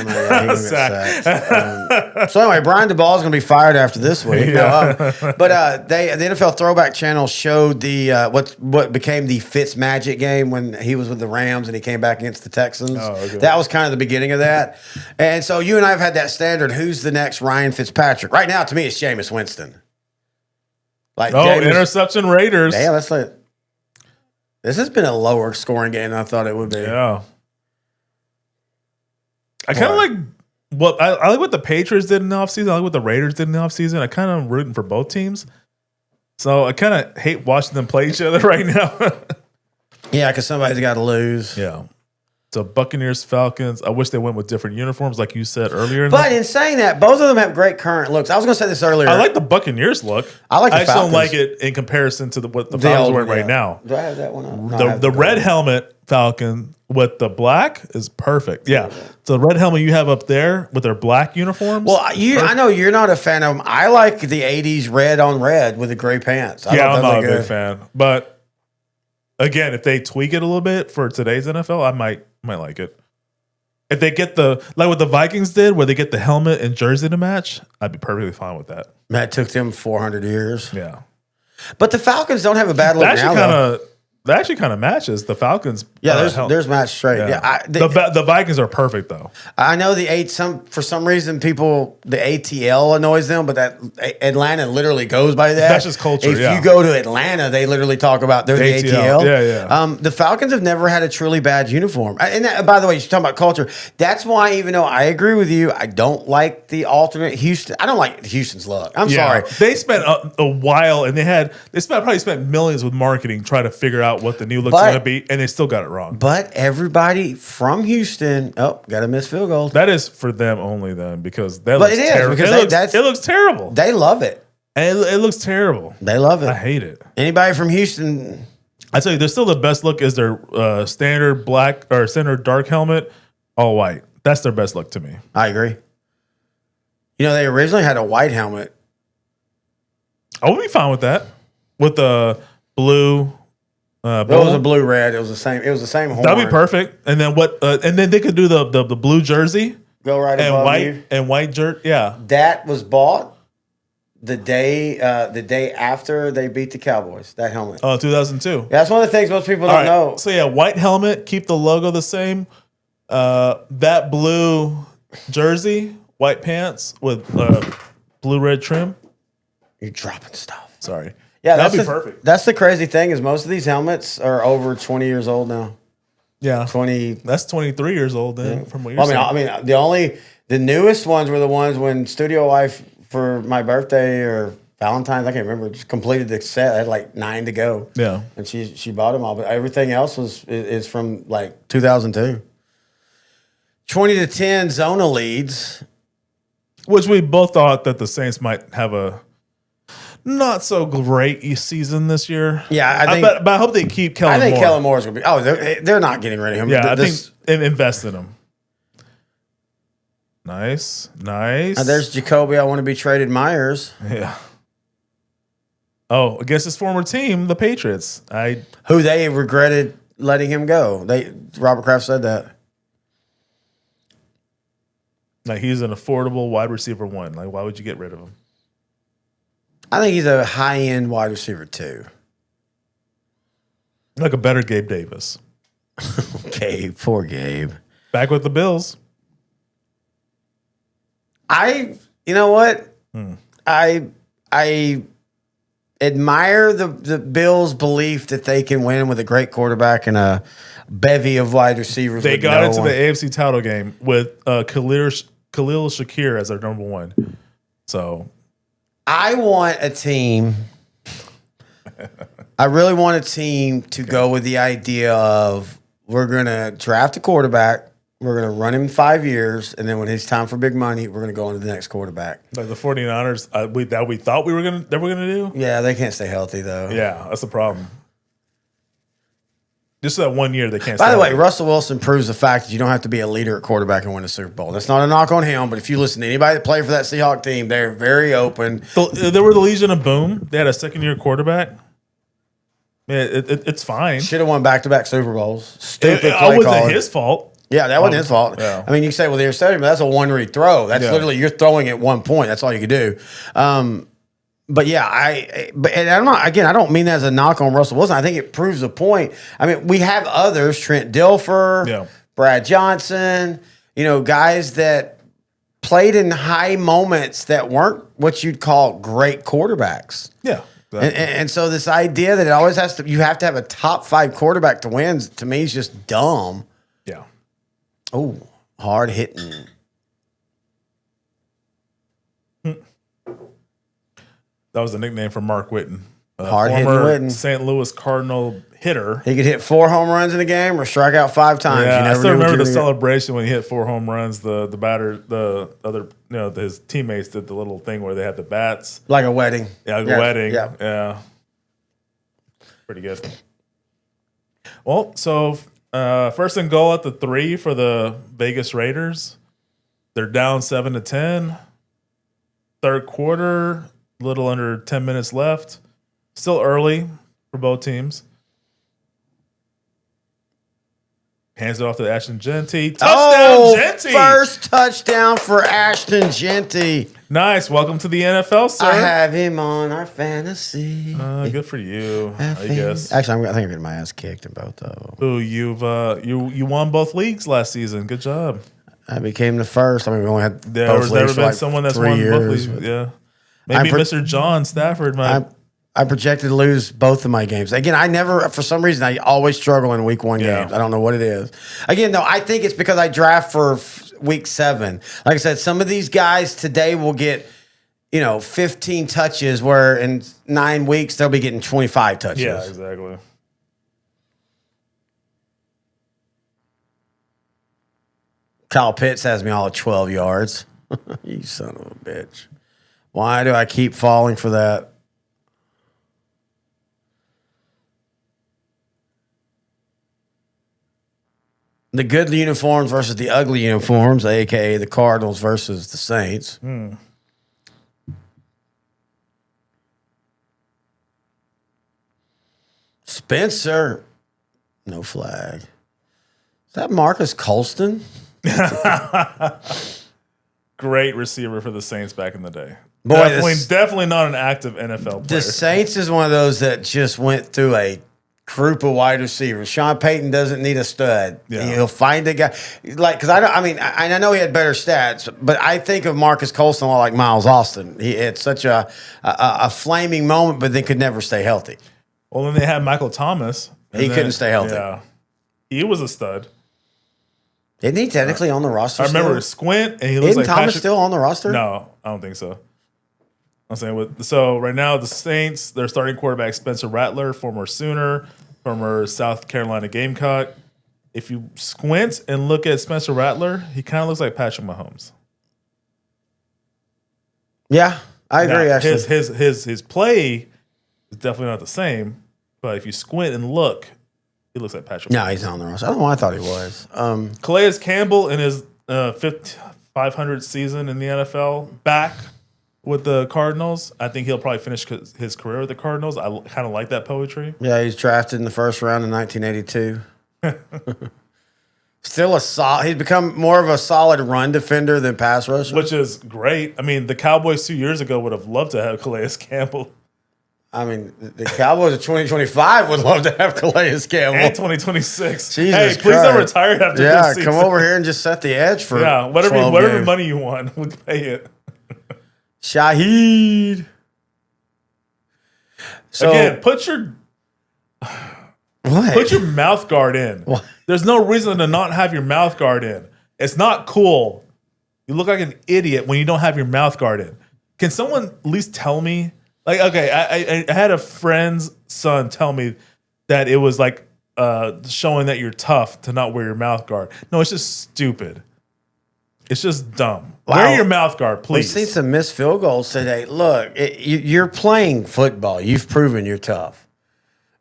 anyway, Brian DeBall is going to be fired after this week. Yeah. But the NFL Throwback Channel showed the what became the Fitz Magic game when he was with the Rams and he came back against the Texans. Oh, okay. That was kind of the beginning of that. And so you and I have had that standard. Who's the next Ryan Fitzpatrick? Right now, to me, it's Jameis Winston. Like interception Raiders. Yeah, this has been a lower scoring game than I thought it would be. Yeah. I kind of like what I like what the Patriots did in the offseason. I like what the Raiders did in the offseason. I kind of am rooting for both teams. So I kind of hate watching them play each other right now. Yeah, because somebody's got to lose. Yeah. So Buccaneers, Falcons. I wish they went with different uniforms, like you said earlier. But in saying that, both of them have great current looks. I was going to say this earlier. I like the Buccaneers look. I just Falcons. Don't like Falcons. it in comparison to what the Falcons are wearing right now. Do I have that one up? No, I have The the red gold. helmet Falcon with the black is perfect. Yeah. So the red helmet you have up there with their black uniforms. Well, I know you're not a fan of them. I like the 80s red on red with the gray pants. I yeah, thought I'm that not a looked big good. fan. But again, if they tweak it a little bit for today's NFL, I might like it. If they get like what the Vikings did, where they get the helmet and jersey to match, I'd be perfectly fine with that. That took them 400 years. Yeah. But the Falcons don't have a bad look now, though. That actually kind of matches the Falcons. Yeah, there's match straight. Yeah. Yeah, The Vikings are perfect though. I know for some reason the ATL annoys them, but that Atlanta literally goes by that. That's just culture. If you go to Atlanta, they literally talk about they're the ATL. Yeah. The Falcons have never had a truly bad uniform. And by the way, you're talking about culture. That's why, even though I agree with you, I don't like the alternate Houston. I don't like Houston's look. I'm sorry. They spent a while, and probably spent millions with marketing trying to figure out what the new look's going to be, and they still got it wrong. But everybody from Houston, got to miss field goals. That is for them only then, because that But looks it is, terrible. because It looks terrible. They love it. It looks terrible. They love it. I hate it. Anybody from Houston, I tell you, they're still the best look is their standard black or standard dark helmet, all white. That's their best look to me. I agree. They originally had a white helmet. I would be fine with that. With the blue. It was a blue red. It was the same. It was the same horn. That'd be perfect. And then and then they could do the blue jersey go right above you. And white jerk. Yeah. That was bought the day after they beat the Cowboys. That helmet. Oh, 2002. Yeah, that's one of the things most people don't know. So yeah, white helmet, keep the logo the same. That blue jersey, white pants with blue red trim. You're dropping stuff. Sorry. Yeah, that'd be perfect. That's the crazy thing is most of these helmets are over 20 years old now. Yeah, 20. That's 23 years old then. From what you're saying. I mean, the newest ones were the ones when Studio Wife for my birthday or Valentine's, I can't remember, just completed the set. I had like 9 to go. Yeah, and she bought them all, but everything else is from like 2002. 20-10 Zona leads, which we both thought that the Saints might have a not so great season this year. Yeah, but I hope they keep Kellen Moore. I think Kellen Moore's going to be. Oh, they're not getting rid of him. Yeah, I think invest in him. Nice. There's Jacoby. I want to be traded. Myers. Yeah. Oh, against his former team, the Patriots. Who they regretted letting him go. Robert Kraft said that. Like he's an affordable wide receiver 1. Like why would you get rid of him? I think he's a high-end wide receiver 2. Like a better Gabe Davis. Gabe, poor Gabe. Back with the Bills. You know what? I admire the Bills' belief that they can win with a great quarterback and a bevy of wide receivers. They got into the AFC title game with Khalil Shakir as their number 1. So I want a team. I really want a team to go with the idea of we're going to draft a quarterback. We're going to run him 5 years, and then when it's time for big money, we're going to go into the next quarterback. Like the 49ers, we thought they were going to do? Yeah, they can't stay healthy, though. Yeah, that's the problem. Just that 1 year they can't By stay the way, healthy. Russell Wilson proves the fact that you don't have to be a leader at quarterback and win a Super Bowl. That's not a knock on him, but if you listen to anybody that played for that Seahawks team, they're very open. They were the Legion of Boom. They had a second-year quarterback. Yeah, it's fine. Should have won back-to-back Super Bowls. Stupid play It wasn't calling. his fault. Yeah, that wasn't his fault. Yeah. I mean, you say, well, they're setting, but that's a one-read throw. That's literally you're throwing at 1 point. That's all you can do. But yeah, and I'm not. Again, I don't mean that as a knock on Russell Wilson. I think it proves a point. I mean, we have others: Trent Dilfer, Brad Johnson. Guys that played in high moments that weren't what you'd call great quarterbacks. Yeah. Exactly. And so this idea that you have to have a top 5 quarterback to win, to me, is just dumb. Yeah. Oh, hard hitting. That was the nickname for Mark Whitten. Hard hitting former Whitten. St. Louis Cardinal hitter. He could hit 4 home runs in a game or strike out 5 times. Yeah, You I never still knew what remember you the were gonna celebration when he hit 4 home runs. The other, his teammates did the little thing where they had the bats. get. Like a wedding. Yeah, like a wedding. Yeah. Yeah. Pretty good. Well, so first and goal at the 3 for the Vegas Raiders. They're down 7-10. Third quarter, a little under 10 minutes left. Still early for both teams. Hands it off to Ashton Genty. Touchdown, Genty! First touchdown for Ashton Genty. Nice. Welcome to the NFL, sir. I have him on our fantasy. Good for you, I guess. Actually, I think I'm getting my ass kicked in both of them. Ooh, you won both leagues last season. Good job. I became the first. I mean, we only had There's never been someone that's 3 won both years. leagues. Yeah. Maybe Mr. John Stafford might. I projected to lose both of my games. Again, for some reason, I always struggle in week 1 games. I don't know what it is. Again, though, I think it's because I draft for week 7. Like I said, some of these guys today will get, 15 touches, where in 9 weeks, they'll be getting 25 touches. Yeah, exactly. Kyle Pitts has me all at 12 yards. You son of a bitch. Why do I keep falling for that? The good uniforms versus the ugly uniforms, a.k.a. the Cardinals versus the Saints. Spencer. No flag. Is that Marcus Colston? Great receiver for the Saints back in the day. Boy, Definitely not an active NFL The player. Saints is one of those that just went through a group of wide receivers. Sean Payton doesn't need a stud. Yeah. He'll find a guy because I know he had better stats, but I think of Marcus Colston a lot like Miles Austin. He had such a flaming moment, but then could never stay healthy. Well, then they had Michael Thomas. He couldn't stay healthy. Yeah, he was a stud. Isn't he technically on the roster? I remember still? Squint, and he looks Isn't like Thomas Patrick. still on the roster? No, I don't think so. I'm saying so right now the Saints, their starting quarterback Spencer Rattler, former Sooner, former South Carolina Gamecock. If you squint and look at Spencer Rattler, he kind of looks like Patrick Mahomes. Yeah, I agree. Now, actually, his play is definitely not the same, but if you squint and look, he looks like Patrick. no, he's not on the roster. I don't know. I thought he was. Calais Campbell in his 500th season in the NFL back with the Cardinals. I think he'll probably finish his career with the Cardinals. I kind of like that poetry. Yeah, he's drafted in the first round in 1982. Still a solid. He's become more of a solid run defender than pass rusher. Which is great. I mean, the Cowboys 2 years ago would have loved to have Calais Campbell. I mean, the Cowboys of 2025 would love to have Calais Campbell. And 2026. Jesus hey, please Christ. don't retire after Yeah, this season. come over here and just set the edge for whatever 12 games. money you want, we'll pay it. Shaheed. So, Again, put your mouth guard in. What? There's no reason to not have your mouth guard in. It's not cool. You look like an idiot when you don't have your mouth guard in. Can someone at least tell me? Like, okay, I had a friend's son tell me that it was like showing that you're tough to not wear your mouth guard. No, it's just stupid. It's just dumb. Wow. Wear your mouth guard, We've please. seen some missed field goals today. Look, you're playing football. You've proven you're tough.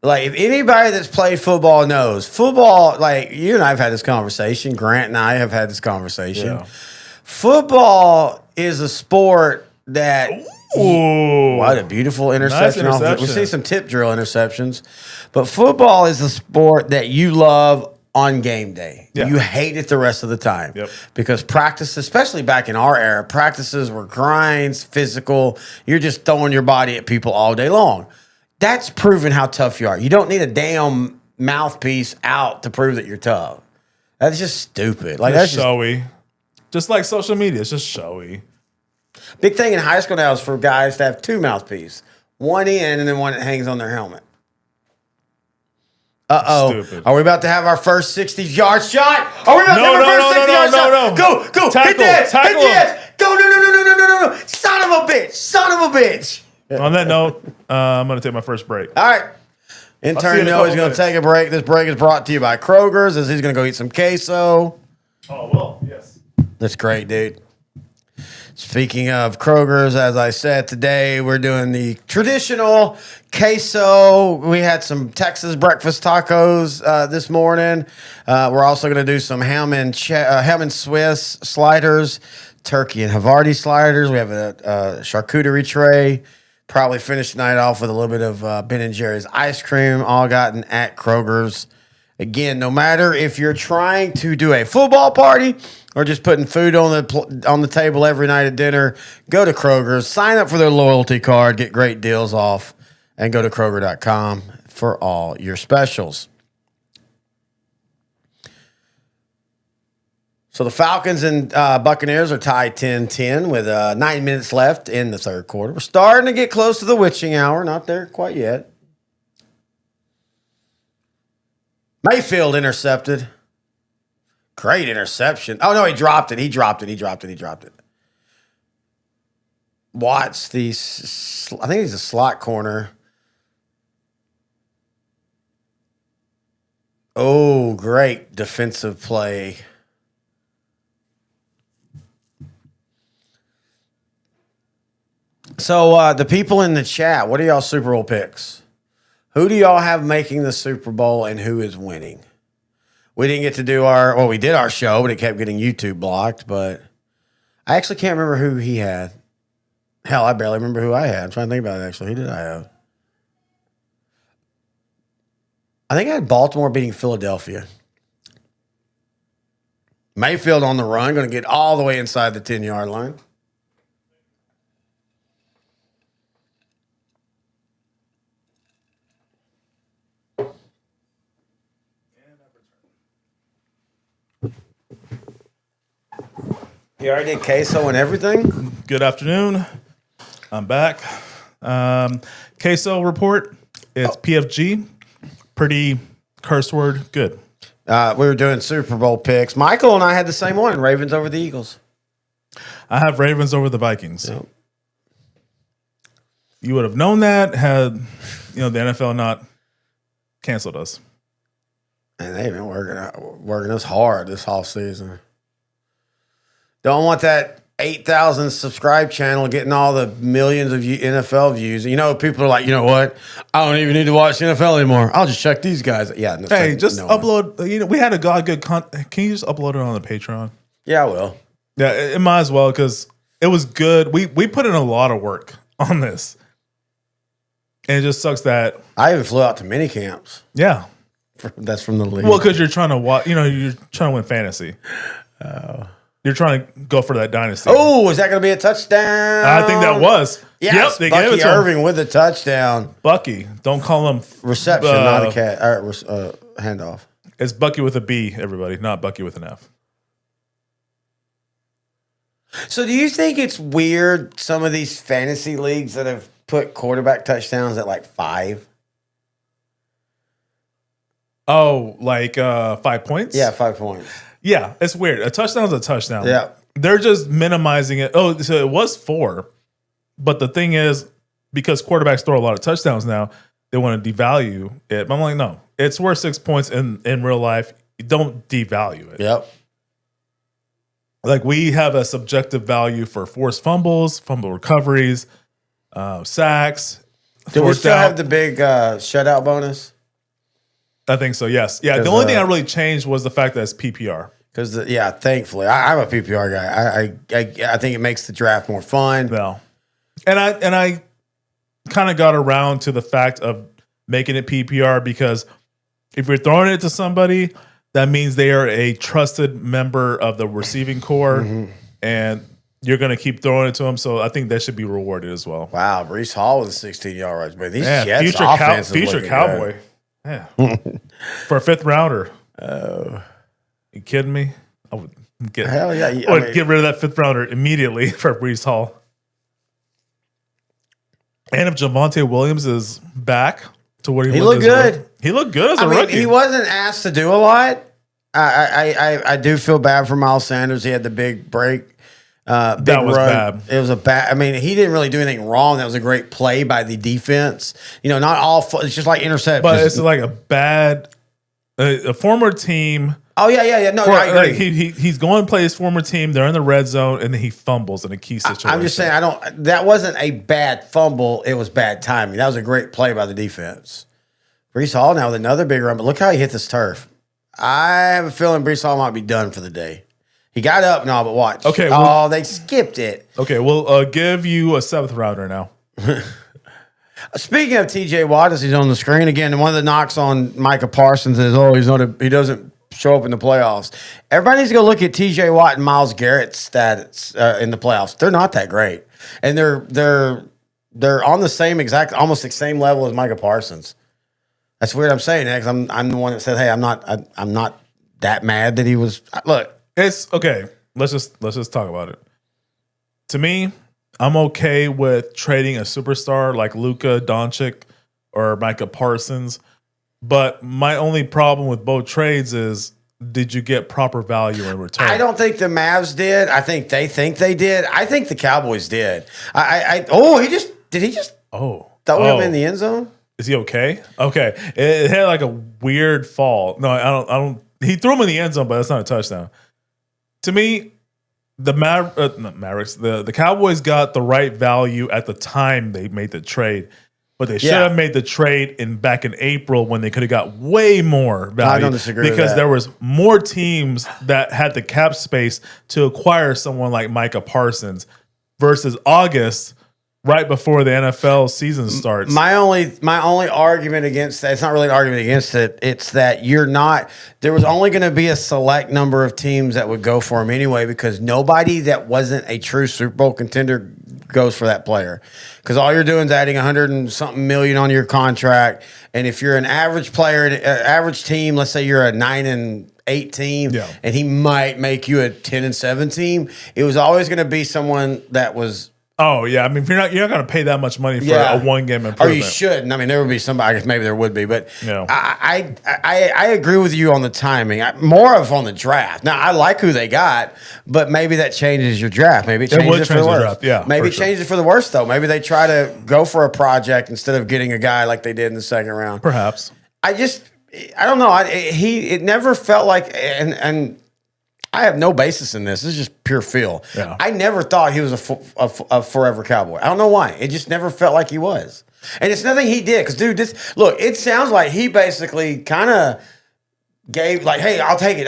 Like, if anybody that's played football knows, football, like, you and I have had this conversation. Grant and I have had this conversation. Yeah. Football is a sport that... Ooh. What a beautiful interception. Nice interception. We've seen some tip drill interceptions. But football is a sport that you love on game day. Yeah. You hate it the rest of the time. Yep. Because practice, especially back in our era, practices were grinds, physical. You're just throwing your body at people all day long. That's proving how tough you are. You don't need a damn mouthpiece out to prove that you're tough. That's just stupid. Like, that's It's showy. Just like social media, it's just showy. big thing in high school now is for guys to have two mouthpieces. One in and then one that hangs on their helmet. Uh-oh. Stupid. Are we about to have our first 60-yard shot? Are we about to No, have our no, first no, 60-yard no, shot? no, no. Go. Tackle, Hit that. tackle Hit him. that. Go. No. Son of a bitch. Son of a bitch. On that note, I'm going to take my first break. All right. I'll see you Intern in a Noah's couple going to minutes. take a break. This break is brought to you by Kroger's as he's going to go eat some queso. Oh, well, yes. That's great, dude. Speaking of Kroger's, as I said today, we're doing the traditional queso. We had some Texas breakfast tacos this morning. We're also going to do some ham and Swiss sliders, turkey and Havarti sliders. We have a charcuterie tray. Probably finish the night off with a little bit of Ben & Jerry's ice cream, all gotten at Kroger's. Again, no matter if you're trying to do a football party or just putting food on the table every night at dinner, go to Kroger's, sign up for their loyalty card, get great deals off, and go to Kroger.com for all your specials. So the Falcons and Buccaneers are tied 10-10 with 9 minutes left in the third quarter. We're starting to get close to the witching hour. Not there quite yet. Mayfield intercepted. Great interception. Oh, no, he dropped it. He dropped it. Watts, I think he's a slot corner. Oh, great defensive play. So the people in the chat, what are y'all Super Bowl picks? Who do y'all have making the Super Bowl and who is winning? We didn't get to do we did our show, but it kept getting YouTube blocked. But I actually can't remember who he had. Hell, I barely remember who I had. I'm trying to think about it, actually. Who did I have? I think I had Baltimore beating Philadelphia. Mayfield on the run, going to get all the way inside the 10-yard line. You already did queso and everything? Good afternoon. I'm back. Queso report. It's PFG. Pretty curse word. Good. We were doing Super Bowl picks. Michael and I had the same one, Ravens over the Eagles. I have Ravens over the Vikings. Yep. You would have known that had the NFL not canceled us. And they've been working us hard this whole season. Don't want that 8,000 subscribe channel getting all the millions of NFL views. People are like, you know what? I don't even need to watch NFL anymore. I'll just check these guys. Yeah. Hey, just upload. We had a good content. Can you just upload it on the Patreon? Yeah, I will. Yeah, it might as well because it was good. We put in a lot of work on this. And it just sucks that. I even flew out to mini camps. Yeah. That's from the league. Well, because you're trying to watch, you're trying to win fantasy. You're trying to go for that dynasty. Oh, is that going to be a touchdown? I think that was. Yes, they Bucky gave it to Irving him. with a touchdown. Bucky. Don't call him. Reception, not a handoff. It's Bucky with a B, everybody, not Bucky with an F. So do you think it's weird, some of these fantasy leagues that have put quarterback touchdowns at like 5? Oh, like 5 points? Yeah, 5 points. Yeah, it's weird. A touchdown's a touchdown. Yeah. They're just minimizing it. Oh, so it was 4. But the thing is, because quarterbacks throw a lot of touchdowns now, they want to devalue it. But I'm like, no, it's worth 6 points in real life. You don't devalue it. Yep. Like we have a subjective value for forced fumbles, fumble recoveries, sacks. Do we still have the big shutout bonus? I think so, yes. Yeah, the only thing I really changed was the fact that it's PPR. Because, thankfully, I'm a PPR guy. I think it makes the draft more fun. No. And I kind of got around to the fact of making it PPR because if you're throwing it to somebody, that means they are a trusted member of the receiving corps, and you're going to keep throwing it to them. So I think that should be rewarded as well. Wow, Breece Hall with a 16-yard rush. But these Yeah, Jets offense future Cowboy. Yeah. For a 5th rounder. You kidding me? I would get Hell yeah. get rid of that 5th rounder immediately for Breece Hall. And if Javonte Williams is back to what he looked good. He looked good as a rookie. He wasn't asked to do a lot. I do feel bad for Miles Sanders. He had the big break. Big that was run. bad. It was a bad. I mean, he didn't really do anything wrong. That was a great play by the defense. Not all. It's just like intercept. But it's like a bad, a former team. Oh yeah. No, I agree. Like he's going to play his former team. They're in the red zone, and then he fumbles in a key situation. I'm just saying, that wasn't a bad fumble. It was bad timing. That was a great play by the defense. Breece Hall now with another big run, but look how he hit this turf. I have a feeling Breece Hall might be done for the day. He got up and all, but watch. Okay. They skipped it. Okay, we'll give you a 7th rounder now. Speaking of TJ Watt, as he's on the screen again, and one of the knocks on Micah Parsons is, he doesn't show up in the playoffs. Everybody needs to go look at TJ Watt and Myles Garrett's stats in the playoffs. They're not that great, and they're on the same almost the same level as Micah Parsons. That's weird. I'm saying that because I'm the one that said, "Hey, I'm not that mad that he was." Look, it's okay. Let's just talk about it. To me, I'm okay with trading a superstar like Luka Doncic or Micah Parsons. But my only problem with both trades is, did you get proper value in return? I don't think the Mavs did. I think they did. I think the Cowboys did. Did he just throw him in the end zone? Is he okay? Okay. It had like a weird fall. No, I don't. He threw him in the end zone, but that's not a touchdown. To me, the Mavericks, the Cowboys got the right value at the time they made the trade. But they should have made the trade back in April when they could have got way more value. I don't disagree because with that. there was more teams that had the cap space to acquire someone like Micah Parsons versus August right before the NFL season starts. My only argument against that, it's not really an argument against it. It's that there was only going to be a select number of teams that would go for him anyway, because nobody that wasn't a true Super Bowl contender goes for that player. Because all you're doing is adding 100 and something million on your contract. And if you're an average player, average team, let's say you're a 9-8 team, and he might make you a 10-7 team, it was always going to be someone that was. Oh yeah, I mean, you're not going to pay that much money for a one game improvement. Or you shouldn't. I mean, there would be somebody. I guess maybe there would be, but No. I agree with you on the timing. More of on the draft. Now I like who they got, but maybe that changes your draft. Maybe it changes it for the worst. Draft. Yeah, maybe it changes it for the worst though. Maybe they try to go for a project instead of getting a guy like they did in the second round. Perhaps. I don't know. It never felt like and. I have no basis in this. This is just pure feel. Yeah. I never thought he was a forever Cowboy. I don't know why. It just never felt like he was. And it's nothing he did. Because, dude, it sounds like he basically kind of gave, like, hey, I'll take it.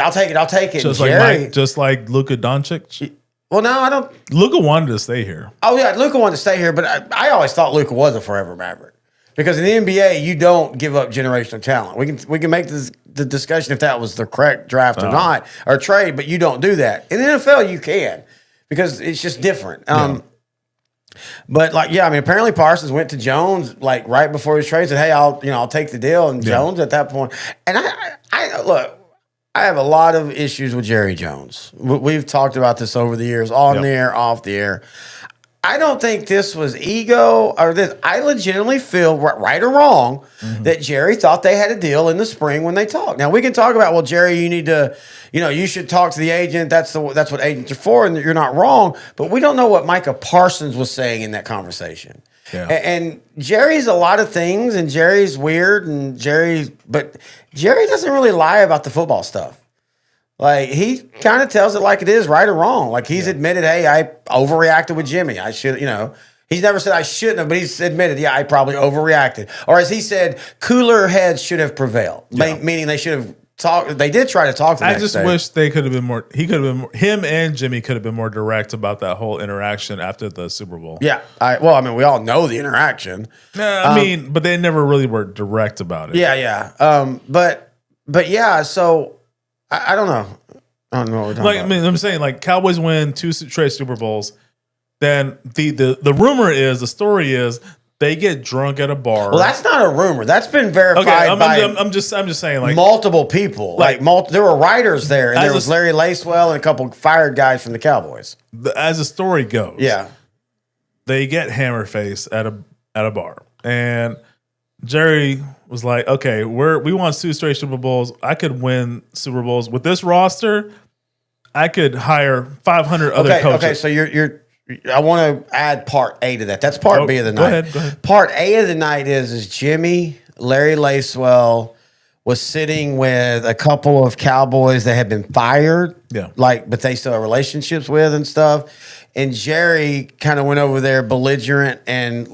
Just like Luka Doncic. Well, no, I don't. Luka wanted to stay here. Oh, yeah, Luka wanted to stay here. But I always thought Luka was a forever Maverick. Because in the NBA, you don't give up generational talent. We can make the discussion if that was the correct draft or not, or trade, but you don't do that. In the NFL, you can, because it's just different. But I mean, apparently Parsons went to Jones like right before his trade, said, "Hey, I'll take the deal." And Jones at that point, and I look, I have a lot of issues with Jerry Jones. We've talked about this over the years, on the air, off the air. I don't think this was ego or this. I legitimately feel, right or wrong, that Jerry thought they had a deal in the spring when they talked. Now, we can talk about, well, Jerry, you need to, you should talk to the agent. That's what agents are for, and you're not wrong. But we don't know what Micah Parsons was saying in that conversation. Yeah. And Jerry's a lot of things, and Jerry's weird, but Jerry doesn't really lie about the football stuff. Like, he kind of tells it like it is, right or wrong. Like, he's admitted, hey, I overreacted with Jimmy. I should, he's never said I shouldn't have, but he's admitted, yeah, I probably overreacted. Or as he said, cooler heads should have prevailed, meaning they should have talked. They did try to talk to the next day. Wish they could have been more. He could have been more, him and Jimmy could have been more direct about that whole interaction after the Super Bowl. Yeah. We all know the interaction. But they never really were direct about it. Yeah. But yeah, so. I don't know. I don't know what we're talking about. I mean, I'm saying, like, Cowboys win 2 straight Super Bowls. Then the rumor is, the story is, they get drunk at a bar. Well, that's not a rumor. That's been verified by I'm just saying, like, multiple people. There were writers there, and there was Larry Lacewell and a couple fired guys from the Cowboys. As the story goes, they get hammer-faced at a bar, and Jerry was like, okay, we won 2 straight Super Bowls. I could win Super Bowls with this roster. I could hire 500 other coaches. Okay, so I want to add part A to that. That's part B of the night. Go ahead. Part A of the night is Jimmy, Larry Lacewell was sitting with a couple of Cowboys that had been fired. Yeah. But they still have relationships with and stuff. And Jerry kind of went over there belligerent and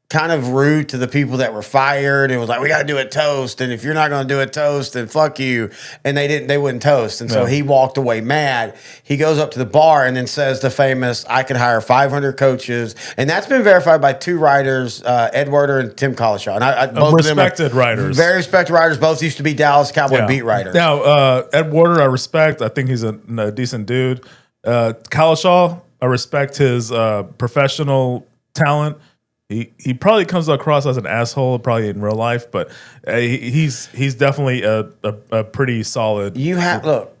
kind of rude to the people that were fired. It was like, we got to do a toast. And if you're not going to do a toast, then fuck you. And they wouldn't toast. And so he walked away mad. He goes up to the bar and then says the famous, I could hire 500 coaches. And that's been verified by 2 writers, Ed Werder and Tim Collishaw. And both respected of them writers. Very respected writers. Both used to be Dallas Cowboy beat writers. Now, Ed Werder, I respect. I think he's a decent dude. Collishaw, I respect his professional talent. He probably comes across as an asshole, probably in real life, but he's definitely a pretty solid. Look.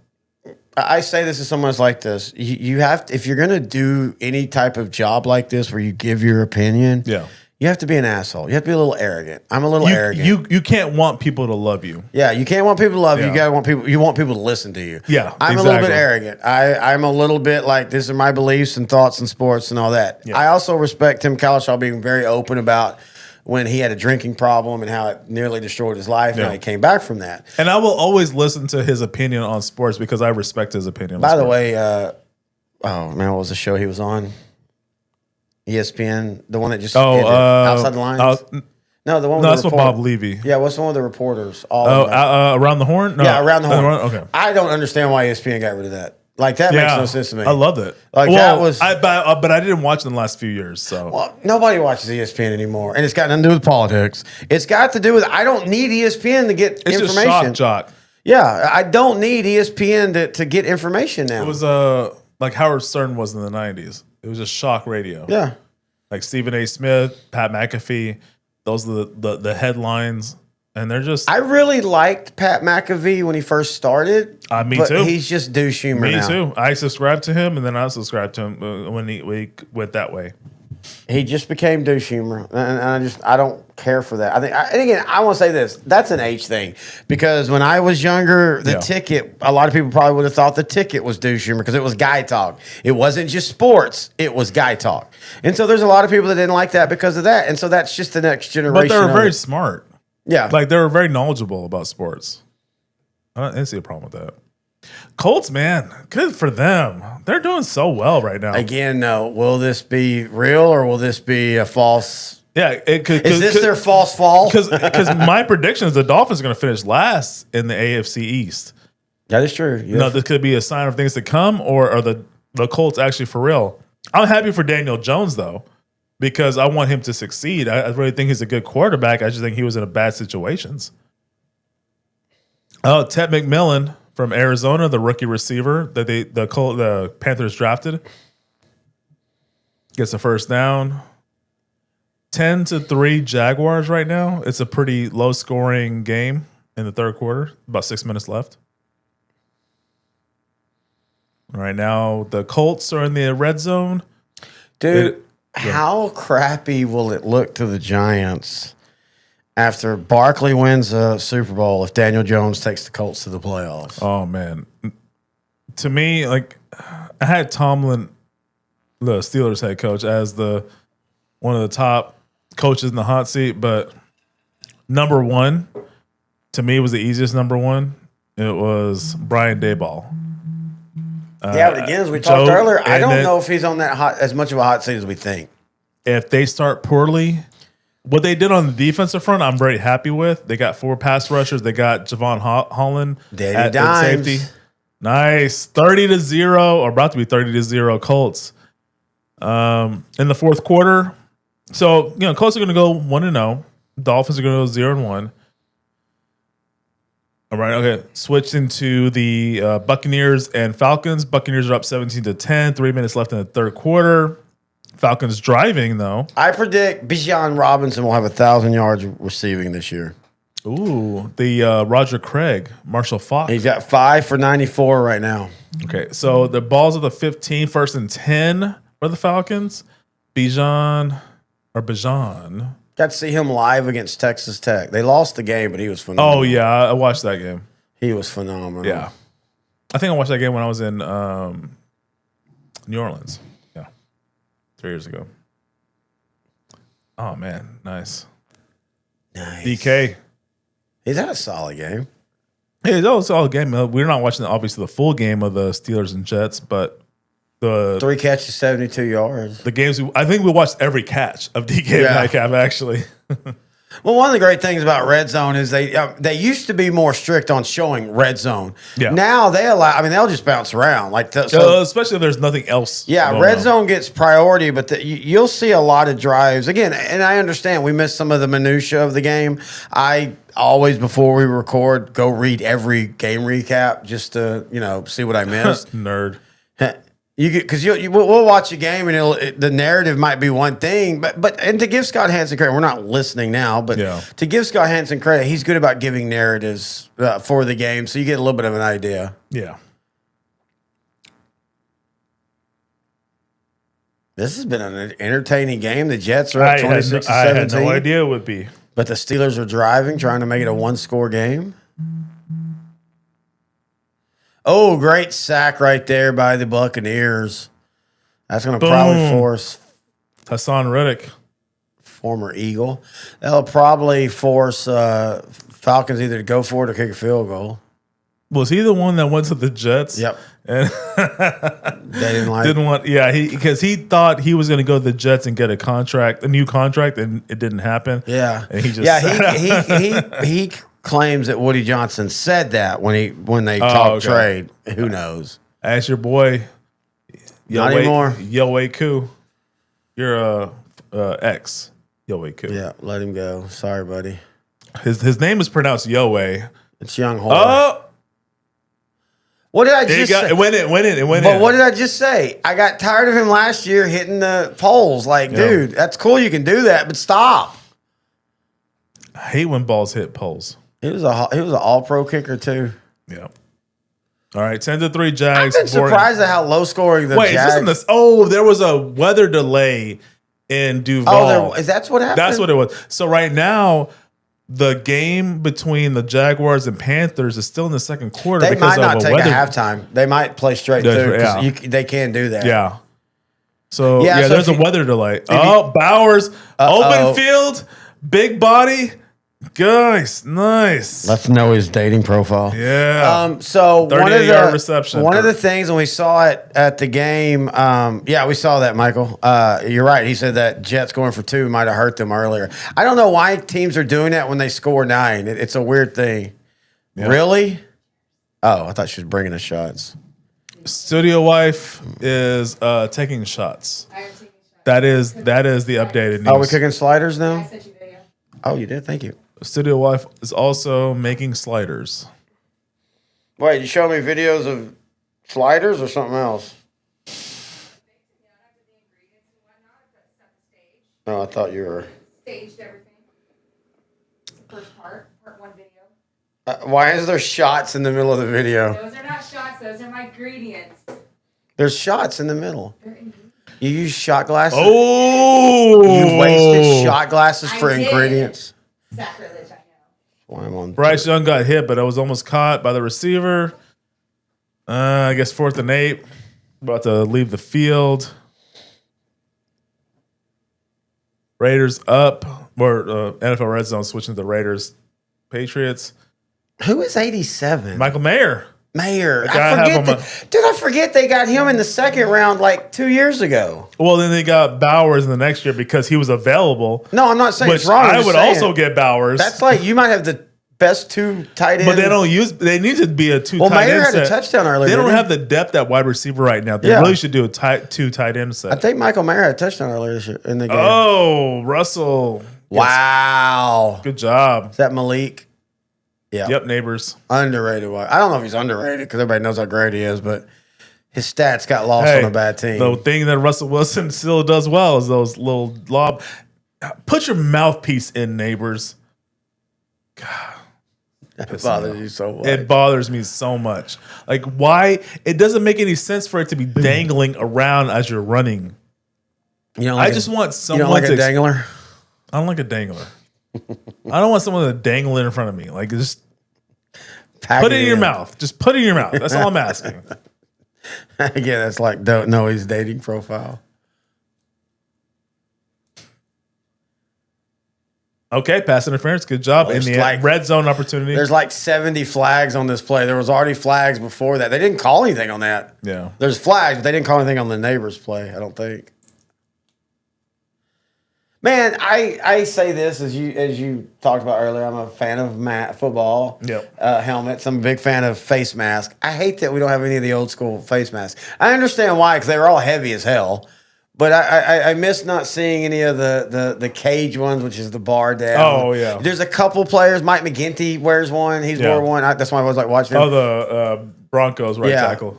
I say this to someone like this. You have to, if you're gonna do any type of job like this where you give your opinion. Yeah. You have to be an asshole. You have to be a little arrogant. I'm a little arrogant. You can't want people to love you. Yeah, you can't want people to love you. You want people to listen to you. Yeah, I'm a little bit arrogant. I'm a little bit like, these are my beliefs and thoughts in sports and all that. Yeah. I also respect Tim Collishaw being very open about when he had a drinking problem and how it nearly destroyed his life and how he came back from that. And I will always listen to his opinion on sports because I respect his opinion. By the way, what was the show he was on? ESPN, the one that just ended, Outside the Lines. No, the one with that's with Bob Levy. Yeah, what's the one with the reporters? Around the Horn? No. Yeah, Around the Horn. Okay. I don't understand why ESPN got rid of that. Like that makes no sense to me. I loved it. Like well, that was, but I didn't watch it in the last few years. So well, nobody watches ESPN anymore, and it's got nothing to do with politics. It's got to do with I don't need ESPN to get it's information. just shock jock. Yeah, I don't need ESPN to get information now. It was like Howard Stern was in the 90s. It was just shock radio. Yeah. Like Stephen A. Smith, Pat McAfee, those are the headlines. And they're just I really liked Pat McAfee when he first started. Me but too. He's just douche humor now. Me too. I subscribed to him, and then I subscribed to him when he went that way. He just became douche humor, and I don't care for that. And again, I want to say this: that's an age thing, because when I was younger, the ticket, a lot of people probably would have thought the ticket was douche humor because it was guy talk. It wasn't just sports; it was guy talk. And so there's a lot of people that didn't like that because of that. And so that's just the next generation. But they were very smart. Yeah, like they were very knowledgeable about sports. I didn't see a problem with that. Colts, man, good for them. They're doing so well right now. Again, no. Will this be real or will this be a false? Yeah, it could. Is this their false fall? Because my prediction is the Dolphins are going to finish last in the AFC East. That is true. Yes. No, this could be a sign of things to come, or are the Colts actually for real? I'm happy for Daniel Jones though, because I want him to succeed. I really think he's a good quarterback. I just think he was in a bad situations. Oh, Ted McMillan from Arizona, the rookie receiver that the Panthers drafted, gets a first down. 10-3 Jaguars right now. It's a pretty low scoring game in the third quarter. About 6 minutes left. Right now, the Colts are in the red zone. Dude, how crappy will it look to the Giants after Barkley wins a Super Bowl if Daniel Jones takes the Colts to the playoffs? Oh, man. To me, like, I had Tomlin, the Steelers head coach, as one of the top coaches in the hot seat, but number one, to me, was the easiest number one. It was Brian Daboll. Yeah, but again, as we talked earlier, I don't know if he's on that as much of a hot seat as we think. If they start poorly, what they did on the defensive front, I'm very happy with. They got 4 pass rushers. They got Javon Holland at safety. Nice. 30-0, or about to be 30-0 Colts. In the fourth quarter. So, Colts are going to go 1-0. Dolphins are going to go 0-1. All right, okay. Switch into the Buccaneers and Falcons. Buccaneers are up 17-10. 3 minutes left in the third quarter. Falcons driving, though. I predict Bijan Robinson will have 1,000 yards receiving this year. Ooh, the Roger Craig, Marshall Faulk. He's got 5 for 94 right now. Okay, so the ball's at the 15, 1st and 10 for the Falcons. Bijan. Got to see him live against Texas Tech. They lost the game, but he was phenomenal. Oh, yeah, I watched that game. He was phenomenal. Yeah. I think I watched that game when I was in New Orleans. Yeah. 3 years ago. Oh, man. Nice. DK. He's had a solid game. Hey, that was a solid game. We're not watching, obviously, the full game of the Steelers and Jets, but the 3 catches, 72 yards. The games, I think we watched every catch of DK Metcalf, actually. Well, one of the great things about Redzone is they used to be more strict on showing Redzone. Yeah. Now they allow. They'll just bounce around especially if there's nothing else. Yeah, Redzone gets priority, but you'll see a lot of drives again. And I understand we missed some of the minutia of the game. I always, before we record, go read every game recap just to see what I missed. Nerd. Because we'll watch a game and the narrative might be one thing, but to give Scott Hansen credit, we're not listening now, but to give Scott Hansen credit, he's good about giving narratives for the game, so you get a little bit of an idea. Yeah. This has been an entertaining game. The Jets are up 26-17. I had no idea it would be. But the Steelers are driving, trying to make it a one-score game. Oh, great sack right there by the Buccaneers. That's going to probably force Hassan Reddick, former Eagle. That'll probably force Falcons either to go for it or kick a field goal. Was he the one that went to the Jets? Yep. And they didn't want. Yeah, because he thought he was going to go to the Jets and get a new contract, and it didn't happen. Yeah, and he just he claims that Woody Johnson said that when they talked trade. Who knows? As your boy, Not anymore. Yoei Koo. Your ex, Yoei Koo. Yeah, let him go. Sorry, buddy. His name is pronounced Yoei. It's young whore. Oh, What did I just say? it went in. But what did I just say? I got tired of him last year hitting the poles. Like, dude, that's cool. You can do that, but stop. I hate when balls hit poles. He was an all-pro kicker too. Yeah. All right, 10-3 Jags. I've been surprised at how low scoring the Wait, Jags. is this in this? Oh, there was a weather delay in Duval. That's what happened? That's what it was. So right now, the game between the Jaguars and Panthers is still in the second quarter. They because might not of take weather. a halftime. They might play straight through because they can do that. Yeah. So Yeah, so there's a weather delay. Oh, Bowers, open field, big body. Guys, nice. Let's know his dating profile. Yeah. So one of 38-yard reception. One of the things when we saw it at the game, yeah, we saw that, Michael. You're right. He said that Jets going for 2 might have hurt them earlier. I don't know why teams are doing that when they score 9. It's a weird thing. Yeah. Really? Oh, I thought she was bringing us shots. Studio wife is taking shots. I am taking shots. That is the updated news. Are we cooking sliders I now? sent you video. Oh, you did? Thank you. Studio wife is also making sliders. Wait, you show me videos of sliders or something else? Oh, I thought you were. Staged everything. First part 1 video. Why is there shots in the middle of the video? Those are not shots. Those are my ingredients. There's shots in the middle. They're ingredients. You use shot glasses? Oh, You wasted shot glasses for I did. ingredients? Sacrilege, I know. Why am I on? Bryce Young got hit, but it was almost caught by the receiver. I guess 4th and 8. About to leave the field. Raiders up. Or NFL Red Zone switching to the Raiders. Patriots. Who is 87? Michael Mayer. Mayer. guy I I have forget. Dude, I forget they got him in the second round like 2 years ago. Well, then they got Bowers in the next year because he was available. No, I'm not saying Which it's wrong. I'm I just would saying, also get Bowers. That's like you might have the best 2 tight ends. but they don't use. They need to be a 2 Well, tight Mayer end had set. a touchdown earlier. They don't didn't he? have the depth at wide receiver right now. They Yeah. really should do a 2 tight end set. I think Michael Mayer had a touchdown earlier this year in the game. Oh, Russell. Wow. Good job. Is that Malik? Yeah. Yep, neighbors. Underrated. I don't know if he's underrated because everybody knows how great he is, but his stats got lost on a bad team. The thing that Russell Wilson still does well is those little lob. Put your mouthpiece in, neighbors. It bothers you so much. It bothers me so much. Like, why? It doesn't make any sense for it to be dangling around as you're running. You know, I just want you someone don't like to. a dangler? I don't like a dangler. I don't want someone to dangle it in front of me. Like, just Pack put it in your mouth. Just put it in your mouth. That's all I'm asking. Again, that's like don't know his dating profile. Okay, pass interference. Good job. Well, in there's the like- red zone opportunity. There's like 70 flags on this play. There was already flags before that. They didn't call anything on that. Yeah. There's flags, but they didn't call anything on the neighbor's play, I don't think. Man, I say this as you talked about earlier. I'm a fan of football helmets. I'm a big fan of face masks. I hate that we don't have any of the old school face masks. I understand why, because they were all heavy as hell. But I miss not seeing any of the cage ones, which is the bar down. Oh, yeah. There's a couple players. Mike McGinty wears one. He's wore one. That's why I was like watching him. Oh, the Broncos right Yeah. tackle.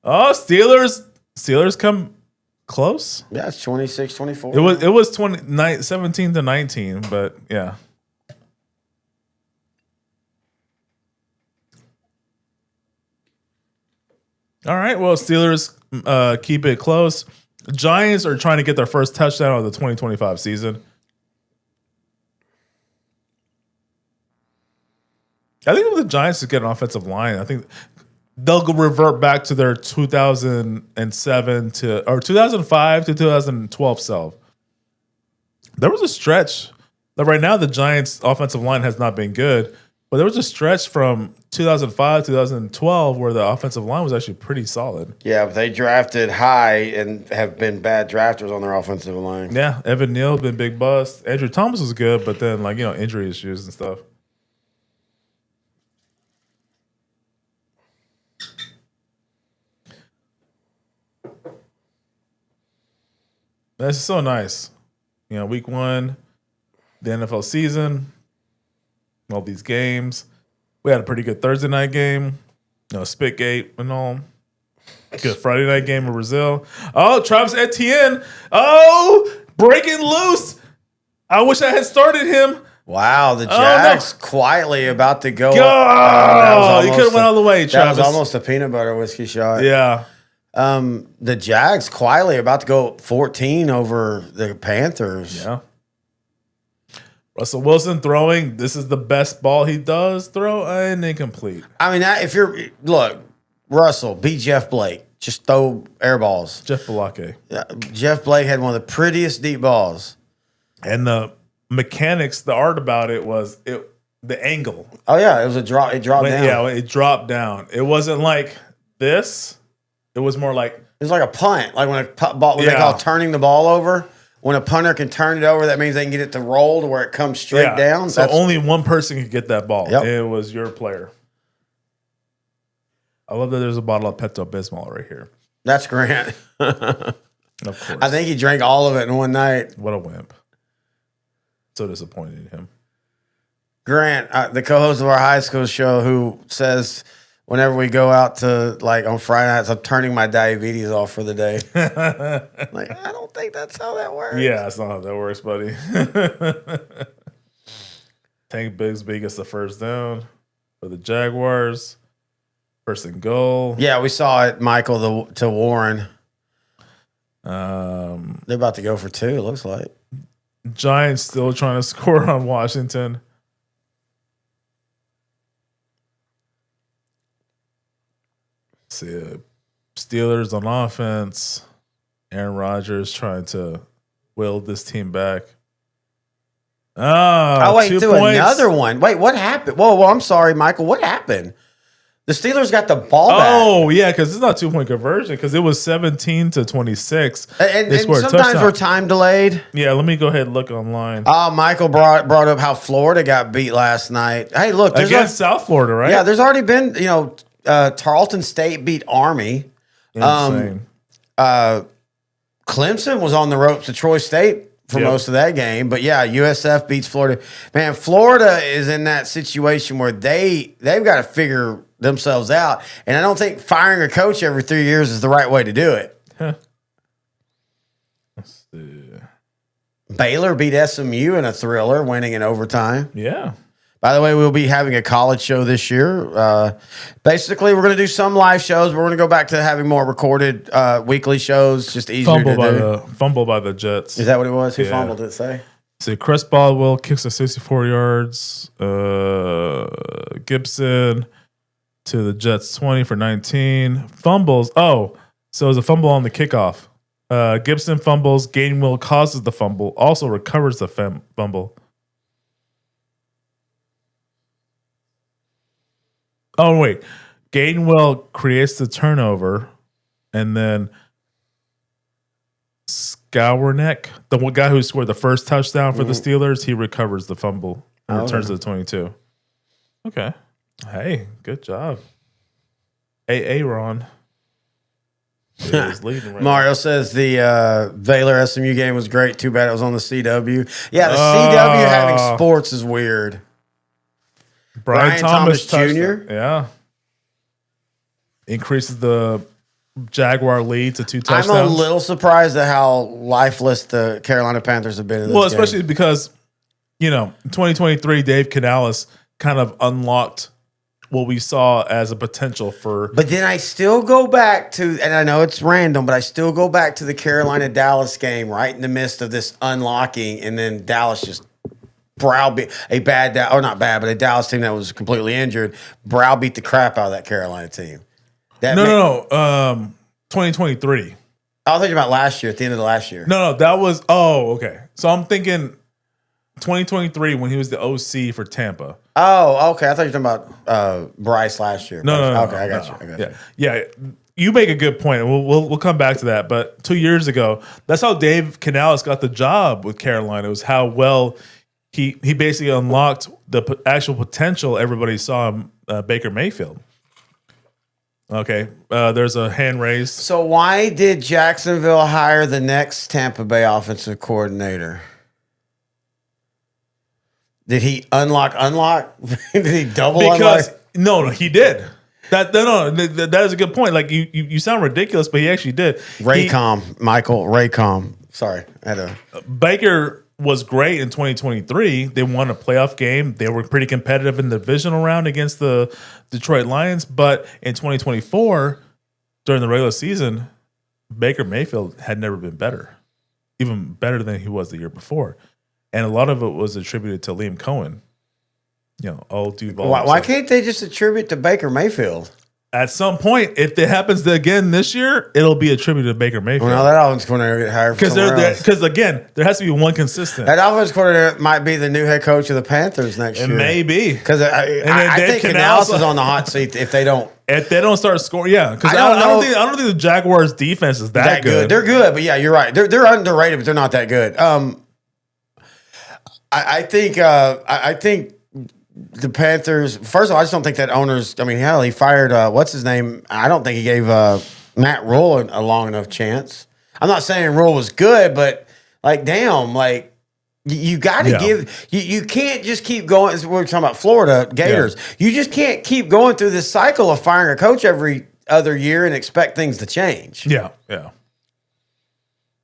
Oh, Steelers come close. Yeah, it's 26-24. It was 17 to 19, but yeah. All right. Well, Steelers keep it close. The Giants are trying to get their first touchdown of the 2025 season. I think if the Giants get an offensive line, I think they'll revert back to their 2007 or 2005 to 2012 self. There was a stretch. Like right now, the Giants' offensive line has not been good, but there was a stretch from 2005 2012 where the offensive line was actually pretty solid. Yeah, but they drafted high and have been bad drafters on their offensive line. Yeah, Evan Neal been big bust. Andrew Thomas was good, but then injury issues and stuff. That's so nice. Week 1, the NFL season, all these games. We had a pretty good Thursday night game. Spitgate and all. Good Friday night game in Brazil. Oh, Travis Etienne. Oh, breaking loose. I wish I had started him. Wow, the Jags quietly about to go. You could have went all the way, Travis. That was almost a peanut butter whiskey shot. Yeah. The Jags quietly about to go 14 over the Panthers. Yeah. Russell Wilson throwing. This is the best ball he does throw, and incomplete. I mean, look, Russell, beat Jeff Blake. Just throw air balls. Jeff Blake. Jeff Blake had one of the prettiest deep balls. And the mechanics, the art about it was the angle. Oh, yeah, it was a drop. It dropped down. Yeah, it dropped down. It wasn't like this. It was more like... It was like a punt. Like when they call turning the ball over. When a punter can turn it over, that means they can get it to roll to where it comes straight down. So only one person could get that ball. Yep. It was your player. I love that there's a bottle of Pepto-Bismol right here. That's Grant. Of course. I think he drank all of it in one night. What a wimp. So disappointed in him. Grant, the co-host of our high school show, who says whenever we go out to, like, on Friday nights, I'm turning my diabetes off for the day. Like, I don't think that's how that works. Yeah, that's not how that works, buddy. Tank Bigsby gets the first down for the Jaguars. First and goal. Yeah, we saw it, Michael, to Warren. They're about to go for 2, it looks like. Giants still trying to score on Washington. See, Steelers on offense. Aaron Rodgers trying to will this team back. Oh, wait, 2 to points. another one. Wait, what happened? Whoa, I'm sorry, Michael. What happened? The Steelers got the ball back. Oh, yeah, because it's not 2-point conversion because it was 17-26. And they scored sometimes a touchdown. we're time delayed. Yeah, let me go ahead and look online. Michael brought up how Florida got beat last night. Hey, look. Against South Florida, right? Yeah, there's already been, Tarleton State beat Army. Insane. Clemson was on the ropes to Troy State for most of that game. But, yeah, USF beats Florida. Man, Florida is in that situation where they've got to figure themselves out. And I don't think firing a coach every 3 years is the right way to do it. Huh. Let's see. Baylor beat SMU in a thriller, winning in overtime. Yeah. By the way, we'll be having a college show this year. Basically, we're going to do some live shows, but we're going to go back to having more recorded weekly shows. Just easier to do. Fumble by the Jets. Is that what it was? Who fumbled, did it say? See, Chris Baldwell kicks a 64 yards. Gibson to the Jets 20 for 19. Fumbles. Oh, so it was a fumble on the kickoff. Gibson fumbles. Gainwell causes the fumble. Also recovers the fumble. Oh, wait. Gainwell creates the turnover, and then Skowerneck, the one guy who scored the first touchdown for the Steelers, he recovers the fumble and returns to the 22. Okay. Hey, good job. Hey, Ron. Mario says the Baylor SMU game was great. Too bad it was on the CW. Yeah, the CW having sports is weird. Brian Thomas Jr. Yeah. Increases the Jaguar lead to 2 touchdowns. I'm a little surprised at how lifeless the Carolina Panthers have been in this game. Especially because, in 2023, Dave Canales kind of unlocked what we saw as a potential for. But then I still go back to, and I know it's random, but I still go back to the Carolina-Dallas game right in the midst of this unlocking, and then Dallas just browbeat a Dallas team that was completely injured, browbeat the crap out of that Carolina team. No. 2023. I was thinking about last year, at the end of the last year. No, that was, okay. So I'm thinking 2023 when he was the OC for Tampa. Oh, okay. I thought you were talking about Bryce last year. No. Okay, I got you. Yeah. You make a good point. We'll come back to that. But 2 years ago, that's how Dave Canales got the job with Carolina. It was how well he basically unlocked the actual potential everybody saw in Baker Mayfield. Okay. There's a hand raised. So why did Jacksonville hire the next Tampa Bay offensive coordinator? Did he unlock? Did he double Because unlock? no, he did. That is a good point. Like you sound ridiculous, but he actually did. Raycom. Sorry, I had a Baker was great in 2023. They won a playoff game. They were pretty competitive in the divisional round against the Detroit Lions. But in 2024, during the regular season, Baker Mayfield had never been better, even better than he was the year before. And a lot of it was attributed to Liam Cohen. Old Duval. Why can't they just attribute to Baker Mayfield? At some point, if it happens again this year, it'll be attributed to Baker Mayfield. Well, that offense coordinator get hired because again, there has to be one consistent. That offense coordinator might be the new head coach of the Panthers next year. Maybe because I think Canales is on the hot seat if they don't. If they don't start scoring, yeah, because I don't think the Jaguars' defense is that good. They're good, but yeah, you're right. They're underrated, but they're not that good. I think the Panthers. First of all, I just don't think that owner's. I mean, hell, he fired what's his name. I don't think he gave Matt Rule a long enough chance. I'm not saying Rule was good, but like, damn, like you got to give. You can't just keep going. We're talking about Florida Gators. Yeah. You just can't keep going through this cycle of firing a coach every other year and expect things to change. Yeah.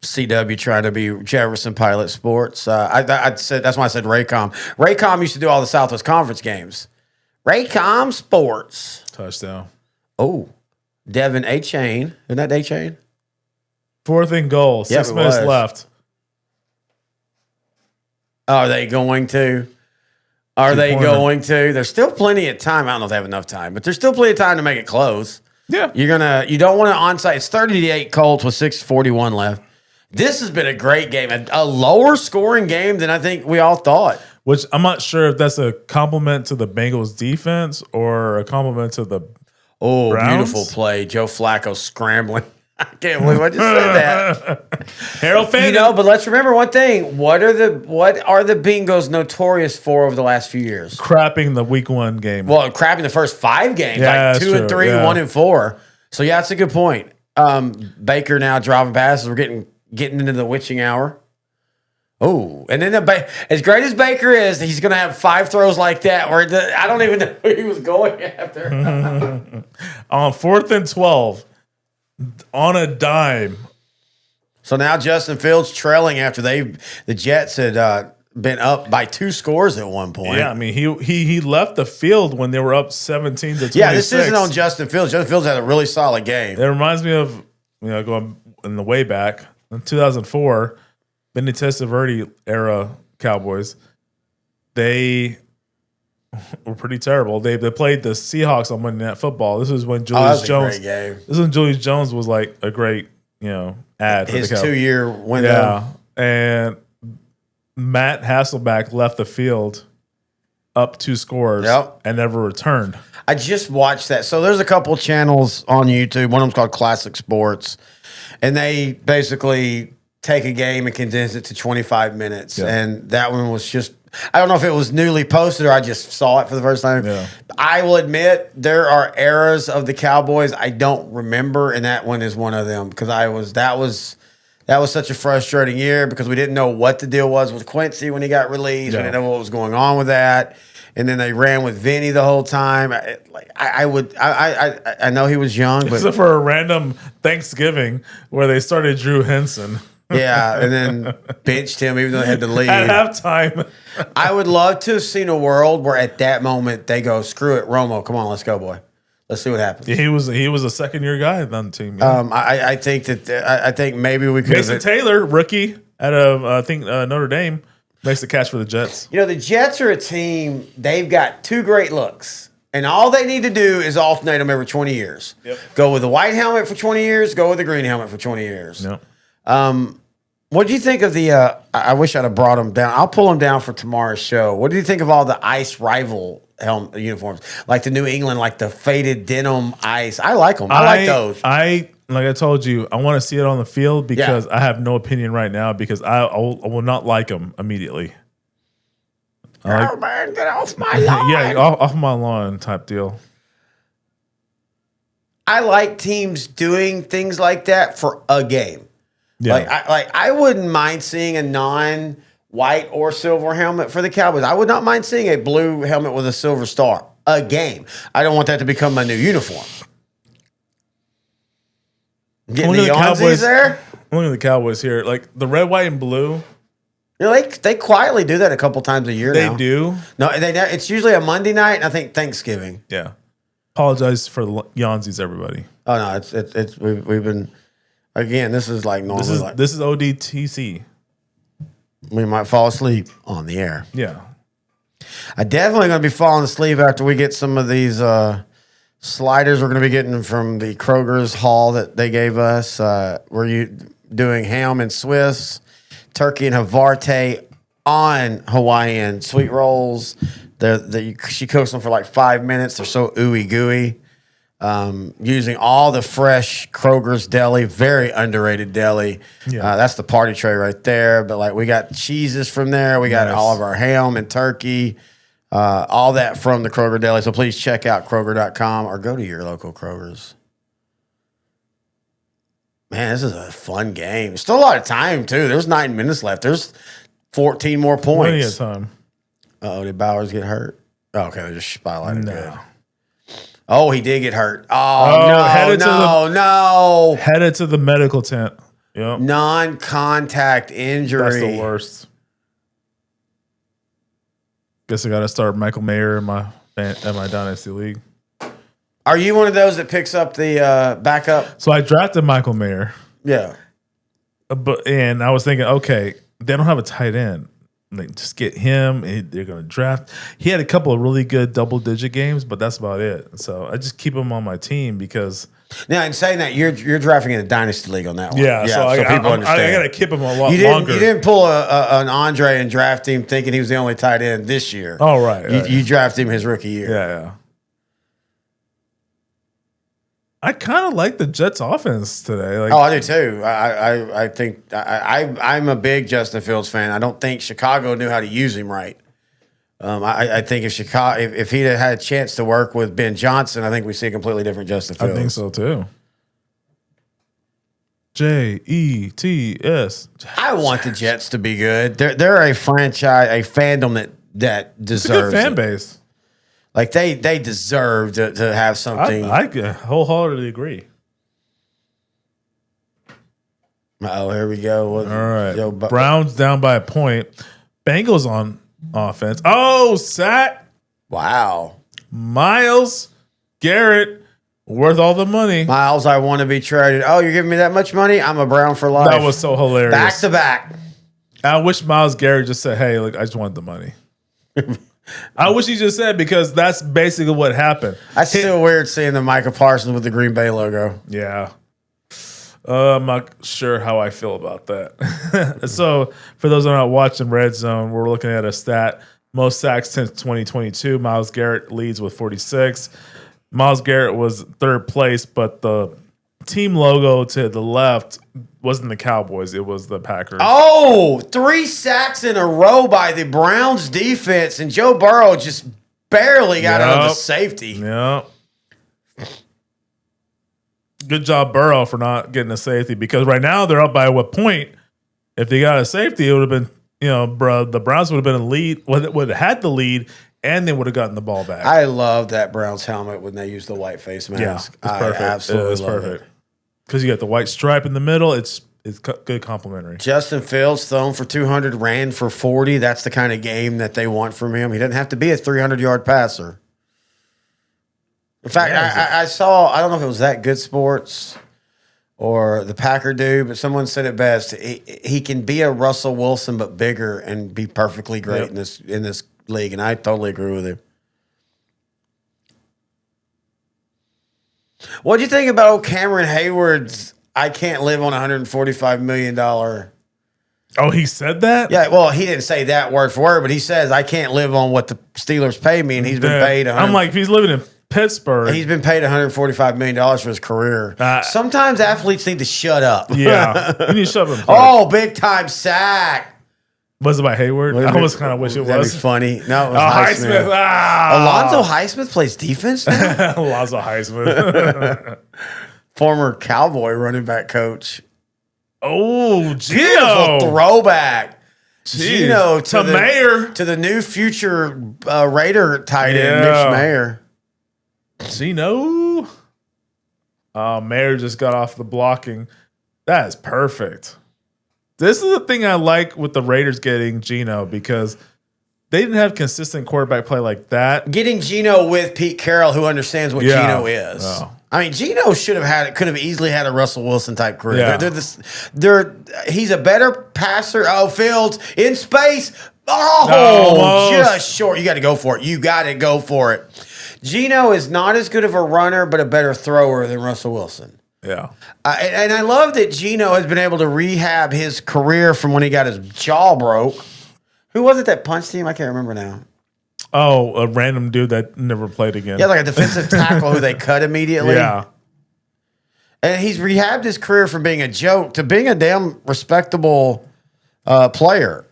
CW trying to be Jefferson Pilot Sports. I said that's why I said Raycom. Raycom used to do all the Southwest Conference games. Raycom Sports. Touchdown. Oh, Devin A. Chain. Isn't that A. Chain? 4th and goal. 6 minutes left. Are they going to? There's still plenty of time. I don't know if they have enough time, but there's still plenty of time to make it close. Yeah. You don't want to onside. It's 30-8 Colts with 6:41 left. This has been a great game, a lower scoring game than I think we all thought. Which I'm not sure if that's a compliment to the Bengals defense or a compliment to the Browns. Beautiful play. Joe Flacco scrambling. I can't believe I just said that. Harold Fanning. But let's remember one thing. What are the Bengals notorious for over the last few years? Crapping the week 1 game. Well, crapping the first 5 games, like 2 and 3, 1 and 4. So yeah, that's a good point. Baker now driving passes. We're getting into the witching hour. Oh, and then as great as Baker is, he's going to have 5 throws like that where I don't even know who he was going after. On 4th and 12, on a dime. So now Justin Fields trailing after the Jets had been up by 2 scores at one point. Yeah, I mean he left the field when they were up 17-26. Yeah, this isn't on Justin Fields. Justin Fields had a really solid game. It reminds me of going in the way back in 2004, Vinny Testaverde era Cowboys. They were pretty terrible. They played the Seahawks on Monday Night Football. This is when Julius Jones. This is when Julius Jones was like a great ad for his the 2-year window. Yeah, and Matt Hasselbeck left the field up 2 scores and never returned. I just watched that. So there's a couple channels on YouTube. One of them's called Classic Sports, and they basically take a game and condense it to 25 minutes. Yeah. And that one was just, I don't know if it was newly posted or I just saw it for the first time. Yeah. I will admit there are eras of the Cowboys I don't remember, and that one is one of them because that was such a frustrating year because we didn't know what the deal was with Quincy when he got released. Yeah. We didn't know what was going on with that. And then they ran with Vinny the whole time. I know he was young, but except for a random Thanksgiving where they started Drew Henson. Yeah, and then benched him even though they had to leave at halftime. I would love to have seen a world where at that moment they go, "Screw it, Romo, come on, let's go, boy. Let's see what happens." Yeah, he was a 2nd-year guy on the team. Yeah. I think maybe we could. Mason Taylor, rookie out of Notre Dame. Makes the catch for the Jets. The Jets are a team, they've got 2 great looks. And all they need to do is alternate them every 20 years. Yep. Go with the white helmet for 20 years, go with the green helmet for 20 years. Yep. What do you think of the I wish I'd have brought them down. I'll pull them down for tomorrow's show. What do you think of all the ice rival uniforms? Like the New England, like the faded denim ice. I like them. I like those. Like I told you, I want to see it on the field because I have no opinion right now because I will not like them immediately. Man, get off my lawn. Yeah, off my lawn type deal. I like teams doing things like that for a game. Yeah. I wouldn't mind seeing a non-white or silver helmet for the Cowboys. I would not mind seeing a blue helmet with a silver star a game. I don't want that to become my new uniform. Getting the Cowboys there. Look at the Cowboys here. Like the red, white, and blue. You know, they quietly do that a couple times a year now. They do. No, it's usually a Monday night, and I think Thanksgiving. Yeah. Apologize for the Yonzies, everybody. Oh no, we've been again. This is like normal. This is ODTC. We might fall asleep on the air. Yeah. I definitely going to be falling asleep after we get some of these sliders we're going to be getting from the Kroger's haul that they gave us. We're doing ham and Swiss, turkey and Havarti on Hawaiian sweet rolls. She cooks them for like 5 minutes. They're so ooey gooey. Using all the fresh Kroger's deli, very underrated deli. Yeah. That's the party tray right there. But like we got cheeses from there. We got all of our ham and turkey, all that from the Kroger deli. So please check out Kroger.com or go to your local Kroger's. Man, this is a fun game. There's still a lot of time too. There's 9 minutes left. There's 14 more points. Plenty of time. Uh-oh, did Bowers get hurt? Oh, okay, they just spotlighted. No. Good. Oh, he did get hurt. Oh, no. Headed to the medical tent. Yep. Non-contact injury. That's the worst. Guess I got to start Michael Mayer in my Dynasty League. Are you one of those that picks up the backup? So I drafted Michael Mayer. Yeah. And I was thinking, okay, they don't have a tight end. They just get him. They're going to draft. He had a couple of really good double-digit games, but that's about it. So I just keep him on my team because. Now, in saying that, you're drafting in a dynasty league on that one. Yeah, so people understand. I got to keep him a lot longer. You didn't pull an Andre and draft him thinking he was the only tight end this year. Oh, right. You draft him his rookie year. Yeah. I kind of like the Jets' offense today. Like, I do too. I think I'm a big Justin Fields fan. I don't think Chicago knew how to use him right. I think if he'd had a chance to work with Ben Johnson, I think we see a completely different Justin Fields. I think so too. Jets. I want the Jets to be good. They're a franchise, a fandom that deserves it's a good fan base. Like they deserve to have something. I wholeheartedly agree. Oh, here we go. All right. Browns down by a point. Bengals on offense. Oh, sack. Wow. Myles Garrett worth all the money. Myles, I want to be traded. Oh, you're giving me that much money? I'm a Brown for life. That was so hilarious. Back to back. I wish Myles Garrett just said, hey, look, I just want the money. I wish he just said, because that's basically what happened. That's still weird seeing the Micah Parsons with the Green Bay logo. Yeah. I'm not sure how I feel about that. So, for those that are not watching Red Zone, we're looking at a stat. Most sacks since 2022. Myles Garrett leads with 46. Myles Garrett was third place, but the team logo to the left wasn't the Cowboys. It was the Packers. Oh, 3 sacks in a row by the Browns defense, and Joe Burrow just barely got out of the safety. Yeah. Good job, Burrow, for not getting a safety, because right now they're up by what point? If they got a safety, it would have been, the Browns would have been a lead, would have had the lead, and they would have gotten the ball back. I love that Browns helmet when they use the white face mask. Yeah, it's perfect. I absolutely love perfect. it. Because you got the white stripe in the middle. It's good complimentary. Justin Fields thrown for 200, ran for 40. That's the kind of game that they want from him. He doesn't have to be a 300-yard passer. In fact, I saw, I don't know if it was That Good Sports or the Packer dude, but someone said it best. He can be a Russell Wilson but bigger and be perfectly great in this league, and I totally agree with him. What do you think about Cameron Hayward's I can't live on $145 million? Oh, he said that? Yeah, well, he didn't say that word for word, but he says, I can't live on what the Steelers pay me, and he's been paid I'm like, if he's living in Pittsburgh. He's been paid $145 million for his career. Sometimes athletes need to shut up. Yeah. You need to shut up. Oh, big time sack. Was it by Hayward? I almost kind of wish it That'd was. be funny. No, it was Highsmith. Alonzo Highsmith plays defense now? Alonzo Highsmith. Former Cowboy running back coach. Oh, Beautiful Gino. throwback. Jeez. Gino to the Mayer. To the new future Raider tight end, Yeah. Mitch Mayer. Gino. Mayer just got off the blocking. That is perfect. This is the thing I like with the Raiders getting Gino because they didn't have consistent quarterback play like that. Getting Gino with Pete Carroll, who understands what Yeah. Gino is. Oh. I mean, Gino could have easily had a Russell Wilson type career. Yeah. He's a better passer. Oh, Fields in space. Oh, Almost. just short. You got to go for it. You got to go for it. Gino is not as good of a runner, but a better thrower than Russell Wilson. Yeah. And I love that Gino has been able to rehab his career from when he got his jaw broke. Who was it that punched him? I can't remember now. Oh, a random dude that never played again. Yeah, like a defensive tackle who they cut immediately. Yeah. And he's rehabbed his career from being a joke to being a damn respectable player.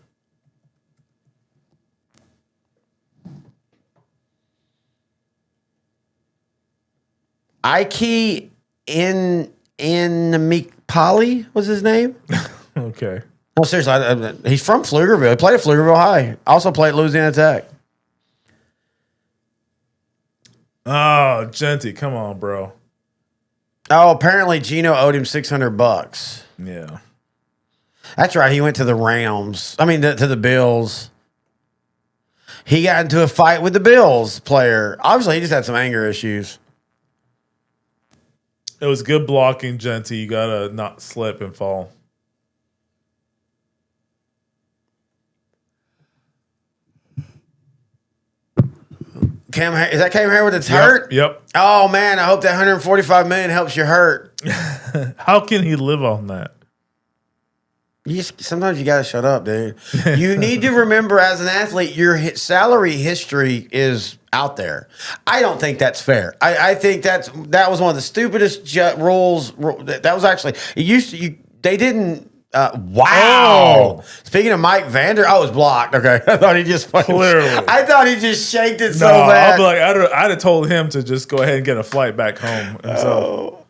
Ike Pali was his name. Okay. No, seriously, he's from Pflugerville. He played at Pflugerville High. Also played at Louisiana Tech. Oh, Genty, come on, bro. Oh, apparently Gino owed him $600. Yeah. That's right. He went to the Rams. I mean, to the Bills. He got into a fight with the Bills player. Obviously, he just had some anger issues. It was good blocking, Genty. You gotta not slip and fall. Is that Cam Hayward that's hurt? Yep. Oh, man. I hope that $145 million helps you hurt. How can he live on that? Sometimes you got to shut up, dude. You need to remember as an athlete, your salary history is out there. I don't think that's fair. I think that was one of the stupidest rules. That was actually, they didn't. Wow. Oh. Speaking of Mike Vander, I was blocked. Okay. I thought he just Clearly. I thought he just shaked it so No, bad. I'd be like, I'd have told him to just go ahead and get a flight back home himself.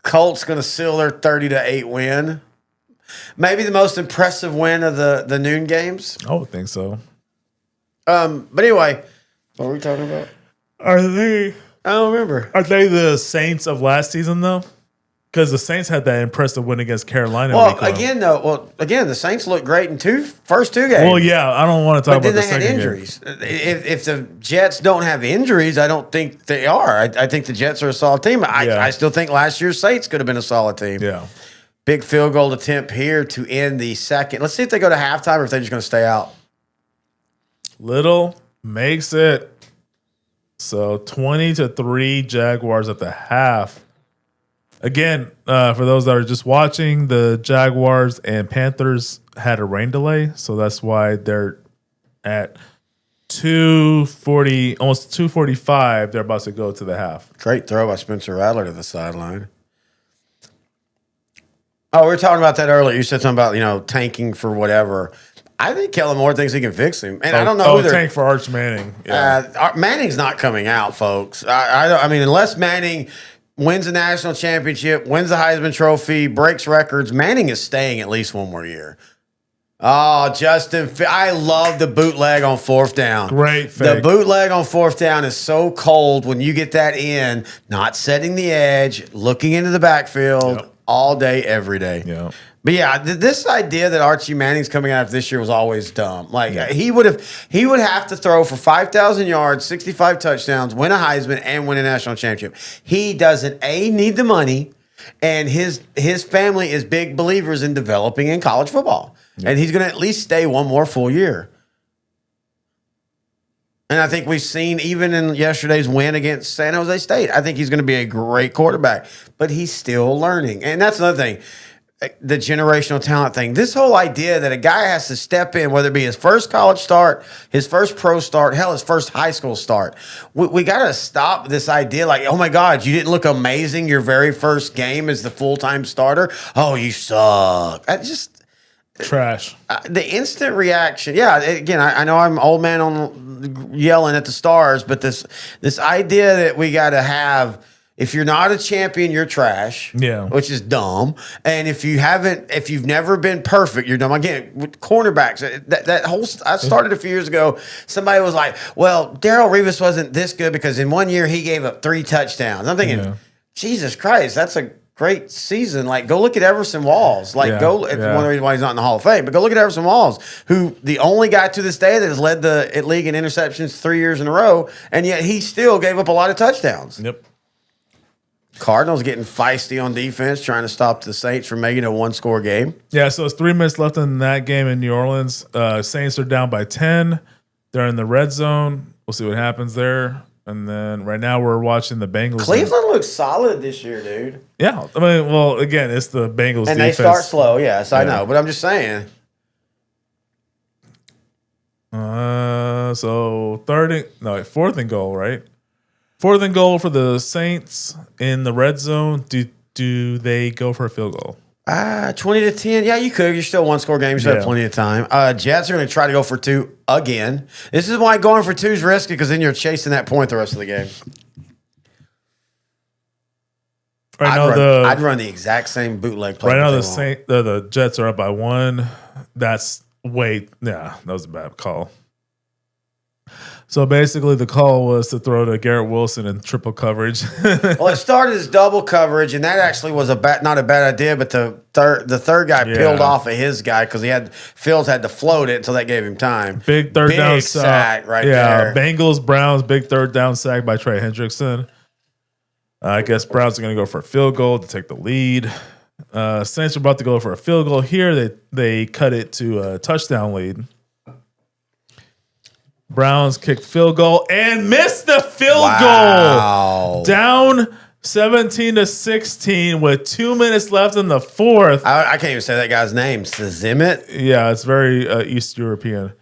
Colts going to seal their 30-8 win. Maybe the most impressive win of the noon games. I would think so. But anyway, what were we talking about? Are they I don't remember. the Saints of last season though? Because the Saints had that impressive win against Carolina. Well, again, the Saints looked great in first two games. Well, yeah, I don't want to talk but about then the they had second injuries. If the Jets don't have injuries, I don't think they are. I think the Jets are a solid team. I still think last year's Saints could have been a solid team. game. Yeah. Big field goal attempt here to end the second. Let's see if they go to halftime or if they're just going to stay out. Little makes it. So 20-3 Jaguars at the half. Again, for those that are just watching, the Jaguars and Panthers had a rain delay, so that's why they're at 2:40, almost 2:45. They're about to go to the half. Great throw by Spencer Rattler to the sideline. Oh, we were talking about that earlier. You said something about, tanking for whatever. I think Kellen Moore thinks he can fix him. And I don't know who they're... tank for Arch Manning. Yeah. Manning's not coming out, folks. I mean, unless Manning wins a national championship, wins the Heisman Trophy, breaks records, Manning is staying at least one more year. Oh, Justin, I love the bootleg on fourth down. Great The fake. bootleg on fourth down is so cold when you get that in, not setting the edge, looking into the backfield all day, every day. Yeah. But yeah, this idea that Archie Manning's coming out of this year was always dumb. He would have to throw for 5,000 yards, 65 touchdowns, win a Heisman, and win a national championship. He doesn't need the money, and his family is big believers in developing in college football, and he's going to at least stay one more full year. And I think we've seen even in yesterday's win against San Jose State, I think he's going to be a great quarterback, but he's still learning, and that's another thing. The generational talent thing. This whole idea that a guy has to step in, whether it be his first college start, his first pro start, hell, his first high school start. We got to stop this idea like, oh my God, you didn't look amazing your very first game as the full-time starter. Oh, you suck. Trash. The instant reaction. Yeah, again, I know I'm old man on yelling at the stars, but this idea that we got to have. If you're not a champion, you're trash. Yeah. Which is dumb. And if you've never been perfect, you're dumb. Again, with cornerbacks, that whole, I started a few years ago. Somebody was like, well, Darrell Revis wasn't this good because in 1 year he gave up 3 touchdowns. I'm thinking, Jesus Christ, that's a great season. Like, go look at Everson Walls. Like, it's one of the reasons why he's not in the Hall of Fame. But go look at Everson Walls, who the only guy to this day that has led the league in interceptions 3 years in a row, and yet he still gave up a lot of touchdowns. Yep. Cardinals getting feisty on defense, trying to stop the Saints from making a 1-score game. Yeah, so it's 3 minutes left in that game in New Orleans. Saints are down by 10. They're in the red zone. We'll see what happens there. And then right now we're watching the Bengals. Cleveland looks solid this year, dude. Yeah. I mean, well, again, it's the Bengals and defense. they start slow, yes, I know. But I'm just saying. So 4th and goal, right? 4th and goal for the Saints in the red zone. Do they go for a field goal? 20-10. Yeah, you could. You're still a 1-score game. You still have plenty of time. Jets are going to try to go for 2 again. This is why going for 2 is risky because then you're chasing that point the rest of the game. I'd run the exact same bootleg play. Right now, the Jets are up by 1. That was a bad call. So basically, the call was to throw to Garrett Wilson in triple coverage. Well, it started as double coverage, and that actually was not a bad idea. But the third guy peeled off of his guy because Fields had to float it until that gave him time. Big third down sack right Yeah, there. Bengals Browns big third down sack by Trey Hendrickson. I guess Browns are going to go for a field goal to take the lead. Saints are about to go for a field goal here. They cut it to a touchdown lead. Browns kicked field goal and missed the field goal. Down 17-16 with 2 minutes left in the 4th. I can't even say that guy's name. Zimmet? Yeah, it's very East European.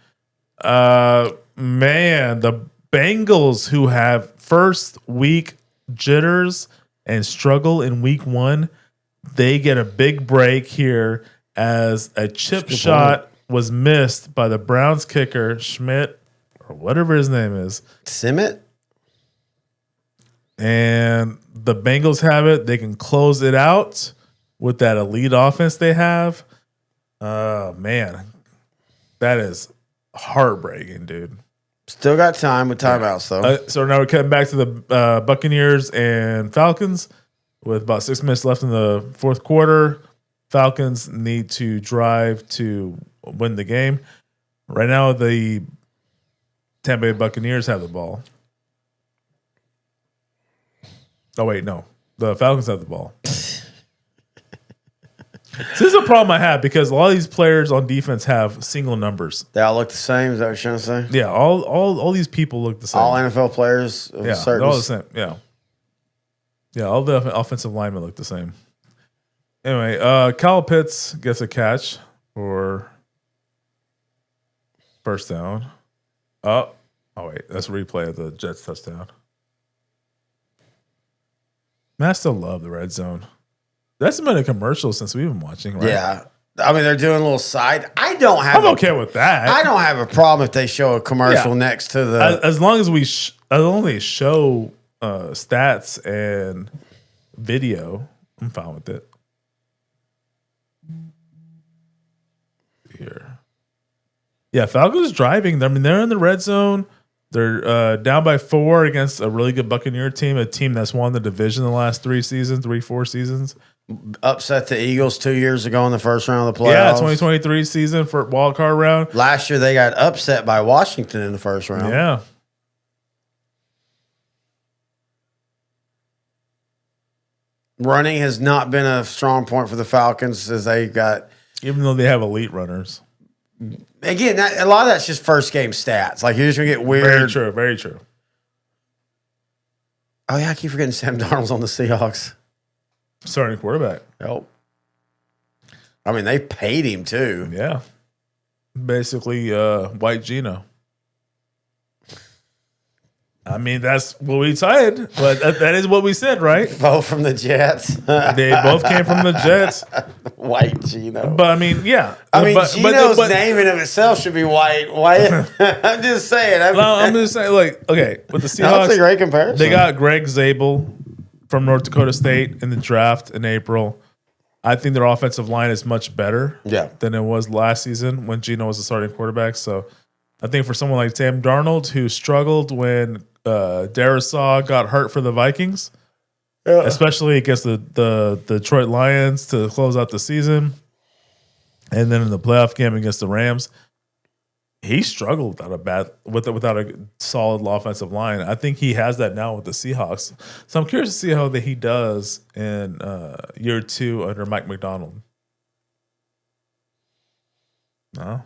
Man, the Bengals, who have first week jitters and struggle in week 1, they get a big break here as a chip shot was missed by the Browns kicker, Schmidt, or whatever his name is. Zimmet? And the Bengals have it. They can close it out with that elite offense they have. Man, that is heartbreaking, dude. Still got time with timeouts, though. So now we're cutting back to the Buccaneers and Falcons with about 6 minutes left in the 4th quarter. Falcons need to drive to win the game. Right now, the Tampa Bay Buccaneers have the ball. Oh, wait, no. The Falcons have the ball. This is a problem I have because a lot of these players on defense have single numbers. They all look the same. Is that what you're trying to say? Yeah, all these people look the same. All NFL players of yeah, certain... they're all the same. Yeah, all the offensive linemen look the same. Anyway, Kyle Pitts gets a catch for first down. Oh wait, that's a replay of the Jets touchdown. Man, I still love the red zone. That's been a commercial since we've been watching, right? Yeah. I mean, they're doing a little side. I'm okay with that. I don't have a problem if they show a commercial next to the... As long as we only show stats and video, I'm fine with it. Here. Yeah, Falcons driving. I mean, they're in the red zone. They're down by 4 against a really good Buccaneer team, a team that's won the division the last 4 seasons. Upset the Eagles 2 years ago in the first round of the playoffs. Yeah, 2023 season for wild card round. Last year they got upset by Washington in the first round. Yeah. Running has not been a strong point for the Falcons as they got... Even though they have elite runners. Again, a lot of that's just first game stats. Like, you're just going to get weird. Very true, very true. Oh, yeah, I keep forgetting Sam Darnold's on the Seahawks. Starting quarterback. Yep. I mean, they paid him, too. Yeah. Basically, White Gino. I mean, that's what we said, but that is what we said, right? Both from the Jets. They both came from the Jets. White Gino. But I mean, yeah. I mean, but, Gino's but, name in of itself should be white. White. I'm just saying. I'm just saying, like, okay, with the That's a Seahawks, great comparison. they got Greg Zabel from North Dakota State in the draft in April. I think their offensive line is much better than it was last season when Gino was the starting quarterback. So I think for someone like Sam Darnold, who struggled when Darisaw got hurt for the Vikings, especially against the Detroit Lions to close out the season, and then in the playoff game against the Rams, he struggled without a solid offensive line. I think he has that now with the Seahawks. So I'm curious to see how he does in year 2 under Mike McDonald. No.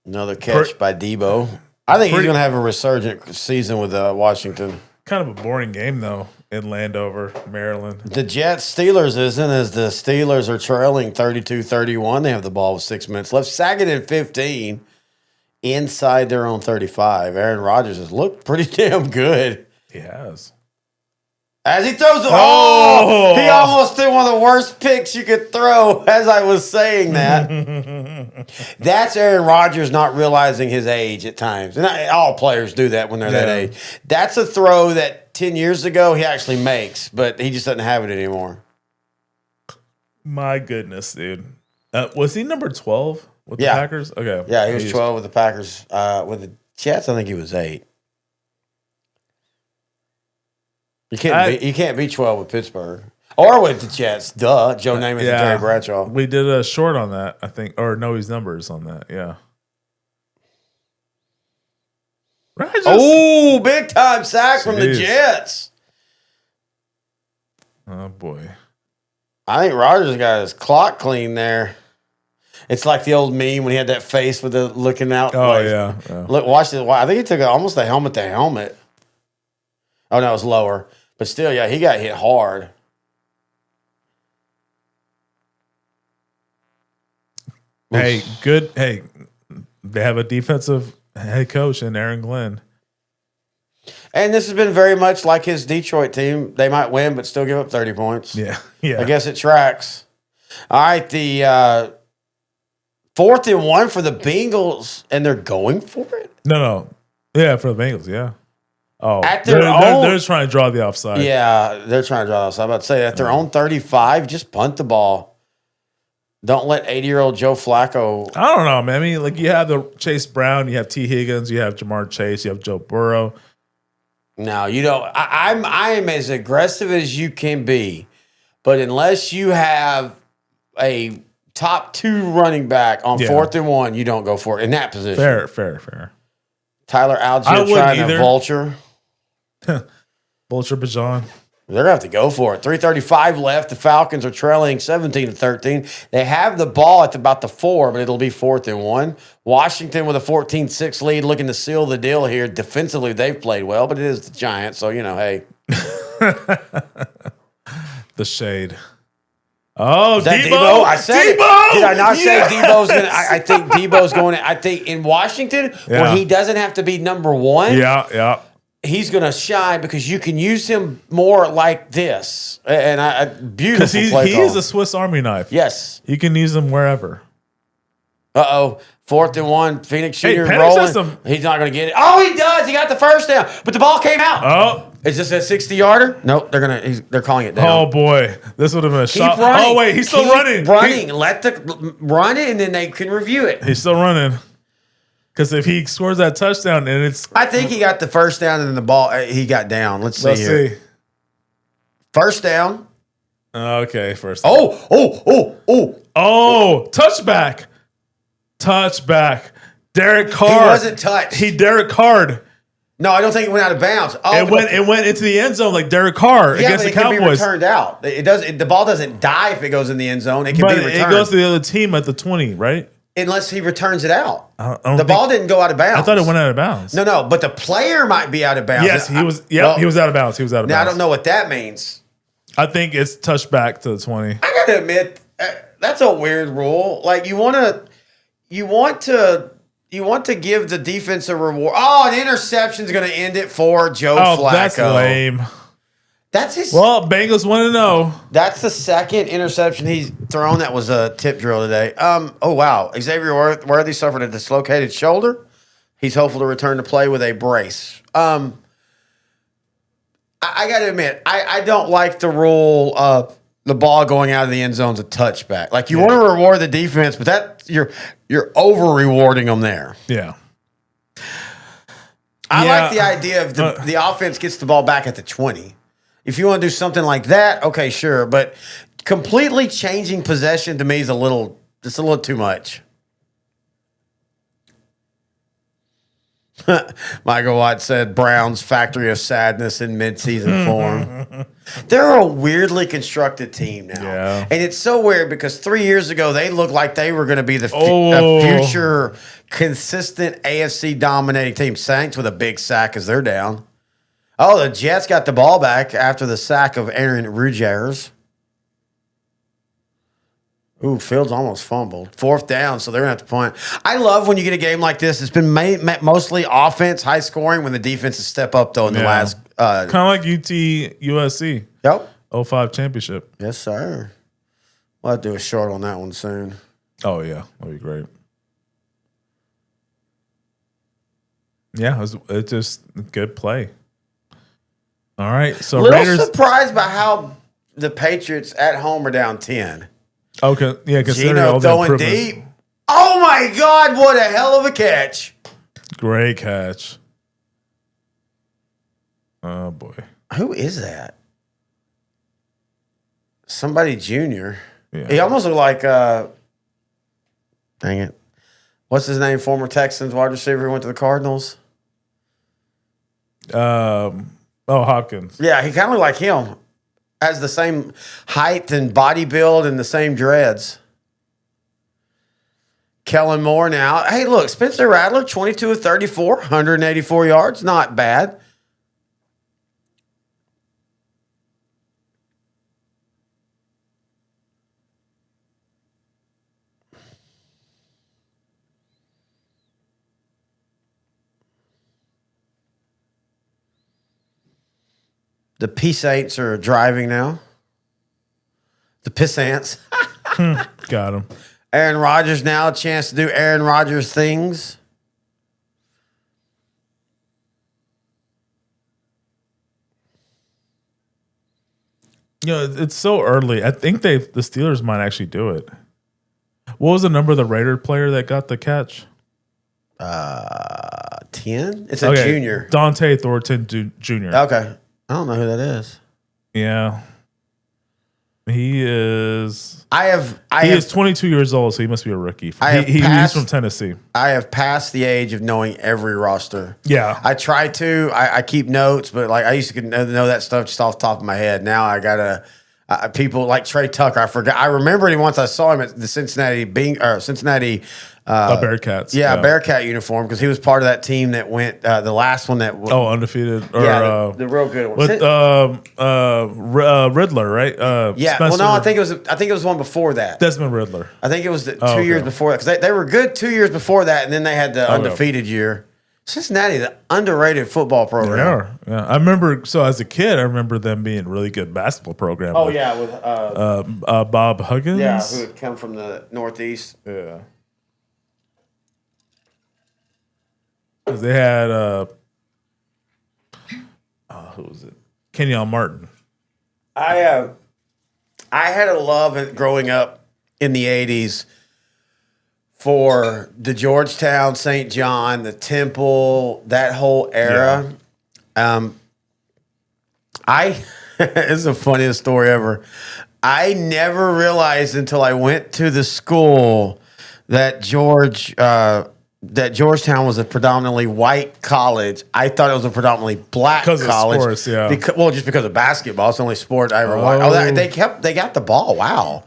Another catch by Debo. I think he's going to have a resurgent season with Washington. Kind of a boring game, though, in Landover, Maryland. The Jets-Steelers isn't, as the Steelers are trailing 32-31. They have the ball with 6 minutes left. Second and 15 inside their own 35. Aaron Rodgers has looked pretty damn good. He has. As he throws the ball, he almost threw one of the worst picks you could throw as I was saying that. That's Aaron Rodgers not realizing his age at times. And all players do that when they're that age. That's a throw that 10 years ago he actually makes, but he just doesn't have it anymore. My goodness, dude. Was he number 12 with the Packers? Okay. Yeah, he was 12 with the Packers. With the Jets, I think he was 8. You can't be 12 with Pittsburgh or with the Jets. Duh, Joe Namath and Terry Bradshaw. We did a short on that, I think, or Noe's numbers on that. Yeah. Oh, big time sack from the Jets. Oh boy. I think Rodgers got his clock clean there. It's like the old meme when he had that face with the looking out. Oh yeah. Look, watch this. I think he took almost a helmet to helmet. Oh no, it was lower. But still, yeah, he got hit hard. Hey, good. Hey, they have a defensive head coach in Aaron Glenn. And this has been very much like his Detroit team. They might win, but still give up 30 points. Yeah. I guess it tracks. All right, the 4th and 1 for the Bengals, and they're going for it? No. Yeah, for the Bengals, yeah. Oh, at their own, they're trying to draw the offside. Yeah, they're trying to draw the offside. I'm about to say, at their own 35, just punt the ball. Don't let 80-year-old Joe Flacco. I don't know, man. I mean, like you have the Chase Brown, you have T. Higgins, you have Jamar Chase, you have Joe Burrow. No, you don't. I am as aggressive as you can be, but unless you have a top 2 running back on 4th and 1, you don't go for it in that position. Fair. Tyler Algier trying to vulture. Vulture Bajan. They're going to have to go for it. 3:35 left. The Falcons are trailing 17-13. They have the ball at about the 4, but it'll be 4th and 1. Washington with a 14-6 lead, looking to seal the deal here. Defensively, they've played well, but it is the Giants, so, hey. The shade. Oh, is that Debo? I said Debo! It. Did I not say Debo's going to? I think Debo's going to. I think in Washington, where he doesn't have to be number 1. Yeah. He's going to shine because you can use him more like this. And beautiful play he call. is a Swiss Army knife. Yes. You can use him wherever. 4th and 1. Phoenix shooter Penix rolling. He's not going to get it. Oh, he does. He got the first down, but the ball came out. Oh. Is this a 60-yarder? Nope. They're calling it down. Oh boy, this would have been a shot. Running. Oh wait, he's still running. Run it, and then they can review it. He's still running. Because if he scores that touchdown, and it's, I think he got the first down, and then the ball he got down. Let's see. First down. Okay, first. Oh! Touchback. Derek Carr. He wasn't touched. He Derek Carr'd. No, I don't think it went out of bounds. It went into the end zone like Derek Carr against the Cowboys. It can be returned out. The ball doesn't die if it goes in the end zone. It can be returned. It goes to the other team at the 20, right? Unless he returns it out. The ball didn't go out of bounds. I thought it went out of bounds. No, but the player might be out of bounds. Yes, he was. Yeah, he was out of bounds. Now I don't know what that means. I think it's touched back to the 20. I gotta admit, that's a weird rule. Like you want to You want to give the defense a reward. Oh, an interception is going to end it for Joe Flacco. That's lame. That's his. Well, Bengals 1-0. That's the second interception he's thrown. That was a tip drill today. Oh wow, Xavier Worthy suffered a dislocated shoulder. He's hopeful to return to play with a brace. I got to admit, I don't like the rule of the ball going out of the end zone's a touchback. Like you want to reward the defense, but that you're over rewarding them there. Yeah. I like the idea of the offense gets the ball back at the 20. If you want to do something like that, okay, sure. But completely changing possession to me is a little too much. Michael Watt said Browns factory of sadness in midseason form. They're a weirdly constructed team now. Yeah. And it's so weird because 3 years ago, they looked like they were going to be the future consistent AFC dominating team. Saints with a big sack as they're down. Oh, the Jets got the ball back after the sack of Aaron Rodgers. Ooh, Fields almost fumbled. 4th down, so they're going to have to punt. I love when you get a game like this. It's been mostly offense, high scoring, when the defenses step up, though, in the last. Kind of like UT USC. Yep. 05 championship. Yes, sir. We'll have to do a short on that one soon. Oh, yeah. That'd be great. Yeah, it's just good play. All right, so Raiders. Surprised by how the Patriots at home are down 10. Okay, yeah, considering Geno all the throwing improvements. deep. Oh my God! What a hell of a catch! Great catch. Oh boy, who is that? Somebody junior. Yeah. He almost looked like. Dang it! What's his name? Former Texans wide receiver who went to the Cardinals. Hopkins. Yeah, he kind of looked like him. Has the same height and body build and the same dreads. Kellen Moore now. Hey, look, Spencer Rattler, 22 of 34, 184 yards. Not bad. The Peace Ants are driving now. The Piss Ants. Got him. Aaron Rodgers now, a chance to do Aaron Rodgers things. You know, it's so early. I think the Steelers might actually do it. What was the number of the Raider player that got the catch? 10? It's a junior. Dante Thornton Jr. Okay. I don't know who that is. Yeah. He is. He is 22 years old, so he must be a rookie. He's from Tennessee. I have passed the age of knowing every roster. Yeah. I try to. I keep notes, but like I used to know that stuff just off the top of my head. Now I gotta. People like Trey Tucker. I forgot. I remembered him once I saw him at the Cincinnati Bearcats. Yeah, Bearcat uniform because he was part of that team that went the last one that. Undefeated. Or, the real good one. With Riddler, right? Yeah. Spencer, well, no, I think it was one before that. Desmond Riddler. I think it was 2 years before that because they were good 2 years before that, and then they had the undefeated year. Cincinnati, the underrated football program. They are. Yeah, I remember. So as a kid, I remember them being a really good basketball program. Oh yeah, with Bob Huggins. Yeah, who had come from the Northeast. Yeah. They had who was it? Kenyon Martin. I had a love growing up in the 80s for the Georgetown, St. John, the Temple, that whole era. Yeah. It's the funniest story ever. I never realized until I went to the school that Georgetown was a predominantly white college. I thought it was a predominantly black college. Of sports, yeah. Just because of basketball. It's the only sport I ever watched. Oh, they got the ball. Wow.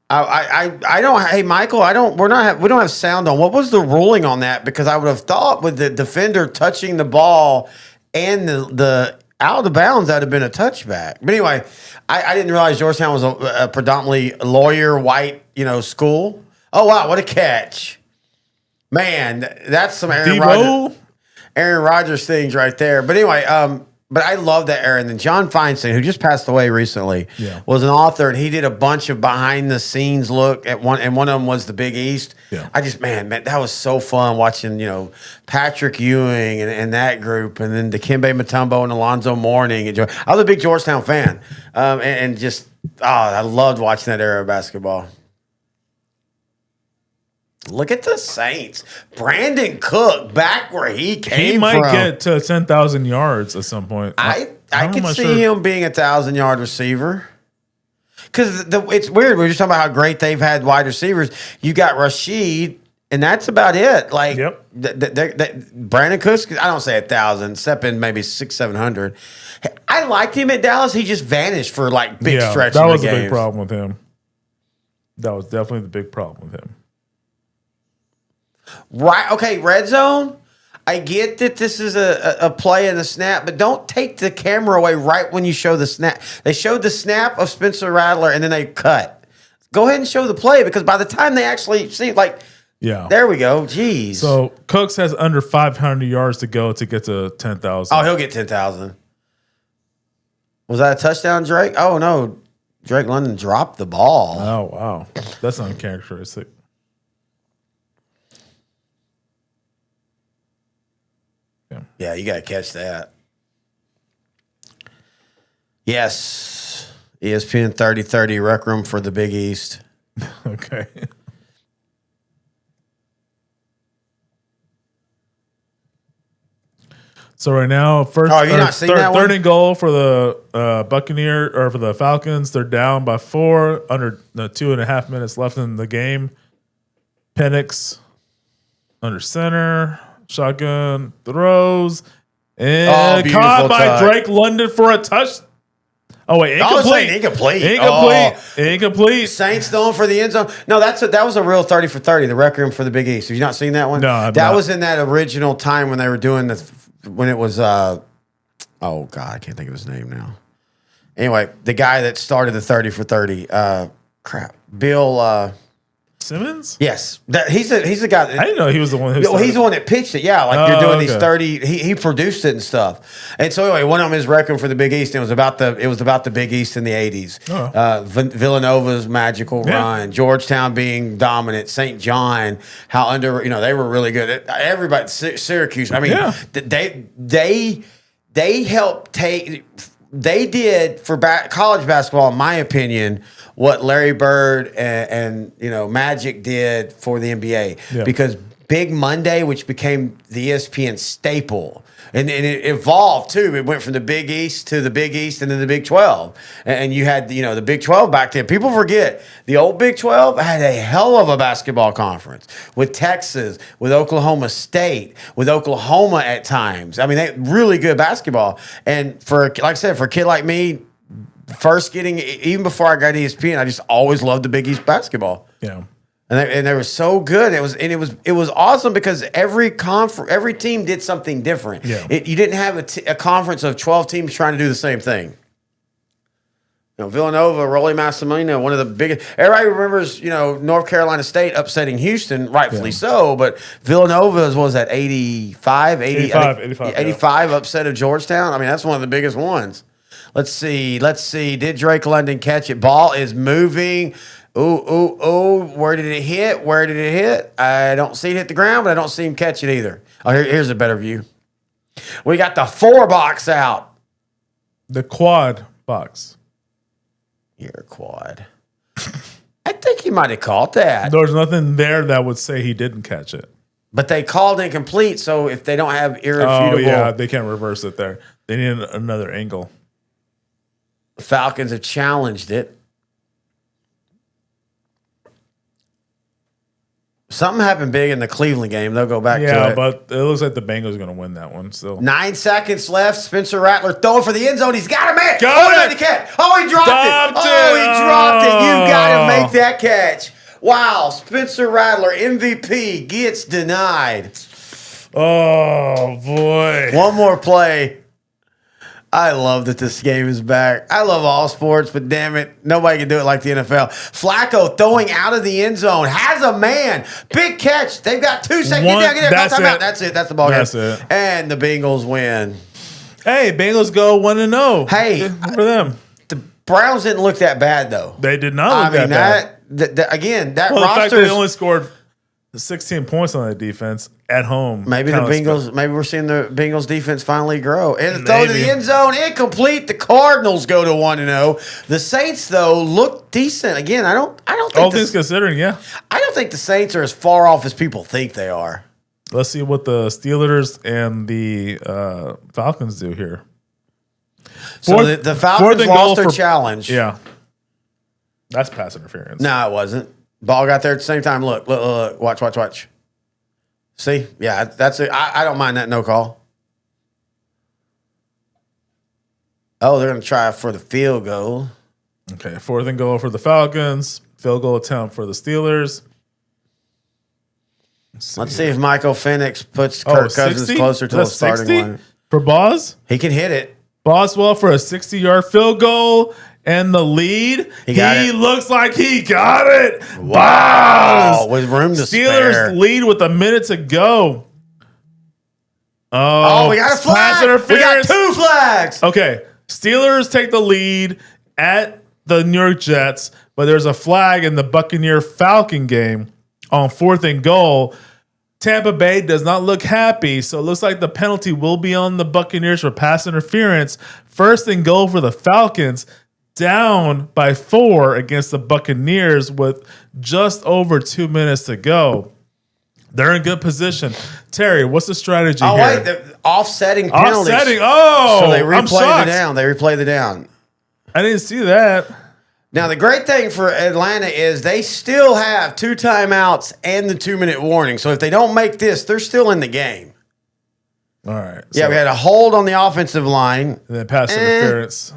I don't. Hey, Michael, we don't have sound on. What was the ruling on that? Because I would have thought with the defender touching the ball and the out of the bounds, that'd have been a touchback. But anyway, I didn't realize Georgetown was a predominantly lawyer white, school. Oh wow, what a catch! Man, that's some Debo. Aaron Rodgers things right there. But anyway, but I love that era. And then John Feinstein, who just passed away recently, was an author, and he did a bunch of behind the scenes look at one, and one of them was the Big East. Yeah. I just man, that was so fun watching, Patrick Ewing and that group, and then Dikembe Mutombo and Alonzo Mourning. I was a big Georgetown fan, and just I loved watching that era of basketball. Look at the Saints. Brandon Cook back where he came from. He might get to 10,000 yards at some point. I can see him being a 1,000-yard receiver. Because it's weird. We're just talking about how great they've had wide receivers. You got Rashid, and that's about it. Like, Brandon Cook, I don't say 1,000, step in maybe 600-700. I liked him at Dallas. He just vanished for like big stretches. That was a big problem with him. That was definitely the big problem with him. Right. Okay. Red zone. I get that this is a play and a snap, but don't take the camera away right when you show the snap. They showed the snap of Spencer Rattler and then they cut. Go ahead and show the play, because by the time they actually see, there we go. Jeez. So Cooks has under 500 yards to go to get to 10,000. Oh, he'll get 10,000. Was that a touchdown, Drake? Oh no, Drake London dropped the ball. Oh wow, that's uncharacteristic. Yeah, you got to catch that. Yes. ESPN 3030 Rec Room for the Big East. Okay. So right now, third and goal for the Buccaneer or for the Falcons. They're down by 4, under 2.5 minutes left in the game. Penix under center. Shotgun throws and caught by Drake London for a touch. Oh wait, incomplete. Saints throwing for the end zone. No, that was a real 30 for 30. The Rec Room for the Big East. Have you not seen that one? No, that was in that original time when they were doing when it was. Oh God, I can't think of his name now. Anyway, the guy that started the 30 for 30. Bill. Simmons? Yes, he's the guy. I didn't know he was the one who. He's the one that pitched it. Yeah, you're doing these 30. He produced it and stuff. And so anyway, one of them is Requiem for the Big East. And it was about the Big East in the 80s. Oh. Villanova's magical run, Georgetown being dominant, St. John, how they were really good. Everybody, Syracuse. I mean, they helped take. They did for college basketball, in my opinion, what Larry Bird and Magic did for the NBA, because Big Monday, which became the ESPN staple, and it evolved too. It went from the Big East to the Big East and then the Big 12, and you had the Big 12 back then. People forget the old Big 12 had a hell of a basketball conference with Texas, with Oklahoma State, with Oklahoma at times. I mean, they really good basketball. And like I said, for a kid like me, first even before I got ESPN, I just always loved the Big East basketball. Yeah. And they were so good. It was awesome because every team did something different. Yeah. You didn't have a conference of 12 teams trying to do the same thing. Villanova, Rolly Massimino, one of the biggest. Everybody remembers, North Carolina State upsetting Houston, rightfully so. But Villanova was that 85 upset of Georgetown. I mean, that's one of the biggest ones. Let's see. Did Drake London catch it? Ball is moving. Ooh. Where did it hit? I don't see it hit the ground, but I don't see him catch it either. Oh, here's a better view. We got the 4 box out. The quad box. You're quad. I think he might have caught that. There's nothing there that would say he didn't catch it. But they called incomplete, so if they don't have irrefutable... Oh, yeah, they can't reverse it there. They need another angle. The Falcons have challenged it. Something happened big in the Cleveland game. They'll go back to it. Yeah, but it looks like the Bengals are going to win that one still. 9 seconds left. Spencer Rattler throwing for the end zone. He's got a man. Got it. Catch. Oh, he dropped it. He dropped it. You got to make that catch. Wow. Spencer Rattler, MVP, gets denied. Oh, boy. One more play. I love that this game is back. I love all sports, but damn it, nobody can do it like the NFL. Flacco throwing out of the end zone, has a man. Big catch. They've got 2 seconds. Get there. That's Call timeout. it. That's it. That's the ball game. That's it. And the Bengals win. Hey, Bengals go 1-0. Hey, Good for them. The Browns didn't look that bad, though. They did not look that bad. Again, that Well, the fact roster that they only scored 16 points on that defense at home. maybe the Bengals. Maybe we're seeing the Bengals defense finally grow and throw to the end zone, incomplete. The Cardinals go to 1-0. The Saints though look decent. Again, I don't think all things considering, yeah. I don't think the Saints are as far off as people think they are. Let's see what the Steelers and the Falcons do here. So the Falcons lost their challenge. Yeah, that's pass interference. No, it wasn't. Ball got there at the same time. Look. Watch. See? Yeah, that's it. I don't mind that no call. Oh, they're going to try for the field goal. Okay, 4th and goal for the Falcons. Field goal attempt for the Steelers. Let's see if Michael Penix puts Kirk Cousins 60? closer to the starting 60? line. For Boz? He can hit it. Boswell for a 60-yard field goal and the lead. He got it. Looks like he got it. Wow. Boz! With room to Steelers spare. lead with a minute to go. Oh, we got a pass flag. We got interference. 2 flags. Okay, Steelers take the lead at the New York Jets, but there's a flag in the Buccaneer Falcon game on 4th and goal. Tampa Bay does not look happy, so it looks like the penalty will be on the Buccaneers for pass interference. 1st and goal for the Falcons, down by 4 against the Buccaneers with just over 2 minutes to go. They're in good position. Terry, what's the strategy here? Wait, the offsetting penalties. Offsetting. Oh, So they I'm replayed shocked. it down. They replayed it down. I didn't see that. Now, the great thing for Atlanta is they still have 2 timeouts and the 2-minute warning. So if they don't make this, they're still in the game. All right. Yeah, we had a hold on the offensive line. And then pass interference.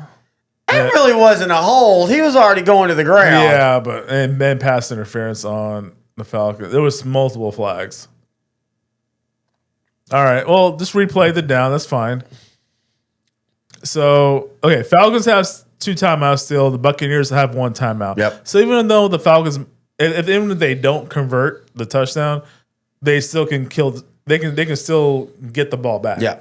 It really wasn't a hold. He was already going to the ground. Yeah, but and then pass interference on the Falcons. There was multiple flags. All right. Well, just replay the down. That's fine. So, okay, Falcons have 2 timeouts still. The Buccaneers have 1 timeout. Yep. So even though the Falcons, even if they don't convert the touchdown, they still can kill. They can still get the ball back. Yeah.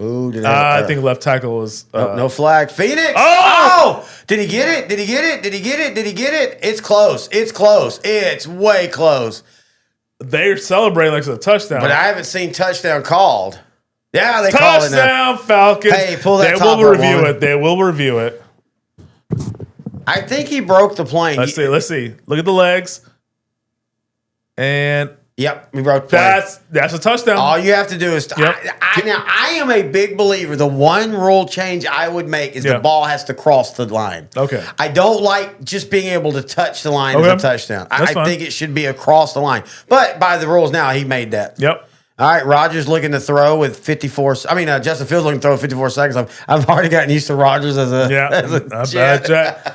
Ooh, I think left tackle was no flag. Phoenix. Oh! Did he get it? Did he get it? Did he get it? Did he get it? It's close. It's close. It's way close. They're celebrating like it's a touchdown. But I haven't seen touchdown called. Yeah, they call it now. Touchdown, Falcons. Hey, pull that They top will up, review woman. it. They will review it. I think he broke the plane. Let's see. Let's see. Look at the legs. And Yep, we broke the plane. that's a touchdown. All you have to do is Yep. I am a big believer. The one rule change I would make is Yeah. the ball has to cross the line. Okay. I don't like just being able to touch the line Okay. as a touchdown. That's I fine. think it should be across the line. But by the rules now, he made that. Yep. All right, Rodgers looking to throw with 54. Justin Fields looking to throw with 54 seconds. I've already gotten used to Rodgers as a Jack.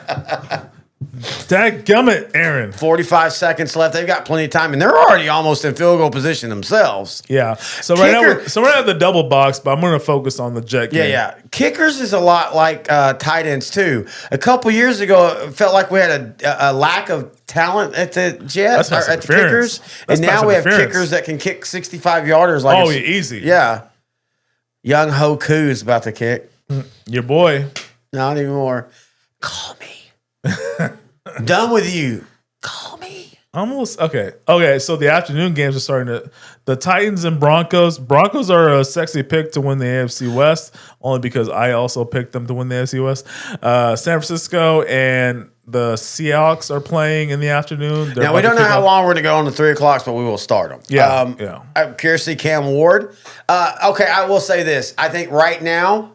Dadgummit, Aaron. 45 seconds left. They've got plenty of time, and they're already almost in field goal position themselves. Yeah. So right now, Kicker- we're at the double box, but I'm going to focus on the Jet game. Yeah. Kickers is a lot like tight ends, too. A couple years ago, it felt like we had a lack of talent at the Jets, That's or at the interference. kickers. That's And now pass we have interference. kickers that can kick 65-yarders. Like Oh, it's- easy. Yeah. Young Hoku is about to kick. Your boy. Not anymore. Call me. Done with you. Call me. Almost okay. Okay, so the afternoon games are starting to. The Titans and Broncos. Broncos are a sexy pick to win the AFC West, only because I also picked them to win the AFC West. San Francisco and the Seahawks are playing in the afternoon. Now, we don't know how long we're going to go on the 3 o'clocks, but we will start them. Yeah. I'm curious to see Cam Ward. Okay, I will say this. I think right now,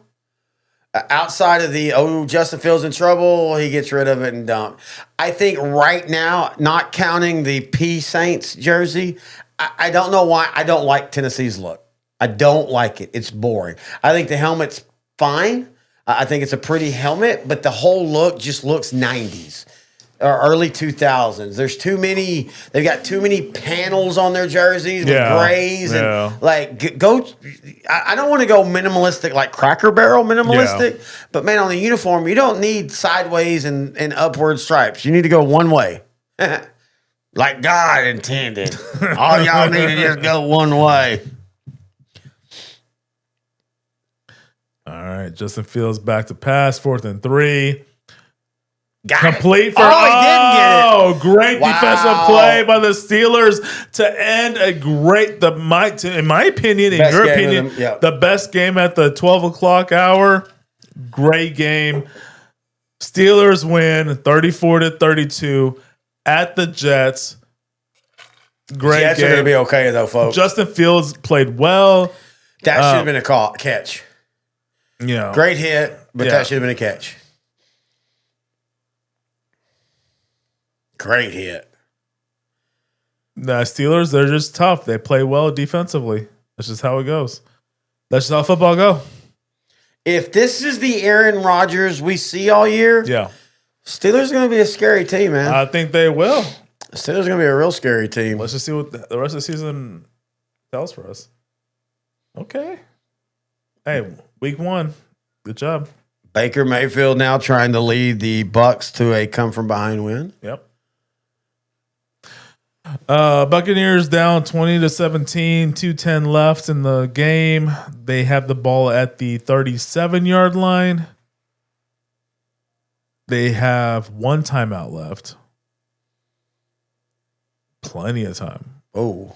outside of the, Justin Fields in trouble, he gets rid of it and dumped. I think right now, not counting the P Saints jersey, I don't know why I don't like Tennessee's look. I don't like it. It's boring. I think the helmet's fine. I think it's a pretty helmet, but the whole look just looks 90s. or early 2000s. There's too many. They've got too many panels on their jerseys with grays and like go. I don't want to go minimalistic like Cracker Barrel minimalistic, but man, on the uniform you don't need sideways and upward stripes. You need to go one way, like God intended. All y'all need to just go one way. All right, Justin Fields back to pass, 4th and 3. Complete for he didn't get it. Oh, great defensive play by the Steelers to end a great in my opinion, in Best your game opinion, the best game at the 12 o'clock hour. Great game. Steelers win 34-32 at the Jets. Great Jets game. are gonna be okay though, folks. Justin Fields played well. That should have been a catch. Yeah. Great hit, but that should have been a catch. Great hit. The Steelers, they're just tough. They play well defensively. That's just how it goes. That's just how football go. If this is the Aaron Rodgers we see all year, Steelers are going to be a scary team, man. I think they will. Steelers are going to be a real scary team. Let's just see what the rest of the season tells for us. Okay. Hey, week 1. Good job. Baker Mayfield now trying to lead the Bucs to a come-from-behind win. Yep. Buccaneers down 20-17, 2:10 left in the game. They have the ball at the 37-yard line. They have 1 timeout left. Plenty of time. Oh.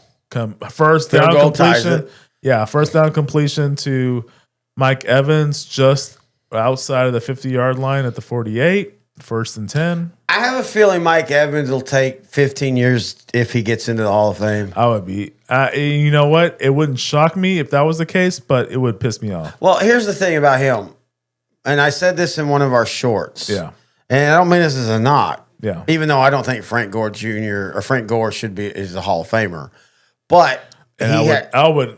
First down completion. Yeah, first down completion to Mike Evans just outside of the 50-yard line at the 48. 1st and 10. I have a feeling Mike Evans will take 15 years if he gets into the Hall of Fame. I would be. You know what? It wouldn't shock me if that was the case, but it would piss me off. Well, here's the thing about him. And I said this in one of our shorts. Yeah. And I don't mean this as a knock. Yeah. Even though I don't think Frank Gore Jr. or Frank Gore is a Hall of Famer. But I would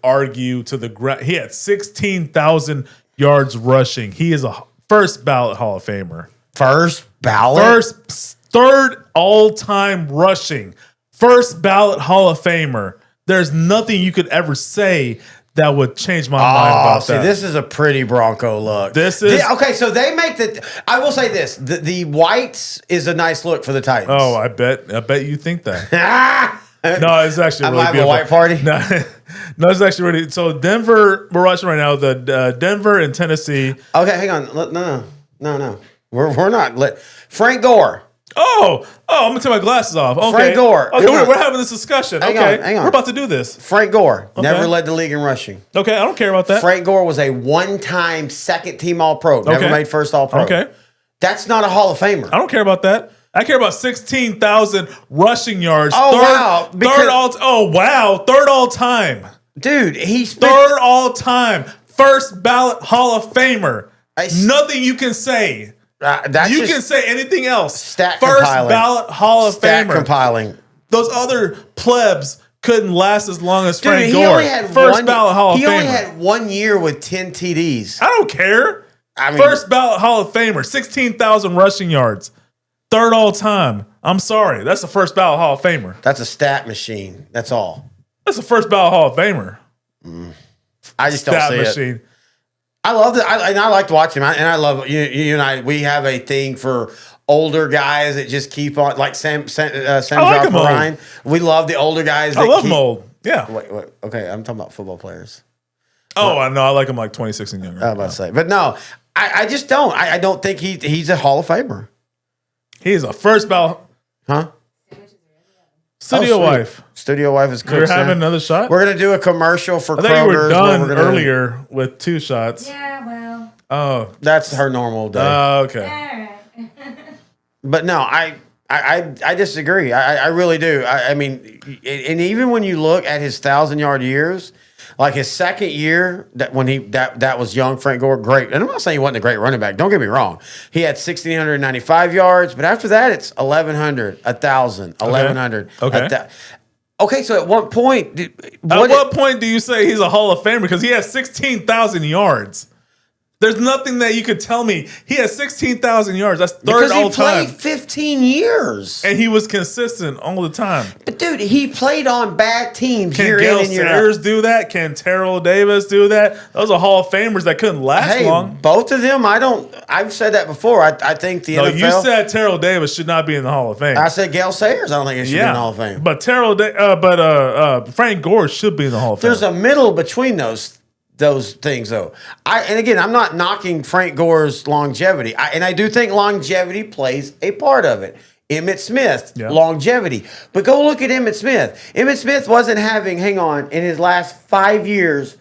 argue to the ground. He had 16,000 yards rushing. He is a first ballot Hall of Famer. First ballot? Third all-time rushing. First ballot Hall of Famer. There's nothing you could ever say that would change my mind about that. This is a pretty Bronco look. Okay, so they make I will say this. The whites is a nice look for the Titans. Oh, I bet you think that. No, it's actually really beautiful. A white party? No, it's actually really. So Denver, we're watching right now, the Denver and Tennessee. Okay, hang on. No. We're not. Frank Gore. Oh, I'm going to take my glasses off. Okay. Frank Gore. Okay, we're having this discussion. Hang on. We're about to do this. Frank Gore never led the league in rushing. Okay, I don't care about that. Frank Gore was a one-time second-team All-Pro. Never made first All-Pro. Okay. That's not a Hall of Famer. I don't care about that. I care about 16,000 rushing yards. Wow. Third all time. Dude, he's third all time. First ballot Hall of Famer. Nothing you can say. You can say anything else. First ballot Hall of Famer. Compiling. Those other plebs couldn't last as long as Frank Gore. Only had First ballot Hall of Famer. He only had 1 year with 10 TDs. I don't care. First ballot Hall of Famer. 16,000 rushing yards. Third all time. I'm sorry. That's the first ballot Hall of Famer. That's a stat machine. That's all. That's the first ballot Hall of Famer. I just don't see it. I love it. I liked watching him. And I love you and I. We have a thing for older guys that just keep on, like Sam Ryan. We love the older guys. I love them old. Yeah. Wait. Okay, I'm talking about football players. Oh, I know. I like them like 26 and younger. I was about to say. But no, I just don't. I don't think he's a Hall of Famer. He's a first ballot. Huh? Studio wife. Studio wife is cooked. You're having another shot? We're going to do a commercial for Kroger. I thought you were done earlier with 2 shots. Yeah, well. Oh. That's her normal day. Oh, okay. All right. But no, I disagree. I really do. I mean, and even when you look at his 1,000-yard years, like his second year, that was young Frank Gore, great. And I'm not saying he wasn't a great running back. Don't get me wrong. He had 1,695 yards, but after that, it's 1,100, 1,000, 1,100. Okay. Okay, so at what point? What point do you say he's a Hall of Famer? Because he has 16,000 yards. There's nothing that you could tell me. He has 16,000 yards. That's third Because all he played time. 15 years. And he was consistent all the time. But, dude, he played on bad teams Can year Gale in and year Sayers out. do that? Can Terrell Davis do that? Those are Hall of Famers that couldn't last Hey, long. both of them, I've said that before. I think the No, NFL. you said Terrell Davis should not be in the Hall of Fame. I said Gale Sayers. I don't think he should be in the Hall of Fame. But Frank Gore should be in the Hall of Fame. There's a middle between those things, though. And again, I'm not knocking Frank Gore's longevity. And I do think longevity plays a part of it. Emmitt Smith, longevity. But go look at Emmitt Smith. Emmitt Smith wasn't having, in his last 5 years.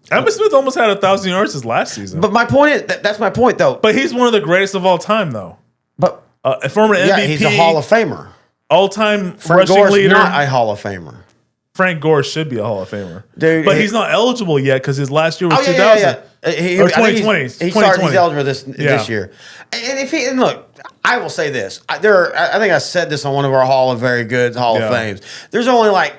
Emmitt Smith almost had 1,000 yards his last season. But my point is, that's my point, though. But he's one of the greatest of all time, though. But A former MVP. he's a Hall of Famer. All-time Frank rushing Gore's leader. not a Hall of Famer. Frank Gore should be a Hall of Famer. Dude, but he's not eligible yet because his last year was 2000. Or Or 2020. He's eligible this year. And look, I will say this. I think I said this on one of our Hall of Fames. There's only like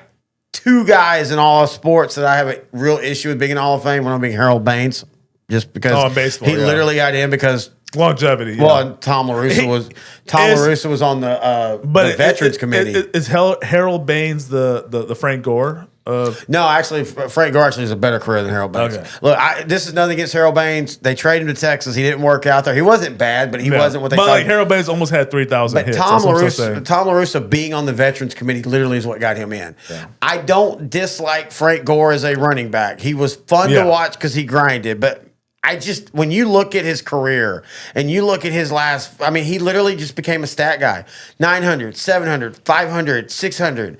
2 guys in all of sports that I have a real issue with being in the Hall of Fame. One of them being Harold Baines, just because baseball, he literally got in because longevity. Well, and Tom LaRussa was on the Veterans Committee. Is Harold Baines the Frank Gore of? No, actually, Frank Gore actually has a better career than Harold Baines. Okay. Look, this is nothing against Harold Baines. They traded him to Texas. He didn't work out there. He wasn't bad, but he wasn't what they thought. But like Harold Baines almost had 3,000 hits. Tom LaRussa being on the Veterans Committee literally is what got him in. Yeah. I don't dislike Frank Gore as a running back. He was fun to watch because he grinded, but when you look at his career and you look at his he literally just became a stat guy. 900, 700, 500, 600.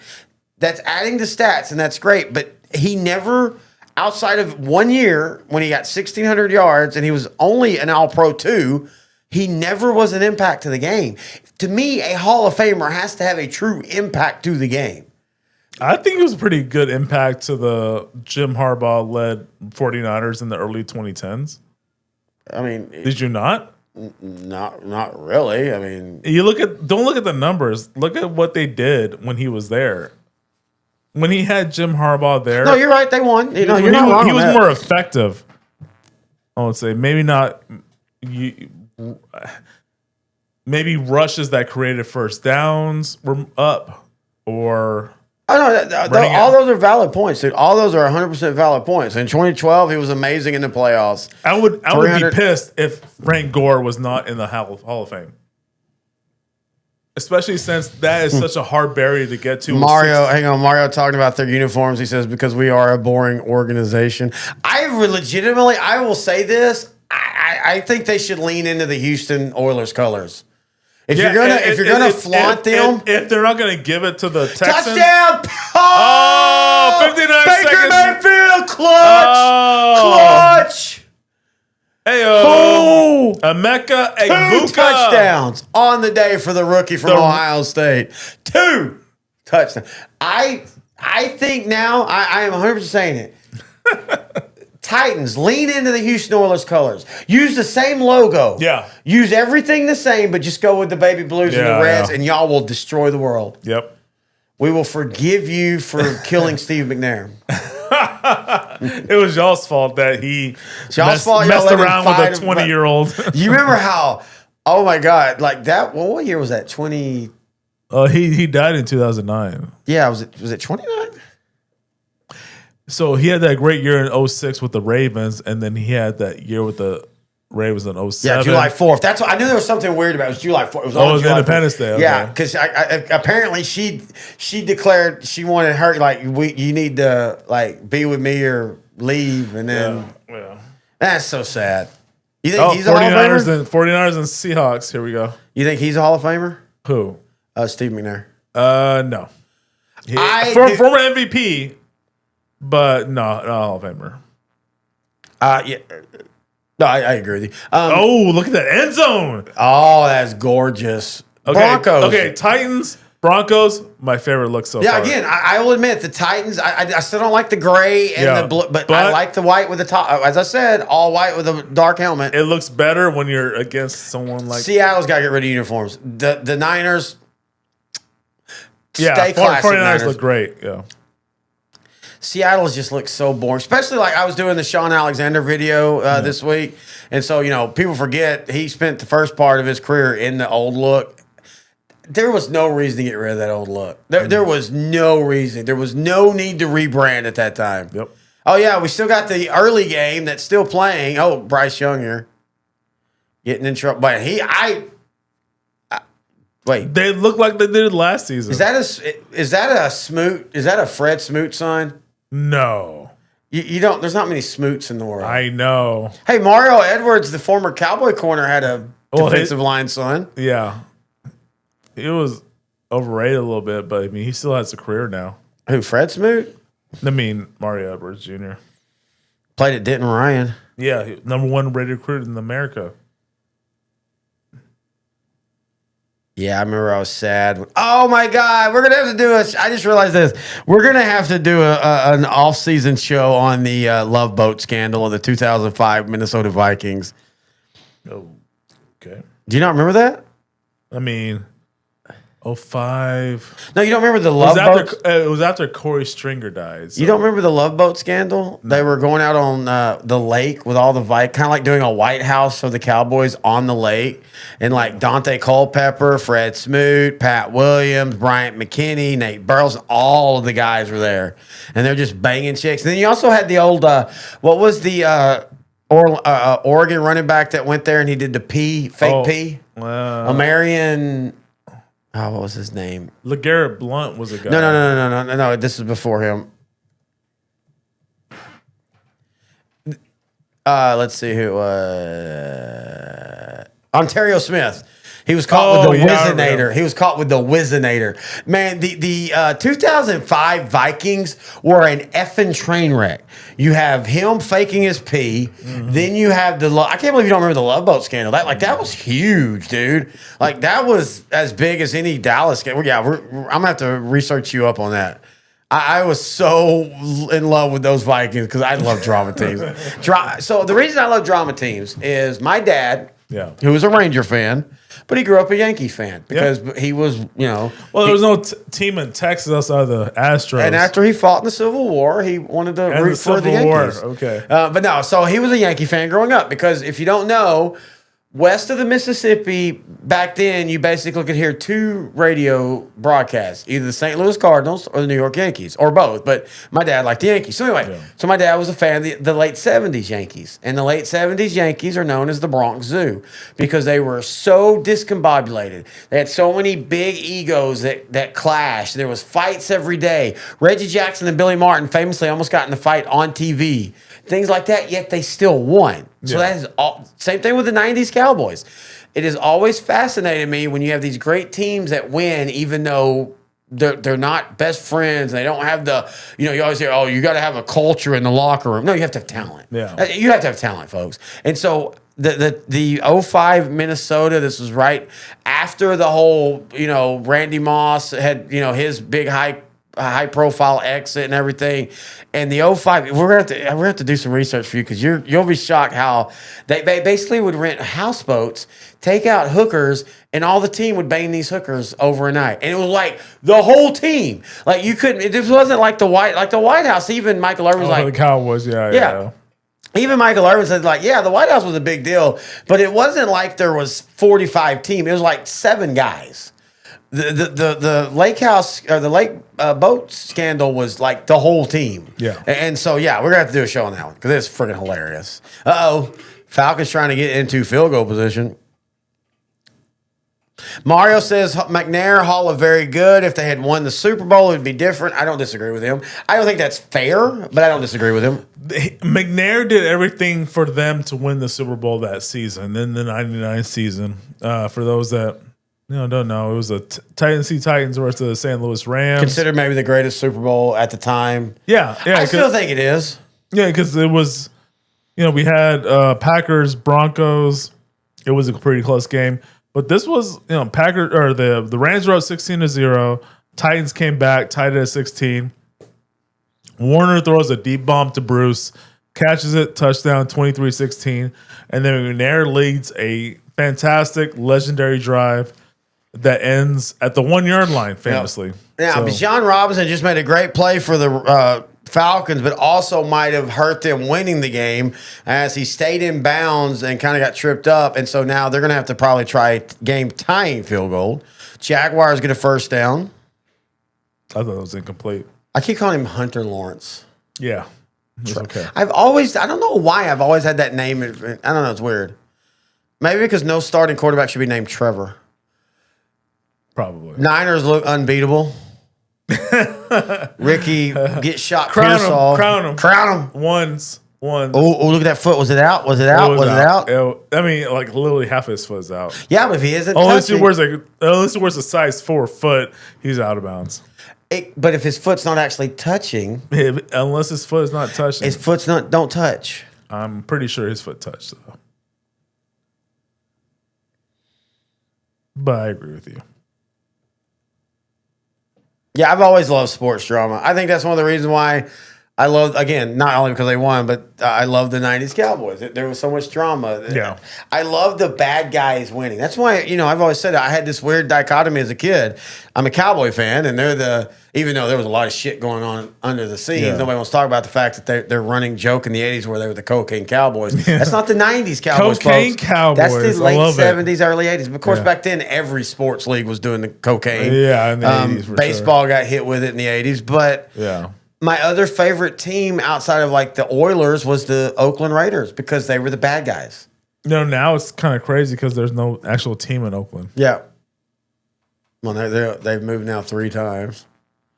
That's adding to stats, and that's great. But he never, outside of 1 year when he got 1,600 yards and he was only an All-Pro 2, he never was an impact to the game. To me, a Hall of Famer has to have a true impact to the game. I think it was a pretty good impact to the Jim Harbaugh-led 49ers in the early 2010s. I mean, did you not? Not really. I mean, don't look at the numbers. Look at what they did when he was there. When he had Jim Harbaugh there. No, you're right. They won. You're not wrong. He was more effective. I would say maybe not. Maybe rushes that created first downs were up, or. Oh, no, all those are valid points, dude. All those are 100% valid points. In 2012, he was amazing in the playoffs. I would be pissed if Frank Gore was not in the Hall of Fame. Especially since that is such a hard barrier to get to. Mario talking about their uniforms. He says, because we are a boring organization. I will say this. I think they should lean into the Houston Oilers colors. If you're gonna flaunt them, if they're not gonna give it to the Texans, touchdown! 59 Baker seconds. Mayfield, clutch! Heyo, Emeka Egbuka. 2 touchdowns on the day for the rookie from Ohio State. 2 touchdowns. I think now I am 100% saying it. Titans, lean into the Houston Oilers colors. Use the same logo. Yeah. Use everything the same, but just go with the baby blues and the reds, and y'all will destroy the world. Yep. We will forgive you for killing Steve McNair. It was y'all's fault that he messed around with a 20-year-old. You remember how, oh my God, like that, what year was that? 20? He died in 2009. Yeah, was it 29? So he had that great year in 06 with the Ravens, and then he had that year with the Ravens in 07. Yeah, July 4th. That's what I knew there was something weird about it. It was July 4th. It was July Independence 4th. Day. Okay. Yeah, because apparently she declared she wanted her you need to be with me or leave, and then that's so sad. You think he's a Hall of Famer? 49ers and Seahawks. Here we go. You think he's a Hall of Famer? Who? Steve McNair. No. Former MVP. But no, not Hall of Famer. Yeah. No, I agree with you. Look at that end zone. Oh, that's gorgeous. Okay, Broncos. Okay, Titans, Broncos, my favorite look so far. Yeah, again, I will admit, the Titans, I still don't like the gray and the blue, but I like the white with the top. As I said, all white with a dark helmet. It looks better when you're against someone like... Seattle's got to get rid of uniforms. The Niners, stay classic 49ers Niners. Look great, yeah. Seattle just looks so boring. Especially like I was doing the Sean Alexander video this week, and so people forget he spent the first part of his career in the old look. There was no reason to get rid of that old look. There was no reason. There was no need to rebrand at that time. Yep. Oh yeah, we still got the early game that's still playing. Oh, Bryce Young here, getting in trouble. But wait. They look like they did last season. Is that a Smoot? Is that a Fred Smoot son? No. You don't. There's not many Smoots in the world. I know. Hey, Mario Edwards, the former Cowboy corner, had a defensive line son. Yeah. It was overrated a little bit, but I mean, he still has a career now. Who? Fred Smoot? I mean, Mario Edwards Jr. Played at Denton Ryan. Yeah, #1 rated recruit in America. Yeah, I remember I was sad. Oh my God, we're gonna have to do I just realized this. We're gonna have to do an off-season show on the Love Boat scandal of the 2005 Minnesota Vikings. Oh, okay. Do you not remember that? I mean, 05. No, you don't remember the Love Boat? It was after Corey Stringer died. So. You don't remember the Love Boat scandal? No. They were going out on the lake with all the kind of like doing a White House for the Cowboys on the lake, and like Dante Culpepper, Fred Smoot, Pat Williams, Bryant McKinney, Nate Burles, all of the guys were there, and they're just banging chicks. And then you also had the old what was the Oregon running back that went there and he did the fake pee? Marion. Oh, what was his name? LeGarrette Blount was a guy. No. This is before him. Let's see who. Ontario Smith. He was caught with the Whizzinator. He was caught with the Whizzinator. Man, the 2005 Vikings were an effing train wreck. You have him faking his pee. Mm-hmm. Then you have I can't believe you don't remember the Love Boat scandal. That was huge, dude. Like that was as big as any Dallas scandal. Yeah, I'm gonna have to research you up on that. I was so in love with those Vikings because I love drama teams. So the reason I love drama teams is my dad, who was a Ranger fan, but he grew up a Yankees fan because he was, Well, there was no team in Texas outside of the Astros. And after he fought in the Civil War, he wanted to root for the Yankees. Okay. But no, so he was a Yankee fan growing up because if you don't know, west of the Mississippi, back then, you basically could hear two radio broadcasts, either the St. Louis Cardinals or the New York Yankees, or both. But my dad liked the Yankees. So anyway, so my dad was a fan of the late 70s Yankees. And the late 70s Yankees are known as the Bronx Zoo because they were so discombobulated. They had so many big egos that clashed. There was fights every day. Reggie Jackson and Billy Martin famously almost got in a fight on TV. Things like that, yet they still won. So that is same thing with the 90s Cowboys. It has always fascinated me when you have these great teams that win, even though they're not best friends. And they don't have you always hear, you got to have a culture in the locker room. No, you have to have talent. Yeah. You have to have talent, folks. And so the 05 Minnesota, this was right after the whole, Randy Moss had, his big high profile exit and everything. And the 05, we're gonna have to do some research for you because you'll be shocked how they basically would rent houseboats, take out hookers, and all the team would bang these hookers overnight. And it was like the whole team. Like you couldn't. This wasn't like the White House. Even Michael Irvin was like the Cowboys. Yeah. Even Michael Irvin said, the White House was a big deal, but it wasn't like there was 45 teams. It was like 7 guys. The lake house or the lake boat scandal was like the whole team. Yeah. And so, we're going to have to do a show on that one because it's freaking hilarious. Falcons trying to get into field goal position. Mario says McNair, Hall of very good. If they had won the Super Bowl, it would be different. I don't disagree with him. I don't think that's fair, but I don't disagree with him. McNair did everything for them to win the Super Bowl that season, in the 99 season. For those that don't know, it was a Titans versus the St. Louis Rams. Considered maybe the greatest Super Bowl at the time. Yeah. I still think it is. Yeah, because it was, we had Packers, Broncos. It was a pretty close game. But this was, Packers or the Rams were up 16-0. Titans came back, tied it at 16. Warner throws a deep bomb to Bruce, catches it, touchdown, 23-16. And then McNair leads a fantastic, legendary drive that ends at the 1-yard line, famously. Yeah, Bijan Robinson just made a great play for the Falcons, but also might have hurt them winning the game as he stayed in bounds and kind of got tripped up. And so now they're going to have to probably try game tying field goal. Jaguars get a first down. I thought it was incomplete. I keep calling him Hunter Lawrence. Yeah. It's okay. I don't know why I've always had that name. I don't know. It's weird. Maybe because no starting quarterback should be named Trevor. Probably. Niners look unbeatable. Ricky get shot. Crown Pearsall. him. Crown him. Ones. Oh, look at that foot. Was it out? Was it out? I mean, like literally half his foot is out. Yeah, but if he isn't Unless he touching, wears a size 4 foot, he's out of bounds. but if his foot's not actually touching, Unless his foot is not touching. his foot's not. Don't touch. I'm pretty sure his foot touched though. But I agree with you. Yeah, I've always loved sports drama. I think that's one of the reasons why I love, again, not only because they won, but I love the 90s Cowboys. There was so much drama. Yeah. I love the bad guys winning. That's why, I've always said I had this weird dichotomy as a kid. I'm a Cowboy fan, and even though there was a lot of shit going on under the scenes, nobody wants to talk about the fact that they're running joke in the 80s where they were the cocaine Cowboys. Yeah. That's not the 90s Cowboys, cocaine folks. Cowboys. That's the late 70s, it. early 80s. But of course, back then, every sports league was doing the cocaine. Yeah, in the 80s for baseball got hit with it in the 80s, but my other favorite team outside of like the Oilers was the Oakland Raiders because they were the bad guys. No, now it's kind of crazy because there's no actual team in Oakland. Yeah. Well, they've moved now 3 times.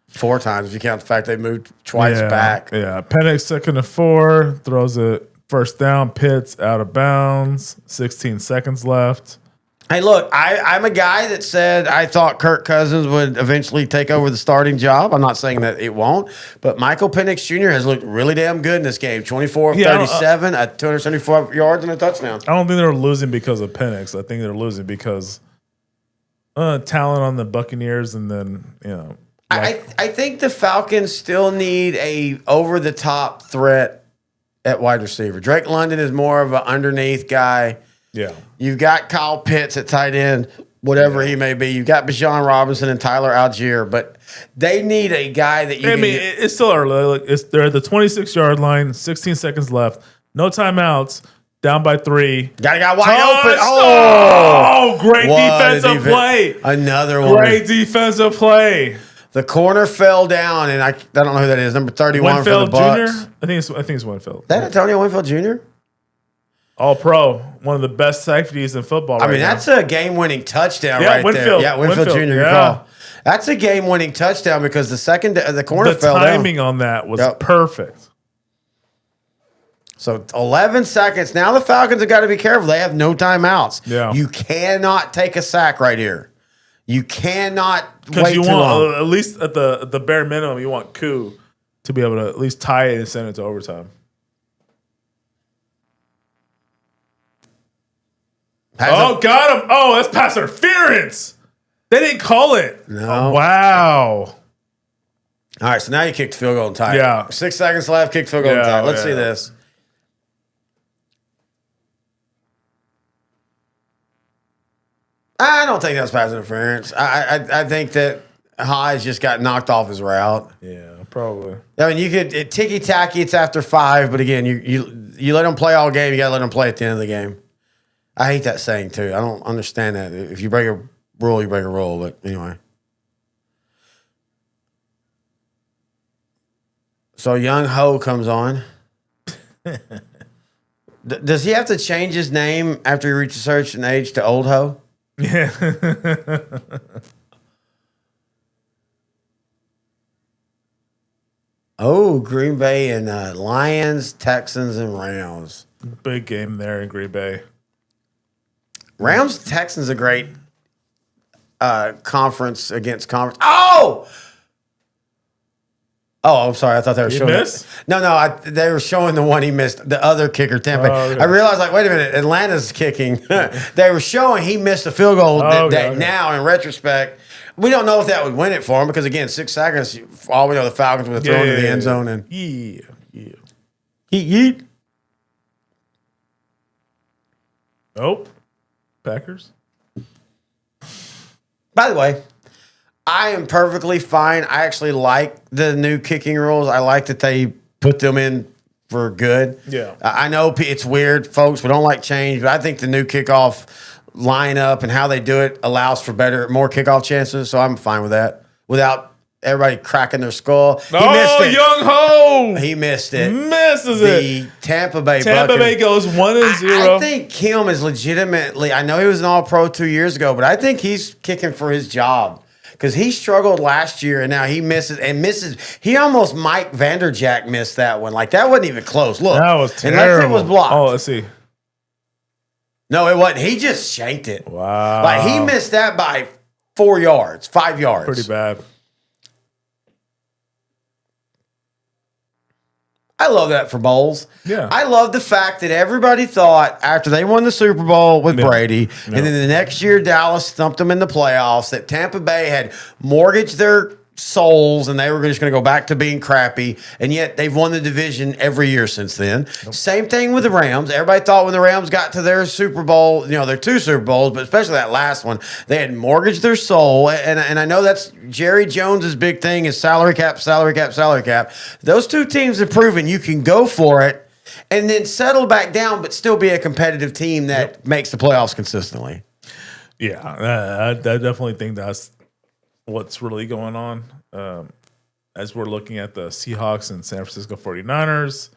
4 times if you count the fact they moved twice back. Yeah. Penix 2nd and 4, throws it first down, Pitts out of bounds, 16 seconds left. Hey, look, I'm a guy that said I thought Kirk Cousins would eventually take over the starting job. I'm not saying that it won't, but Michael Penix Jr. has looked really damn good in this game. 24 of 37, 274 yards and a touchdown. I don't think they're losing because of Penix. I think they're losing because talent on the Buccaneers, and then I think the Falcons still need a over-the-top threat at wide receiver. Drake London is more of an underneath guy. Yeah. You've got Kyle Pitts at tight end, whatever he may be. You've got Bijan Robinson and Tyler Algier, but they need a guy that you it's still early. They're at the 26-yard line, 16 seconds left, no timeouts, down by 3. Got a guy wide open. Oh, great defensive play. Another one. Great defensive play. The corner fell down, and I don't know who that is. Number 31 Winfield for the Bucks. Jr.? I think it's Winfield. That Antonio Winfield Jr.? All-pro, one of the best safeties in football right now. That's a game-winning touchdown right Winfield, there. Yeah, Winfield Jr. Good call. That's a game-winning touchdown because the corner fell down. The timing on that was perfect. So 11 seconds. Now the Falcons have got to be careful. They have no timeouts. Yeah. You cannot take a sack right here. You cannot wait too long. Because at least at the bare minimum, you want Koo to be able to at least tie it and send it to overtime. Got him. Oh, that's pass interference. They didn't call it. No. Oh, wow. All right, so now you kicked the field goal and tie. Yeah. 6 seconds left, kick field goal and tie. Let's see this. I don't think that's pass interference. I think that Hodge just got knocked off his route. Yeah, probably. I mean, you could ticky-tacky, it's after 5, but again, you let them play all game, you got to let them play at the end of the game. I hate that saying, too. I don't understand that. If you break a rule, you break a rule. But anyway. So Young Ho comes on. Does he have to change his name after he reaches a certain age to Old Ho? Yeah. Oh, Green Bay and Lions, Texans, and Rams. Big game there in Green Bay. Rams Texans a great conference against conference. Oh, I'm sorry. I thought they were showing. Missed? No. They were showing the one he missed. The other kicker, Tampa. Okay. I realized, wait a minute. Atlanta's kicking. They were showing he missed a field goal. Now, in retrospect, we don't know if that would win it for him because again, 6 seconds. All we know, the Falcons would have thrown to the end zone and yeet. Nope. Packers. By the way, I am perfectly fine. I actually like the new kicking rules. I like that they put them in for good. Yeah. I know it's weird, folks. We don't like change, but I think the new kickoff lineup and how they do it allows for more kickoff chances. So I'm fine with that. Without everybody cracking their skull. He missed it. Young Ho! He missed it. Misses The it. Tampa Bay Tampa Bay goes 1-0. I think Kim is legitimately, I know he was an all-pro 2 years ago, but I think he's kicking for his job. Because he struggled last year, and now he misses. He almost Mike Vanderjack missed that one. Like, that wasn't even close. Look. That was terrible. Unless it was blocked. Oh, let's see. No, it wasn't. He just shanked it. Wow. Like, he missed that by 4 yards, 5 yards. Pretty bad. I love that for bowls. Yeah. I love the fact that everybody thought after they won the Super Bowl with Brady, and then the next year Dallas thumped them in the playoffs, that Tampa Bay had mortgaged their souls and they were just going to go back to being crappy. And yet they've won the division every year since then. Same thing with the Rams. Everybody thought when the Rams got to their Super Bowl, their 2 Super Bowls, but especially that last one, they had mortgaged their soul. And I know that's Jerry Jones's big thing is salary cap, salary cap, salary cap. Those 2 teams have proven you can go for it and then settle back down, but still be a competitive team that makes the playoffs consistently. Yeah, I definitely think that's what's really going on as we're looking at the Seahawks and San Francisco 49ers.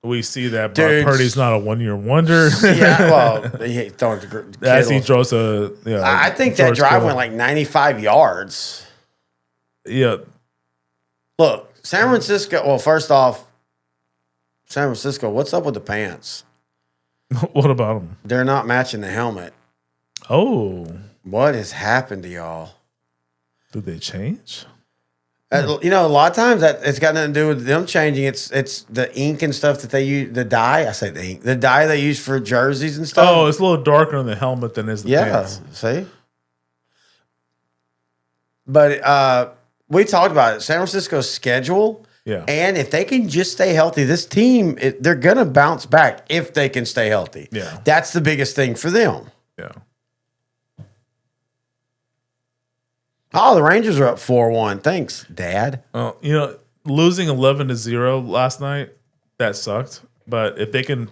We see that Brock Purdy's not a one-year wonder. Yeah, well, he throwing as he throws a. I think that drive went like 95 yards. Yeah. Look, San Francisco. Well, first off, San Francisco. What's up with the pants? What about them? They're not matching the helmet. Oh, what has happened to y'all? Did they change? A lot of times that it's got nothing to do with them changing. It's the ink and stuff that they use. The dye. I say the ink. The dye they use for jerseys and stuff. Oh, it's a little darker on the helmet than is the pants. See. But we talked about it. San Francisco's schedule. Yeah. And if they can just stay healthy, this team, they're going to bounce back if they can stay healthy. Yeah. That's the biggest thing for them. Yeah. Oh, the Rangers are up 4-1. Thanks, Dad. Losing 11-0 last night, that sucked. But if they can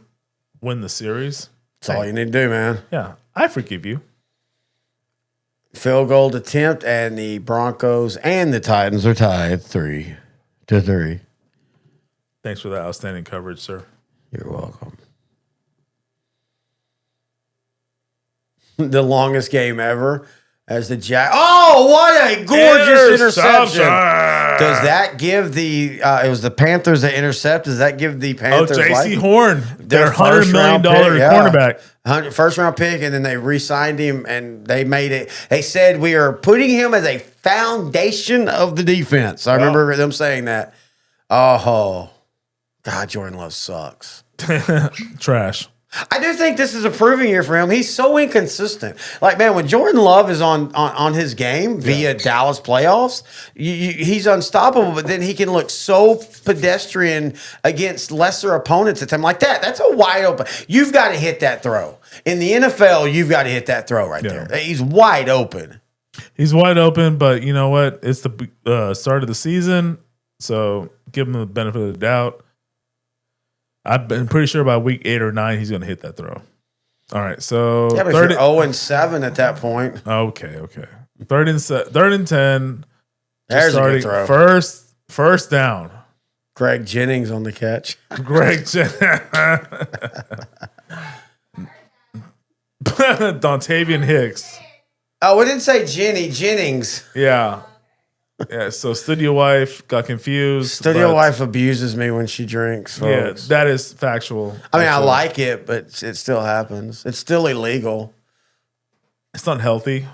win the series, that's all you need to do, man. Yeah, I forgive you. Field goal attempt, and the Broncos and the Titans are tied 3-3. Thanks for that outstanding coverage, sir. You're welcome. The longest game ever. As the Oh, what a gorgeous interception. Does that give it was the Panthers that intercepted? Does that give the Panthers J.C. Horn, their $100 million cornerback. First round pick, and then they re-signed him, and they made it. They said, we are putting him as a foundation of the defense. I remember them saying that. Oh, God, Jordan Love sucks. Trash. I do think this is a proving year for him. He's so inconsistent. Like, man, when Jordan Love is on his game via Dallas playoffs, he's unstoppable, but then he can look so pedestrian against lesser opponents at time like that. That's a wide open. You've got to hit that throw. In the NFL, you've got to hit that throw right there. He's wide open. He's wide open, but you know what? It's the start of the season, so give him the benefit of the doubt. I've been pretty sure by week 8 or 9 he's going to hit that throw. All right, so yeah, but you're 0-7 at that point. Okay. 3rd and 10. There's a good throw. First down. Greg Jennings on the catch. Dontavian Hicks. Oh, we didn't say Jennings. Yeah. Yeah, so studio wife got confused. Studio wife abuses me when she drinks, folks. Yeah, that is factual. I mean, I like it, but it still happens. It's still illegal. It's not healthy,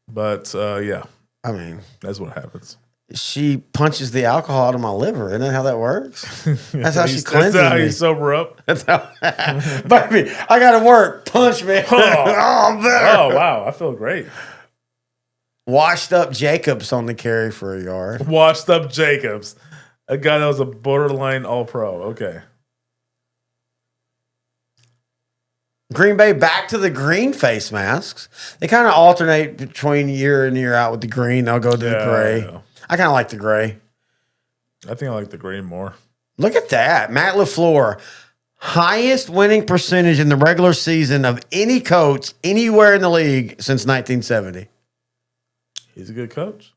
but yeah. I mean, that's what happens. She punches the alcohol out of my liver. Isn't that how that works? That's how she cleanses me. That's how you sober up. That's how, baby, I got to work. Punch me. I'm better. Oh, wow. I feel great. Washed up Jacobs on the carry for a yard. Washed up Jacobs. A guy that was a borderline all-pro. Okay. Green Bay back to the green face masks. They kind of alternate between year in year out with the green. They'll go to the gray. Yeah. I kind of like the gray. I think I like the green more. Look at that. Matt LaFleur, highest winning percentage in the regular season of any coach anywhere in the league since 1970. He's a good coach.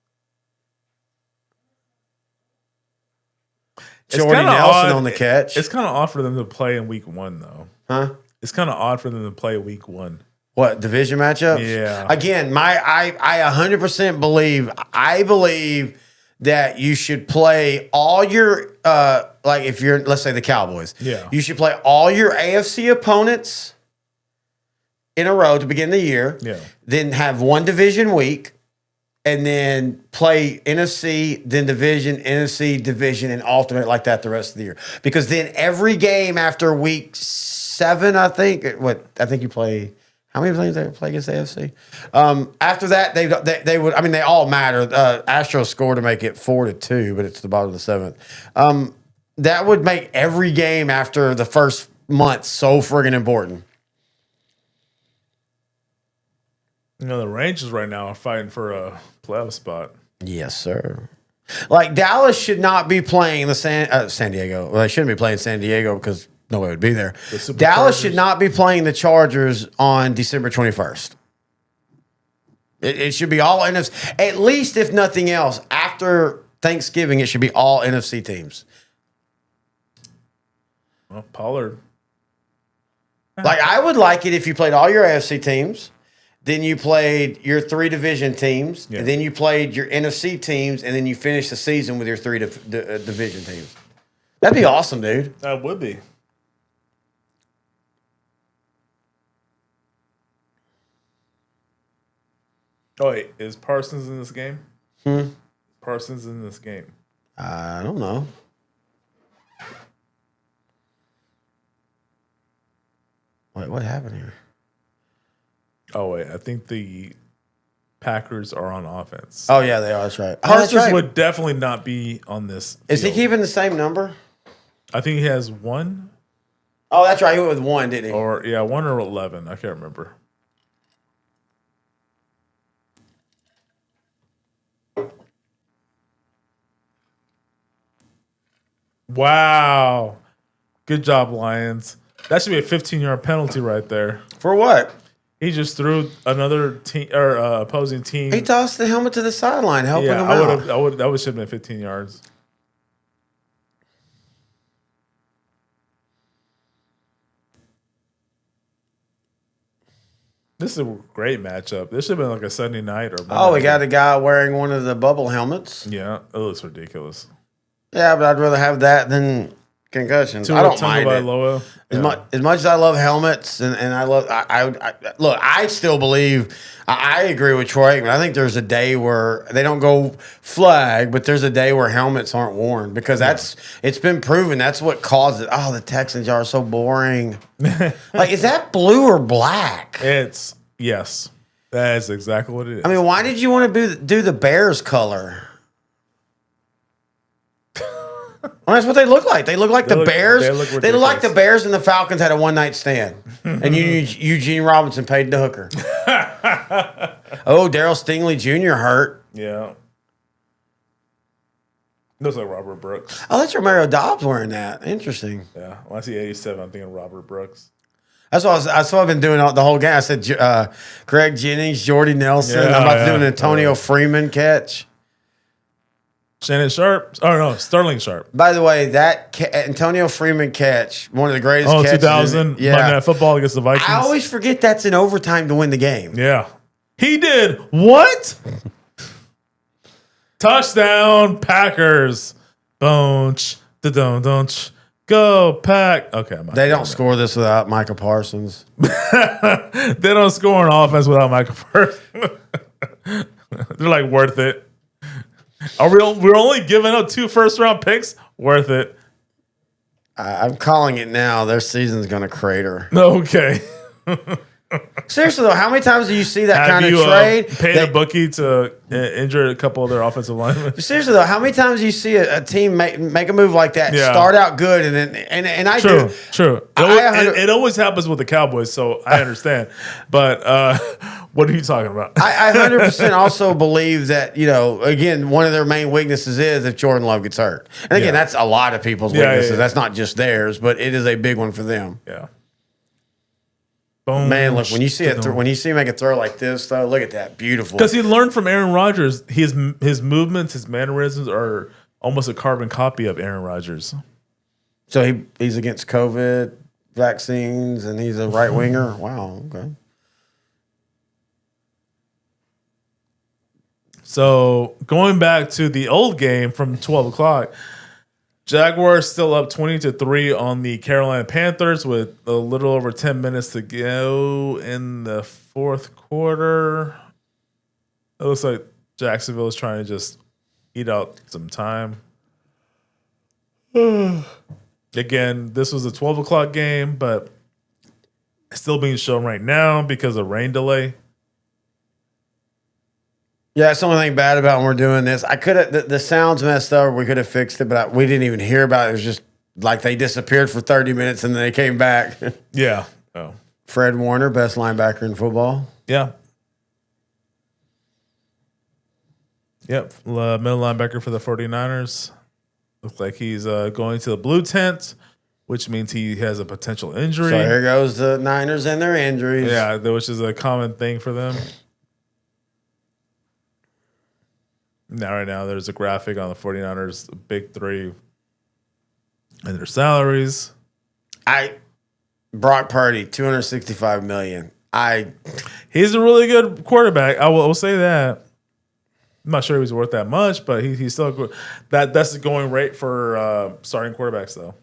Jordy Nelson on the catch. It's kind of odd for them to play in week 1, though. Huh? It's kind of odd for them to play week 1. What, division matchups? Yeah. Again, I 100% believe, that you should play all your, like if you're, let's say the Cowboys. Yeah. You should play all your AFC opponents in a row to begin the year. Yeah. Then have one division week. And then play NFC, then division, NFC, division, and alternate like that the rest of the year. Because then every game after week 7, I think you play. How many games they play against the AFC? After that, they would. I mean, they all matter. Astros scored to make it 4-2, but it's the bottom of the 7th. That would make every game after the first month so friggin' important. You know, the Rangers right now are fighting for a playoff spot. Yes, sir. Like Dallas should not be playing the San Diego. Well, they shouldn't be playing San Diego because nobody would be there. Dallas should not be playing the Chargers on December 21st. It should be all NFC. At least, if nothing else, after Thanksgiving, it should be all NFC teams. Well, Pollard. Like I would like it if you played all your AFC teams. Then you played your 3 division teams, and then you played your NFC teams, and then you finished the season with your 3 division teams. That'd be awesome, dude. That would be. Oh, wait. Is Parsons in this game? Parsons in this game. I don't know. Wait, what happened here? Oh, wait. I think the Packers are on offense. Oh, yeah, they are. That's right. Parsons would definitely not be on this Is he field. keeping the same number? I think he has 1. Oh, that's right. He went with 1, didn't he? Or, 1 or 11. I can't remember. Wow. Good job, Lions. That should be a 15-yard penalty right there. For what? He just threw another team or opposing team. He tossed the helmet to the sideline, helping him out. That should have been 15 yards. This is a great matchup. This should have been like a Sunday night or. Oh, we got a guy wearing one of the bubble helmets. Yeah, it looks ridiculous. Yeah, but I'd rather have that than concussions. I don't mind it. As much as I love helmets and I love, look, I still believe, I agree with Troy Aikman. I think there's a day where they don't go flag, but there's a day where helmets aren't worn because it's been proven that's what causes it. Oh, the Texans are so boring. Like, is that blue or black? Yes. That is exactly what it is. I mean, why did you want to do the Bears color? Well, that's what they look like. They look like the Bears. They look like the Bears and the Falcons had a one-night stand. And Eugene Robinson paid the hooker. Oh, Darryl Stingley Jr. hurt. Yeah. Looks like Robert Brooks. Oh, that's Romero Dobbs wearing that. Interesting. Yeah. When I see 87, I'm thinking Robert Brooks. That's what I've been doing the whole game. I said Greg Jennings, Jordy Nelson. Yeah, I'm about to do an Antonio Freeman catch. Shannon Sharp. Oh, no, Sterling Sharp. By the way, that Antonio Freeman catch, one of the greatest catches. 2000 Monday Night Football against the Vikings. I always forget that's in overtime to win the game. Yeah. He did what? Touchdown, Packers. Bonch. Da-dun-dunch. Go, Pack. Okay. They don't score this without Micah Parsons. They don't score on offense without Micah Parsons. They're like, worth it. We're only giving up 2 first-round picks? Worth it. I'm calling it now. Their season's going to crater. Okay. Seriously though, how many times do you see that Have kind of you trade? paid a bookie to injure a couple of their offensive linemen? Seriously though, how many times do you see a team make a move like that, Yeah. start out good, and then and I True, do. true. It, it always happens with the Cowboys, so I understand. But what are you talking about? I 100% also believe that, again, one of their main weaknesses is if Jordan Love gets hurt. And again, that's a lot of people's weaknesses. Yeah. That's not just theirs, but it is a big one for them. Yeah. Boom. Man, look, when you see him make a throw like this, though, look at that. Beautiful. Because he learned from Aaron Rodgers. His movements, his mannerisms are almost a carbon copy of Aaron Rodgers. So he's against COVID vaccines, and he's a right winger? Wow, okay. So going back to the old game from 12 o'clock, Jaguars still up 20-3 on the Carolina Panthers with a little over 10 minutes to go in the fourth quarter. It looks like Jacksonville is trying to just eat out some time. Again, this was a 12 o'clock game, but it's still being shown right now because of rain delay. Yeah, that's the only thing bad about when we're doing this. I could have the sound's messed up. We could have fixed it, but we didn't even hear about it. It was just like they disappeared for 30 minutes and then they came back. Yeah. Oh. Fred Warner, best linebacker in football. Yeah. Yep. Middle linebacker for the 49ers. Looks like he's going to the blue tent, which means he has a potential injury. So here goes the Niners and their injuries. Yeah, which is a common thing for them. Right now, there's a graphic on the 49ers, big three, and their salaries. Brock Purdy, $265 million. He's a really good quarterback. I will say that. I'm not sure he was worth that much, but he's still good. That's the going rate for starting quarterbacks, though.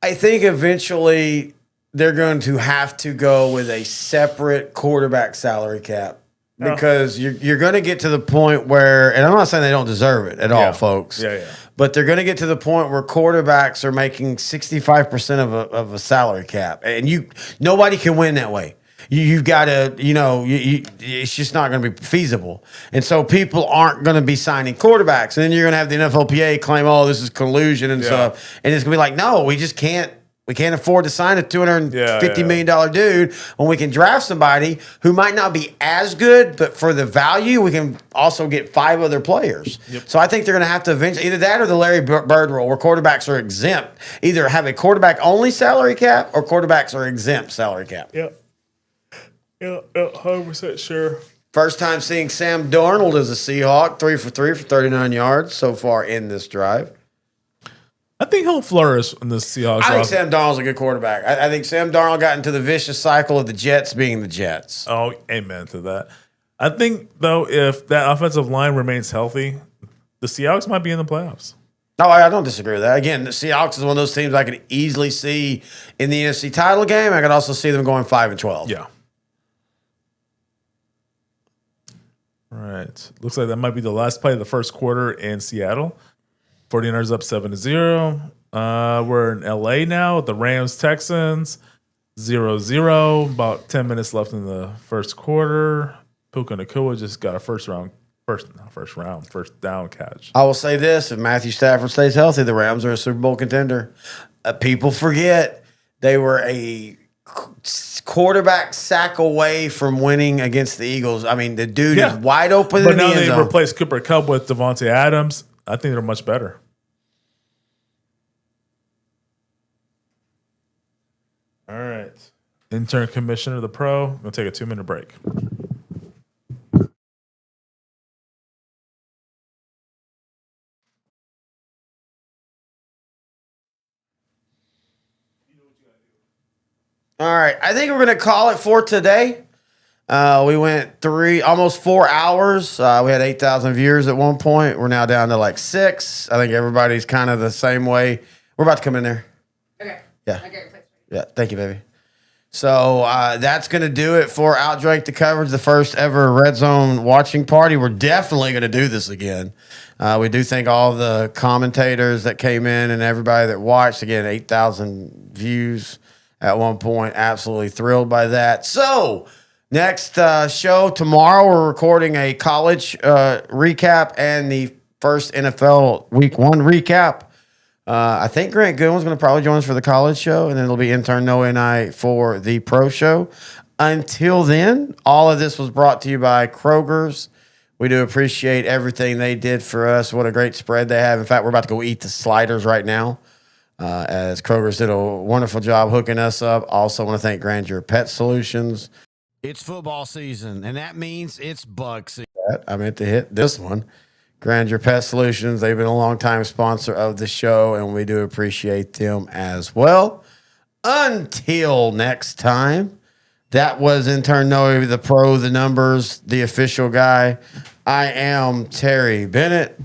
I think eventually they're going to have to go with a separate quarterback salary cap. Because you're going to get to the point where, and I'm not saying they don't deserve it at all, folks. Yeah. But they're going to get to the point where quarterbacks are making 65% of a salary cap, and nobody can win that way. You've got to, it's just not going to be feasible. And so people aren't going to be signing quarterbacks, and then you're going to have the NFLPA claim, oh, this is collusion and stuff, and it's going to be like, no, we just can't. We can't afford to sign a $250 million dude when we can draft somebody who might not be as good, but for the value, we can also get 5 other players. Yep. So I think they're going to have to eventually, either that or the Larry Bird rule, where quarterbacks are exempt. Either have a quarterback-only salary cap or quarterbacks are exempt salary cap. Yep. Yeah, 100% sure. First time seeing Sam Darnold as a Seahawk, 3 for 3 for 39 yards so far in this drive. I think he'll flourish in the Seahawks. I think Sam Darnold's a good quarterback. I think Sam Darnold got into the vicious cycle of the Jets being the Jets. Oh, amen to that. I think, though, if that offensive line remains healthy, the Seahawks might be in the playoffs. No, I don't disagree with that. Again, the Seahawks is one of those teams I could easily see in the NFC title game. I could also see them going 5-12. Yeah. All right. Looks like that might be the last play of the first quarter in Seattle. 49ers up 7-0. We're in LA now. The Rams Texans 0-0. About 10 minutes left in the first quarter. Puka Nacua just got a first down catch. I will say this: if Matthew Stafford stays healthy, the Rams are a Super Bowl contender. People forget they were a quarterback sack away from winning against the Eagles. I mean, the dude is wide open. But now they replaced Cooper Kupp with Devontae Adams. I think they're much better. All right. Intern commissioner of the pro. We'll take a 2-minute break. All right. I think we're going to call it for today. We went almost 4 hours. We had 8,000 viewers at one point. We're now down to like 6. I think everybody's kind of the same way. We're about to come in there. Okay. Yeah. I got your place ready. Yeah. Thank you, baby. So that's going to do it for Outdrank the Coverage, the first ever Redzone watching party. We're definitely going to do this again. We do thank all the commentators that came in and everybody that watched. Again, 8,000 views. at one point. Absolutely thrilled by that. So, next show tomorrow, we're recording a college recap and the first NFL Week 1 recap. I think Grant Goodwin's going to probably join us for the college show, and then it'll be intern Noah and I for the pro show. Until then, all of this was brought to you by Kroger's. We do appreciate everything they did for us. What a great spread they have. In fact, we're about to go eat the sliders right now, as Kroger's did a wonderful job hooking us up. Also want to thank Grandeur Pet Solutions. It's football season, and that means it's bug season. I meant to hit this one. Grandeur Pet Solutions, they've been a long-time sponsor of the show, and we do appreciate them as well. Until next time, that was intern Noe, the pro, the numbers, the official guy. I am Terry Bennett.